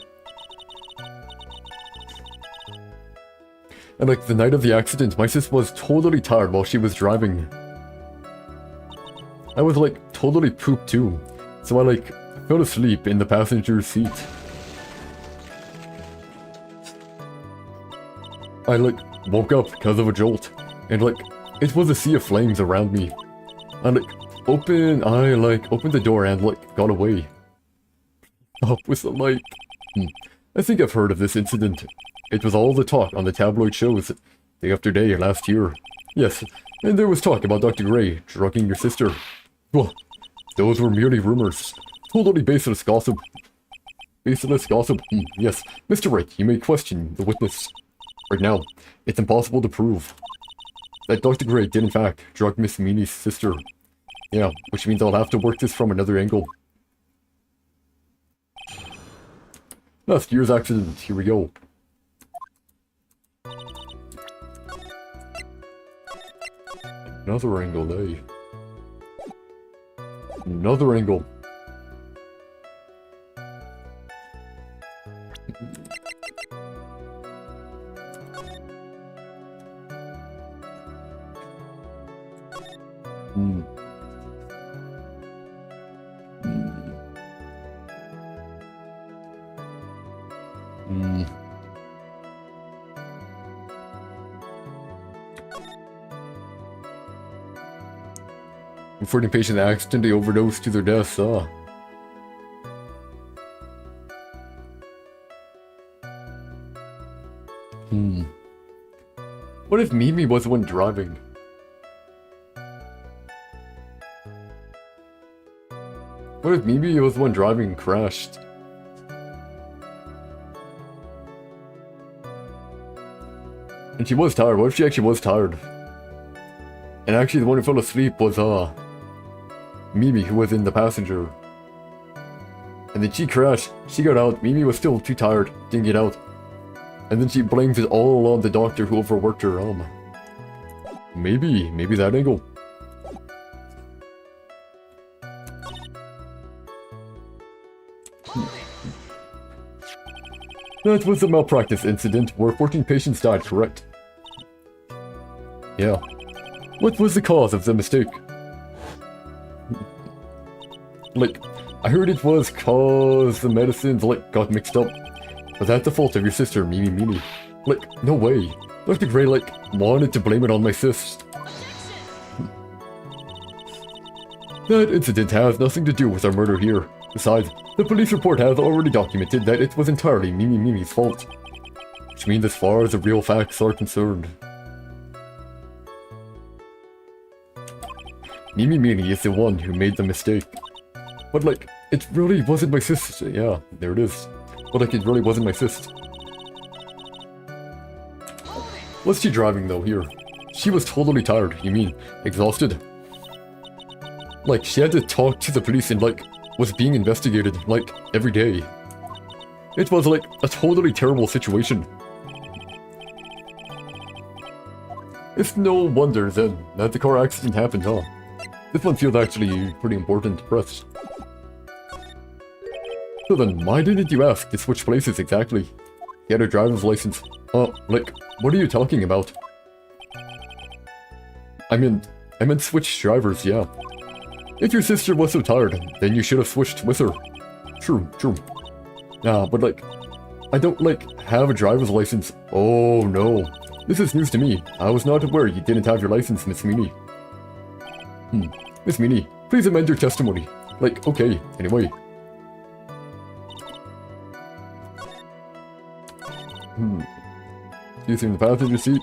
And, the night of the accident, my sis was totally tired while she was driving. I was, totally pooped too. So I, fell asleep in the passenger seat. I, like, woke up because of a jolt, and, like, it was a sea of flames around me. I, like, opened the door and, like, got away. Up with the light. I think I've heard of this incident. It was all the talk on the tabloid shows, day after day last year. Yes, and there was talk about Dr. Gray drugging your sister. Well, those were merely rumors. Totally baseless gossip. Baseless gossip? Yes. Mr. Wright, you may question the witness. Right now, it's impossible to prove that Dr. Gray did in fact drug Miss Meany's sister. Yeah, which means I'll have to work this from another angle. Last year's accident, here we go. Another angle, eh? Another angle. Reporting patient accidentally overdosed to their deaths, What if Mimi was the one driving? What if Mimi was the one driving and crashed? And she was tired. What if she actually was tired? And actually the one who fell asleep was, Mimi, who was in the passenger. And then she crashed. She got out. Mimi was still too tired. Didn't get out. And then she blames it all on the doctor who overworked her. Maybe that angle. That was a malpractice incident where 14 patients died, correct? Yeah. What was the cause of the mistake? Like, I heard it was cause the medicines, like, got mixed up. Was that the fault of your sister, Mimi? Like, no way. Dr. Gray, like, wanted to blame it on my sis. That incident has nothing to do with our murder here. Besides, the police report has already documented that it was entirely Mimi's fault. Which means as far as the real facts are concerned, Mimi is the one who made the mistake. But like, it really wasn't my sister. Yeah, there it is. But like, it really wasn't my sister. What's she driving though here? She was totally tired, you mean, exhausted? Like, she had to talk to the police and like, was being investigated, like, every day. It was like, a totally terrible situation. It's no wonder then, that the car accident happened, huh? This one feels actually pretty important to press. So then, why didn't you ask to switch places exactly? Get a driver's license. Like, what are you talking about? I meant switch drivers, yeah. If your sister was so tired, then you should have switched with her. True. But like, I don't, like, have a driver's license. Oh no. This is news to me. I was not aware you didn't have your license, Miss Meany. Miss Meany, please amend your testimony. Like, okay, anyway. You in the passenger seat?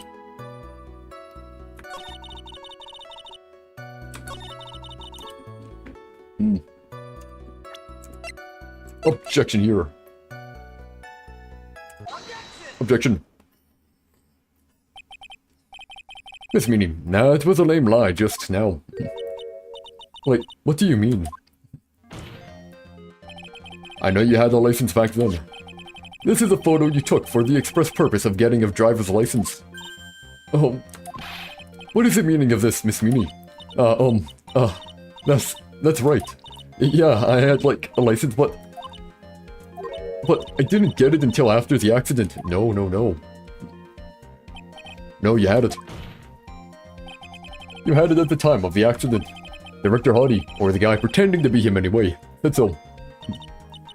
Objection here. Objection. Miss Meany, that was a lame lie just now. Like, what do you mean? I know you had a license back then. This is a photo you took for the express purpose of getting a driver's license. Oh, what is the meaning of this, Miss Meany? That's right. Yeah, I had, like, a license, but I didn't get it until after the accident. No. No, you had it. You had it at the time of the accident. Director Hottie, or the guy pretending to be him anyway, said so.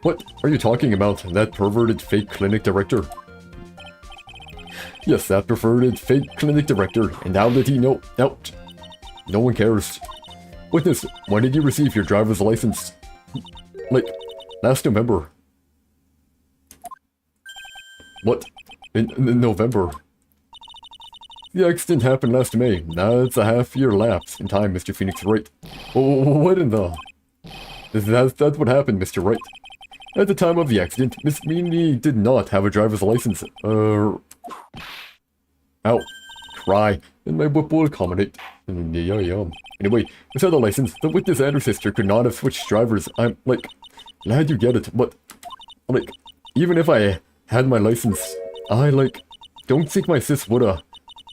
What are you talking about? That perverted fake clinic director? Yes, that perverted fake clinic director. And now that he know... No one cares. Witness, when did you receive your driver's license? Like, last November. What? In November? The accident happened last May. That's a half-year lapse in time, Mr. Phoenix Wright. Oh, what in the... That's what happened, Mr. Wright. At the time of the accident, Miss Meany did not have a driver's license. Ow. Cry. And my whip will accommodate. Anyway, without a license, the witness and her sister could not have switched drivers. I'm, like, glad you get it, but... Like, even if I had my license, I, like, don't think my sis woulda...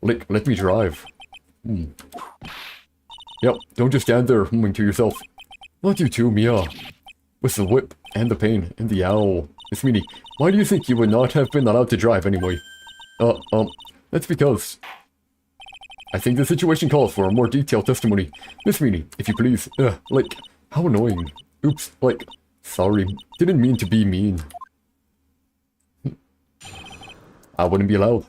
Like, let me drive. Yep, don't just stand there humming to yourself. Not you too, Mia. With the whip, and the pain, and the owl. Miss Meany, why do you think you would not have been allowed to drive anyway? That's because... I think the situation calls for a more detailed testimony. Miss Meany, if you please. Like, how annoying. Oops, like, sorry. Didn't mean to be mean. I wouldn't be allowed.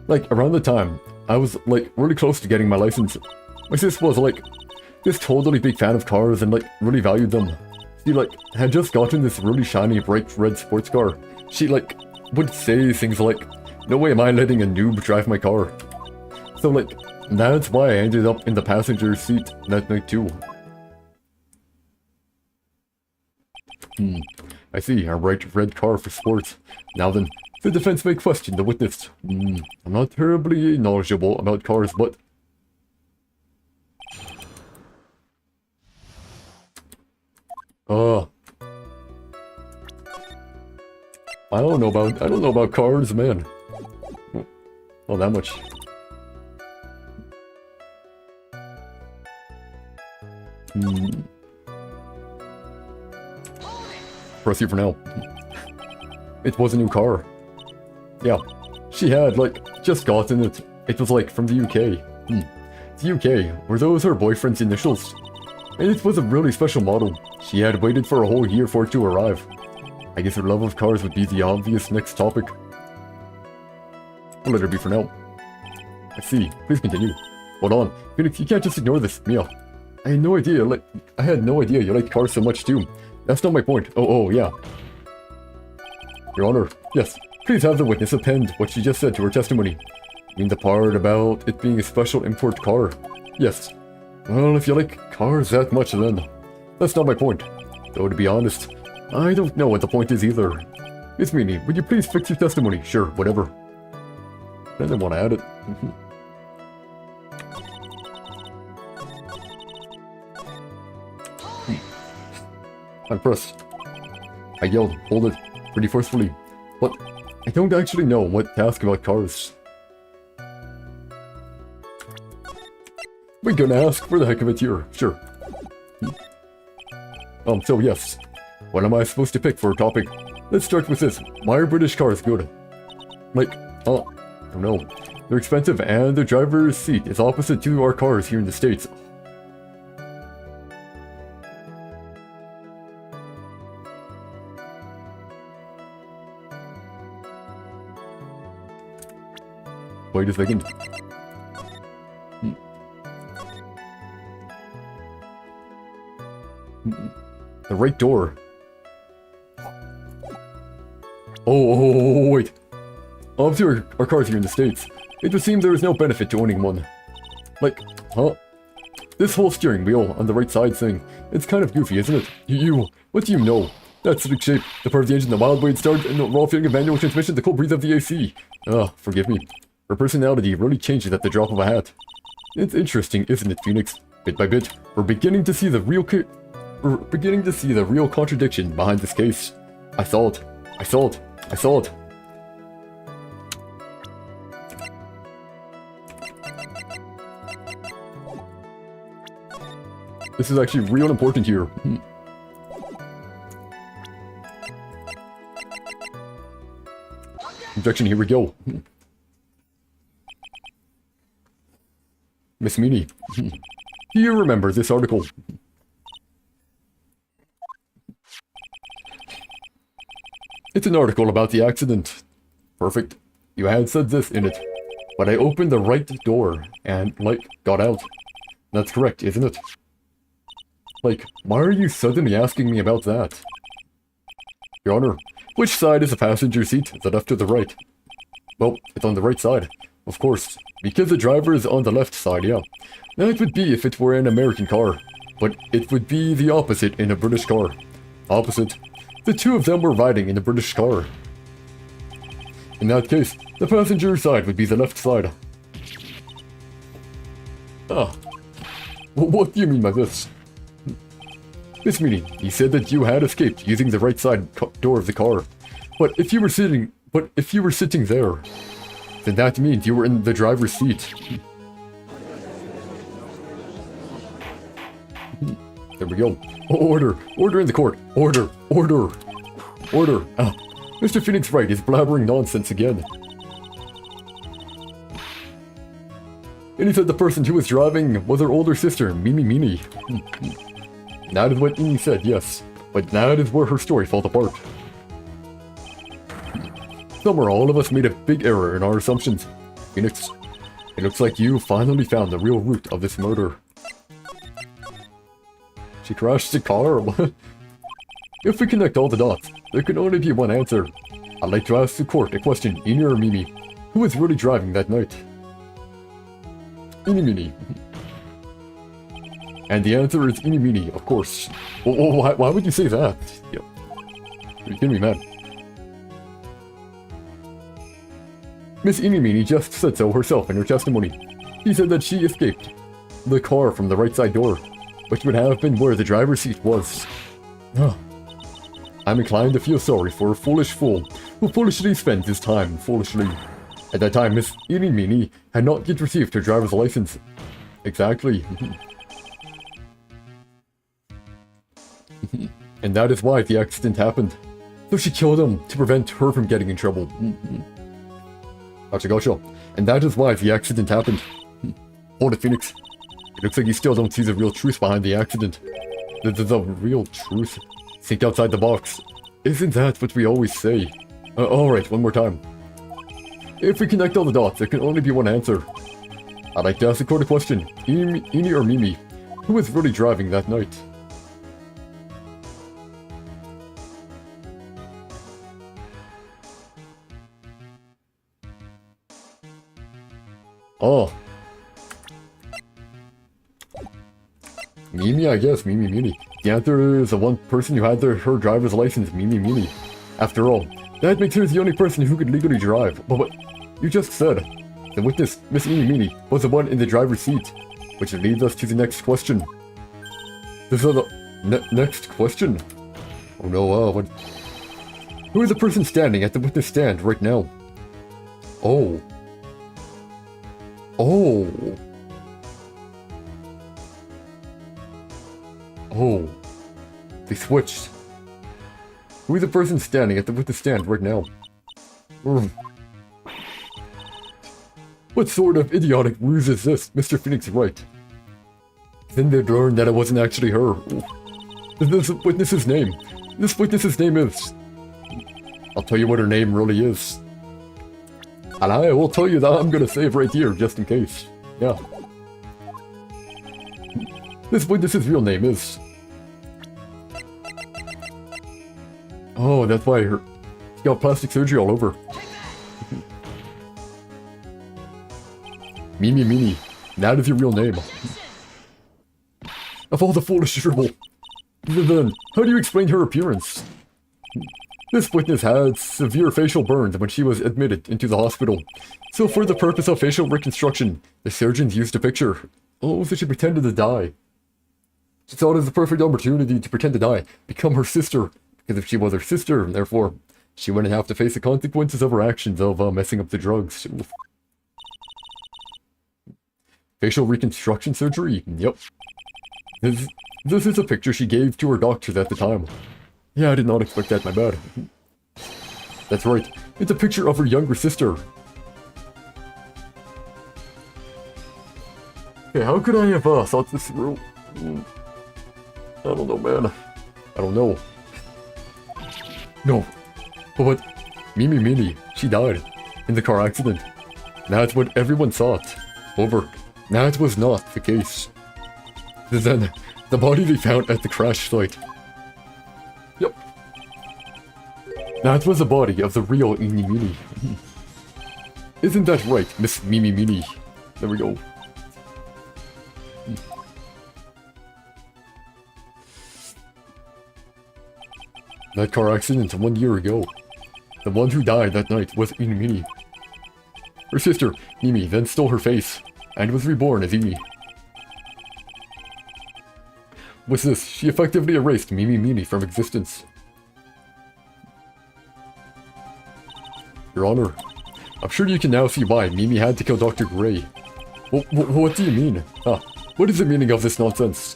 Like, around the time, I was, like, really close to getting my license. My sis was, like, this totally big fan of cars and, like, really valued them. She, like, had just gotten this really shiny, bright red sports car. She, like, would say things like, no way am I letting a noob drive my car. So, like, that's why I ended up in the passenger seat that night, too. I see, a bright red car for sports. Now then, the defense may question the witness. I'm not terribly knowledgeable about cars, but... I don't know about cars, man. Not that much. Proceed for now. It was a new car. Yeah, she had, like, just gotten it. It was, like, from the UK. The UK, were those her boyfriend's initials? And it was a really special model. She had waited for a whole year for it to arrive. I guess her love of cars would be the obvious next topic. I'll let her be for now. I see. Please continue. Hold on. Phoenix, you can't just ignore this, Mia. I had no idea, you liked cars so much, too. That's not my point. Oh, yeah. Your Honor, yes. Please have the witness append what she just said to her testimony. You mean the part about it being a special import car? Yes. Well, if you like cars that much, then... That's not my point. Though, to be honest, I don't know what the point is either. Miss Meany, would you please fix your testimony? Sure, whatever. I didn't want to add it. I'm pressed. I yelled, hold it, pretty forcefully. But I don't actually know what to ask about cars. We're gonna ask for the heck of it here, sure. So yes. What am I supposed to pick for a topic? Let's start with this. Why are British cars good? Like, I don't know. They're expensive and the driver's seat is opposite to our cars here in the States. Wait a second. The right door. Oh, wait. Obviously, our cars here in the States. It would seem there is no benefit to owning one. Like, huh? This whole steering wheel on the right side thing, it's kind of goofy, isn't it? What do you know? That slick shape, the part of the engine, the mild weight start, and the raw feeling of manual transmission, the cold breeze of the AC. Forgive me. Her personality really changes at the drop of a hat. It's interesting, isn't it, Phoenix? Bit by bit, we're beginning to see the real contradiction behind this case. I saw it. This is actually real important here. Objection, here we go. Miss Meanie, do you remember this article? It's an article about the accident. Perfect. You had said this in it. But I opened the right door, and, like, got out. That's correct, isn't it? Like, why are you suddenly asking me about that? Your Honor, which side is the passenger seat, the left or the right? Well, it's on the right side, of course, because the driver is on the left side, yeah. That would be if it were an American car, but it would be the opposite in a British car. Opposite. The two of them were riding in a British car. In that case, the passenger side would be the left side. Ah. What do you mean by this? Miss Meanie, you said that you had escaped using the right side door of the car. But if you were sitting there, then that means you were in the driver's seat. There we go. Order! Order in the court! Order! Order! Order! Ah, Mr. Phoenix Wright is blabbering nonsense again. And he said the person who was driving was her older sister, Mimi Meanie. That is what Amy said, yes. But that is where her story falls apart. Somewhere all of us made a big error in our assumptions. Phoenix, it looks like you finally found the real root of this murder. She crashed the car? If we connect all the dots, there can only be one answer. I'd like to ask the court a question, Amy or Mimi. Who was really driving that night? Eeny Meeny. And the answer is Eeny Meeny, of course. Why would you say that? Yep. You're getting me mad. Miss Eeny Meeny just said so herself in her testimony. She said that she escaped the car from the right side door, which would have been where the driver's seat was. I'm inclined to feel sorry for a foolish fool who foolishly spent his time foolishly. At that time, Miss Eeny Meeny had not yet received her driver's license. Exactly. And that is why the accident happened. So she killed him to prevent her from getting in trouble. Gotcha. And that is why the accident happened. Hold it, Phoenix. It looks like you still don't see the real truth behind the accident. The real truth? Think outside the box. Isn't that what we always say? Alright, one more time. If we connect all the dots, there can only be one answer. I'd like to ask the court a question. Eeny or Mimi? Who was really driving that night? Oh. Mimi, I guess. Mimi Meeny. The answer is the one person who had her driver's license, Mimi Meeny. After all, that makes her the only person who could legally drive. But what you just said, the witness, Miss Eeny Meeny, was the one in the driver's seat. Which leads us to the next question. This is the next question? Oh no, what? Who is the person standing at the witness stand right now? Oh. Oh. Oh. They switched. Who is the person standing at the witness stand right now? What sort of idiotic ruse is this, Mr. Phoenix Wright? Then they learned that it wasn't actually her. This witness's name. This witness's name is... I'll tell you what her name really is. And I will tell you that I'm gonna save right here, just in case. Yeah. This witness's real name is... Oh, that's why she got plastic surgery all over. Mimi Meeny. That is your real name. Of all the foolish dribble. Then, how do you explain her appearance? This witness had severe facial burns when she was admitted into the hospital. So for the purpose of facial reconstruction, the surgeons used a picture. Oh, so she pretended to die. She saw it as the perfect opportunity to pretend to die, become her sister. Because if she was her sister, therefore, she wouldn't have to face the consequences of her actions of messing up the drugs. Oof. Facial reconstruction surgery? Yep. This is a picture she gave to her doctors at the time. Yeah, I did not expect that, my bad. That's right, it's a picture of her younger sister. Okay, how could I have thought this through? I don't know, man. I don't know. No. But Mimi, she died in the car accident. That's what everyone thought. However, that was not the case. Then, the body they found at the crash site. Yep. That was the body of the real Mini. Isn't that right, Miss Mimi? There we go. That car accident 1 year ago. The one who died that night was Mimi. Her sister, Mimi, then stole her face, and was reborn as Imi. With this, she effectively erased Mimi from existence. Your Honor, I'm sure you can now see why Mimi had to kill Dr. Gray. What do you mean? What is the meaning of this nonsense?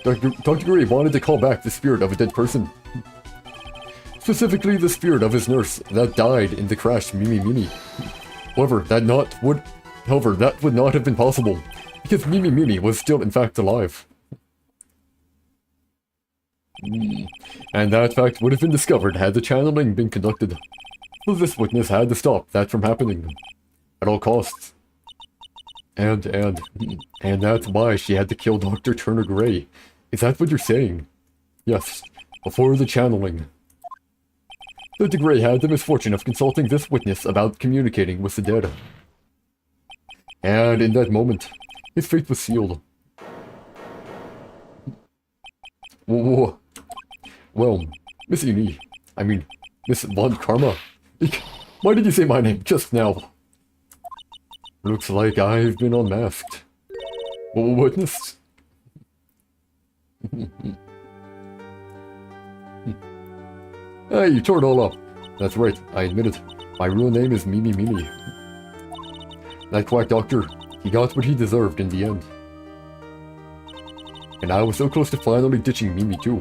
Dr. Gray wanted to call back the spirit of a dead person. Specifically the spirit of his nurse that died in the crash Mimi. However, that would not have been possible, because Mimi was still in fact alive. And that fact would have been discovered had the channeling been conducted. So this witness had to stop that from happening. At all costs. And that's why she had to kill Dr. Turner Gray. Is that what you're saying? Yes, before the channeling. Dr. Gray had the misfortune of consulting this witness about communicating with the dead. And in that moment, his fate was sealed. Whoa. Well, Miss Amy, I mean, Miss Von Karma. Why did you say my name just now? Looks like I've been unmasked. Witness? Hey, you tore it all up. That's right, I admit it. My real name is Mimi. That quack doctor, he got what he deserved in the end. And I was so close to finally ditching Mimi too.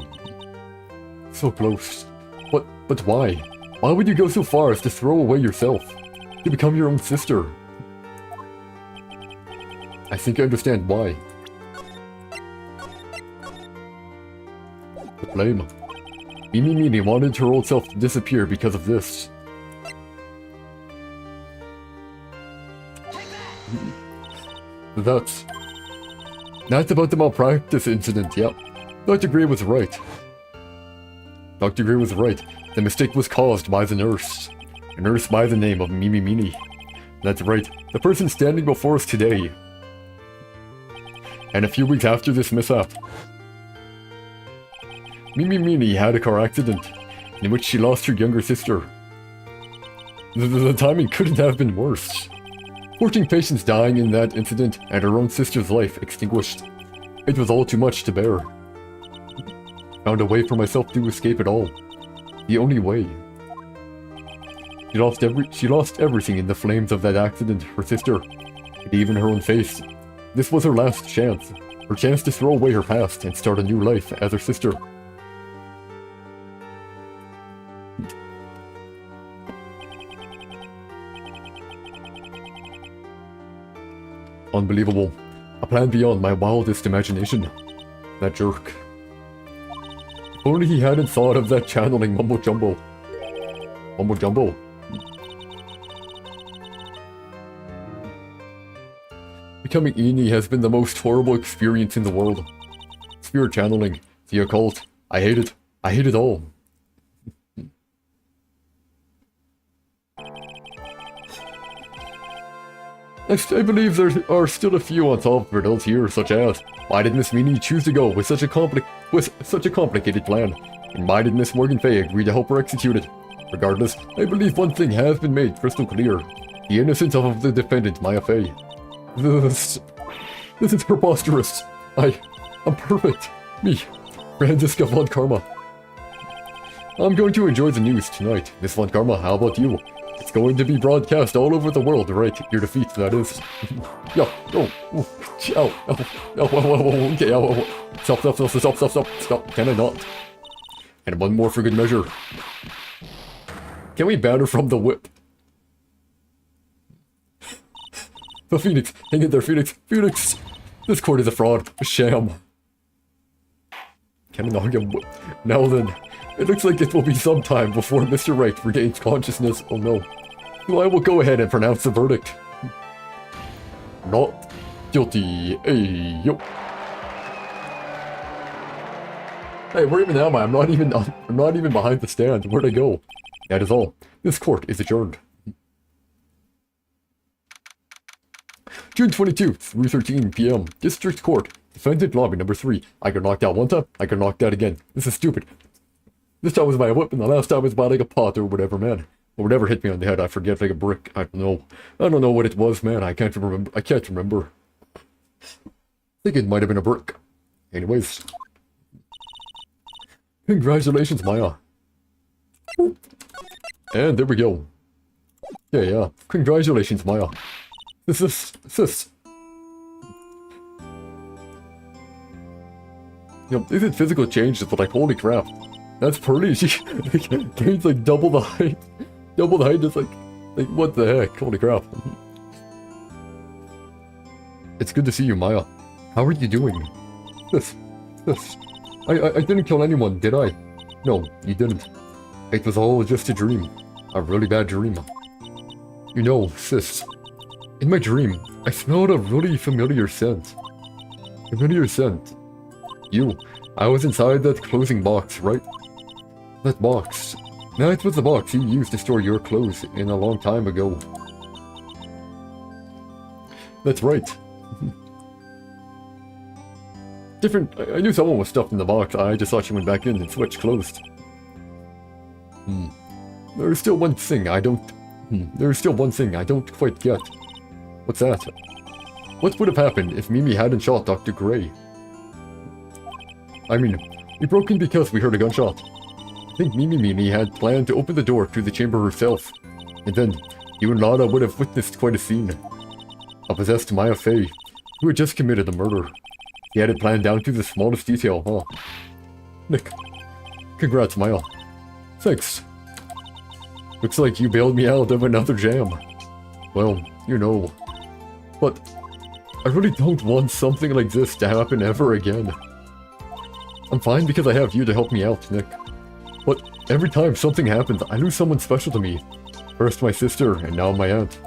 So close. But why? Why would you go so far as to throw away yourself? To become your own sister? I think I understand why. The blame. Mimi wanted her old self to disappear because of this. That's about the malpractice incident, yep. Dr. Gray was right. Dr. Gray was right. The mistake was caused by the nurse. A nurse by the name of Mimi. That's right. The person standing before us today. And a few weeks after this mishap, Mimi had a car accident in which she lost her younger sister. The timing couldn't have been worse. 14 patients dying in that incident and her own sister's life extinguished. It was all too much to bear. Found a way for myself to escape it all. The only way. She lost everything in the flames of that accident, her sister, and even her own face. This was her last chance. Her chance to throw away her past and start a new life as her sister. Unbelievable. A plan beyond my wildest imagination. That jerk. If only he hadn't thought of that channeling mumbo jumbo. Mumbo jumbo. Becoming Eni has been the most horrible experience in the world. Spirit channeling, the occult. I hate it. I hate it all. Next, I believe there are still a few unsolved riddles here, such as, why did Miss Meanie choose to go with such a complicated plan? And why did Miss Morgan Fay agree to help her execute it? Regardless, I believe one thing has been made crystal clear. The innocence of the defendant, Maya Fay. This is preposterous. I'm perfect. Me, Franziska Von Karma. I'm going to enjoy the news tonight. Miss Von Karma, how about you? It's going to be broadcast all over the world, right? Your defeat, that is. Yeah, okay, stop, can I not? And one more for good measure. Can we ban her from the whip? The Phoenix, hang in there, Phoenix! This court is a fraud. A sham. Now then, it looks like it will be some time before Mr. Wright regains consciousness. Oh no. So I will go ahead and pronounce the verdict. Not guilty. Hey, yo. Hey, where even am I? I'm not even behind the stand. Where'd I go? That is all. This court is adjourned. June 22th, 3:13 p.m. District Court. Defendant lobby number 3. I got knocked out one time. I got knocked out again. This is stupid. This time was by a whip, and the last time was by like a pot or whatever, man. Or whatever hit me on the head. I forget, like a brick. I don't know. I don't know what it was, man. I can't remember. I think it might have been a brick. Anyways. Congratulations, Maya. And there we go. Yeah. Congratulations, Maya. Sis. You know, isn't physical changes, but like, holy crap. That's Pearly. She gains like double the height. Double the height, just like, what the heck? Holy crap. It's good to see you, Maya. How are you doing? Sis. I didn't kill anyone, did I? No, you didn't. It was all just a dream. A really bad dream. You know, sis, in my dream, I smelled a really familiar scent. You. I was inside that closing box, right? That box. That was the box you used to store your clothes in a long time ago. That's right. I knew someone was stuffed in the box. I just thought she went back in and switch closed. There's still one thing I don't quite get. What's that? What would have happened if Mimi hadn't shot Dr. Gray? I mean, we broke in because we heard a gunshot. I think Mimi had planned to open the door to the chamber herself. And then, you and Lana would have witnessed quite a scene. A possessed Maya Fey, who had just committed a murder. He had it planned down to the smallest detail, huh? Nick. Congrats, Maya. Thanks. Looks like you bailed me out of another jam. Well, you know. But I really don't want something like this to happen ever again. I'm fine because I have you to help me out, Nick. But every time something happens, I lose someone special to me. First my sister, and now my aunt.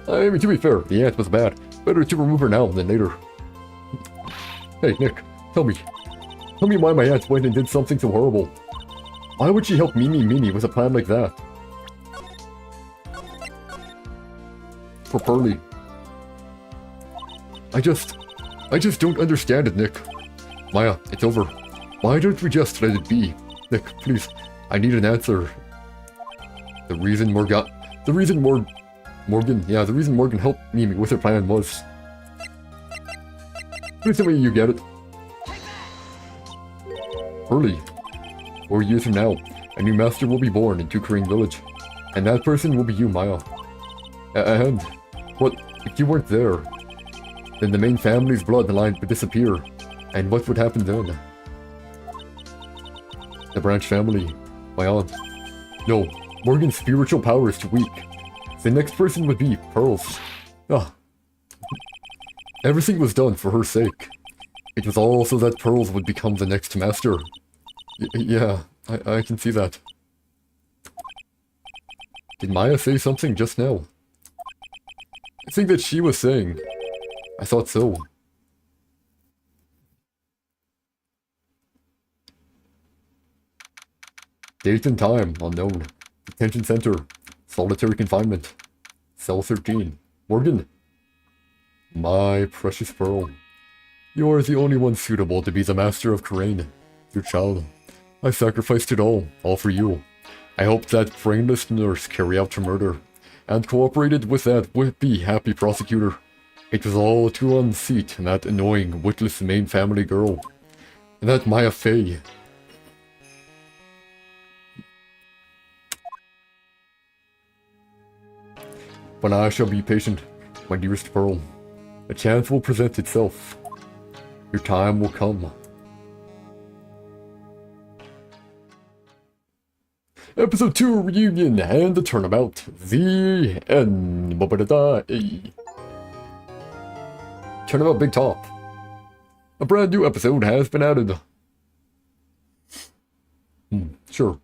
I mean, to be fair, the aunt was bad. Better to remove her now than later. Hey, Nick, tell me why my aunt went and did something so horrible. Why would she help Mimi with a plan like that? For Pearly. I just don't understand it, Nick. Maya, it's over. Why don't we just let it be? Nick, please, I need an answer. The reason Morgan helped Mimi with her plan was... Please tell me you get it. Early. 4 years from now, a new master will be born in Tukaring Village. And that person will be you, Maya. And, what if you weren't there? Then the main family's bloodline would disappear. And what would happen then? The branch family. My aunt. No, Morgan's spiritual power is too weak. The next person would be Pearls. Ah. Everything was done for her sake. It was all so that Pearls would become the next master. Yeah, I can see that. Did Maya say something just now? I think that she was saying. I thought so. Date and time, unknown. Detention center. Solitary confinement. Cell 13. Morgan. My precious Pearl. You are the only one suitable to be the master of Karain. Your child. I sacrificed it all for you. I hoped that brainless nurse carried out her murder, and cooperated with that whippy happy prosecutor. It was all to unseat that annoying, witless main family girl. And that Maya Fey. But I shall be patient, my dearest Pearl. A chance will present itself. Your time will come. Episode 2 Reunion and the Turnabout. The end. Turnabout Big Top. A brand new episode has been added. Sure.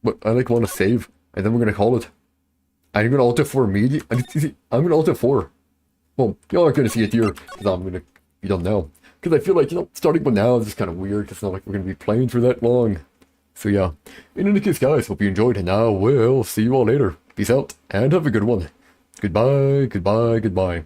But I want to save, and then we're gonna call it. I'm gonna alt F4 immediately. I'm gonna alt F4. Well, y'all aren't gonna see it here, because I'm gonna be done now. Because I feel like, starting with now is just kind of weird, because it's not like we're gonna be playing for that long. So yeah. In any case, guys, hope you enjoyed, and now we'll see you all later. Peace out, and have a good one. Goodbye, goodbye, goodbye.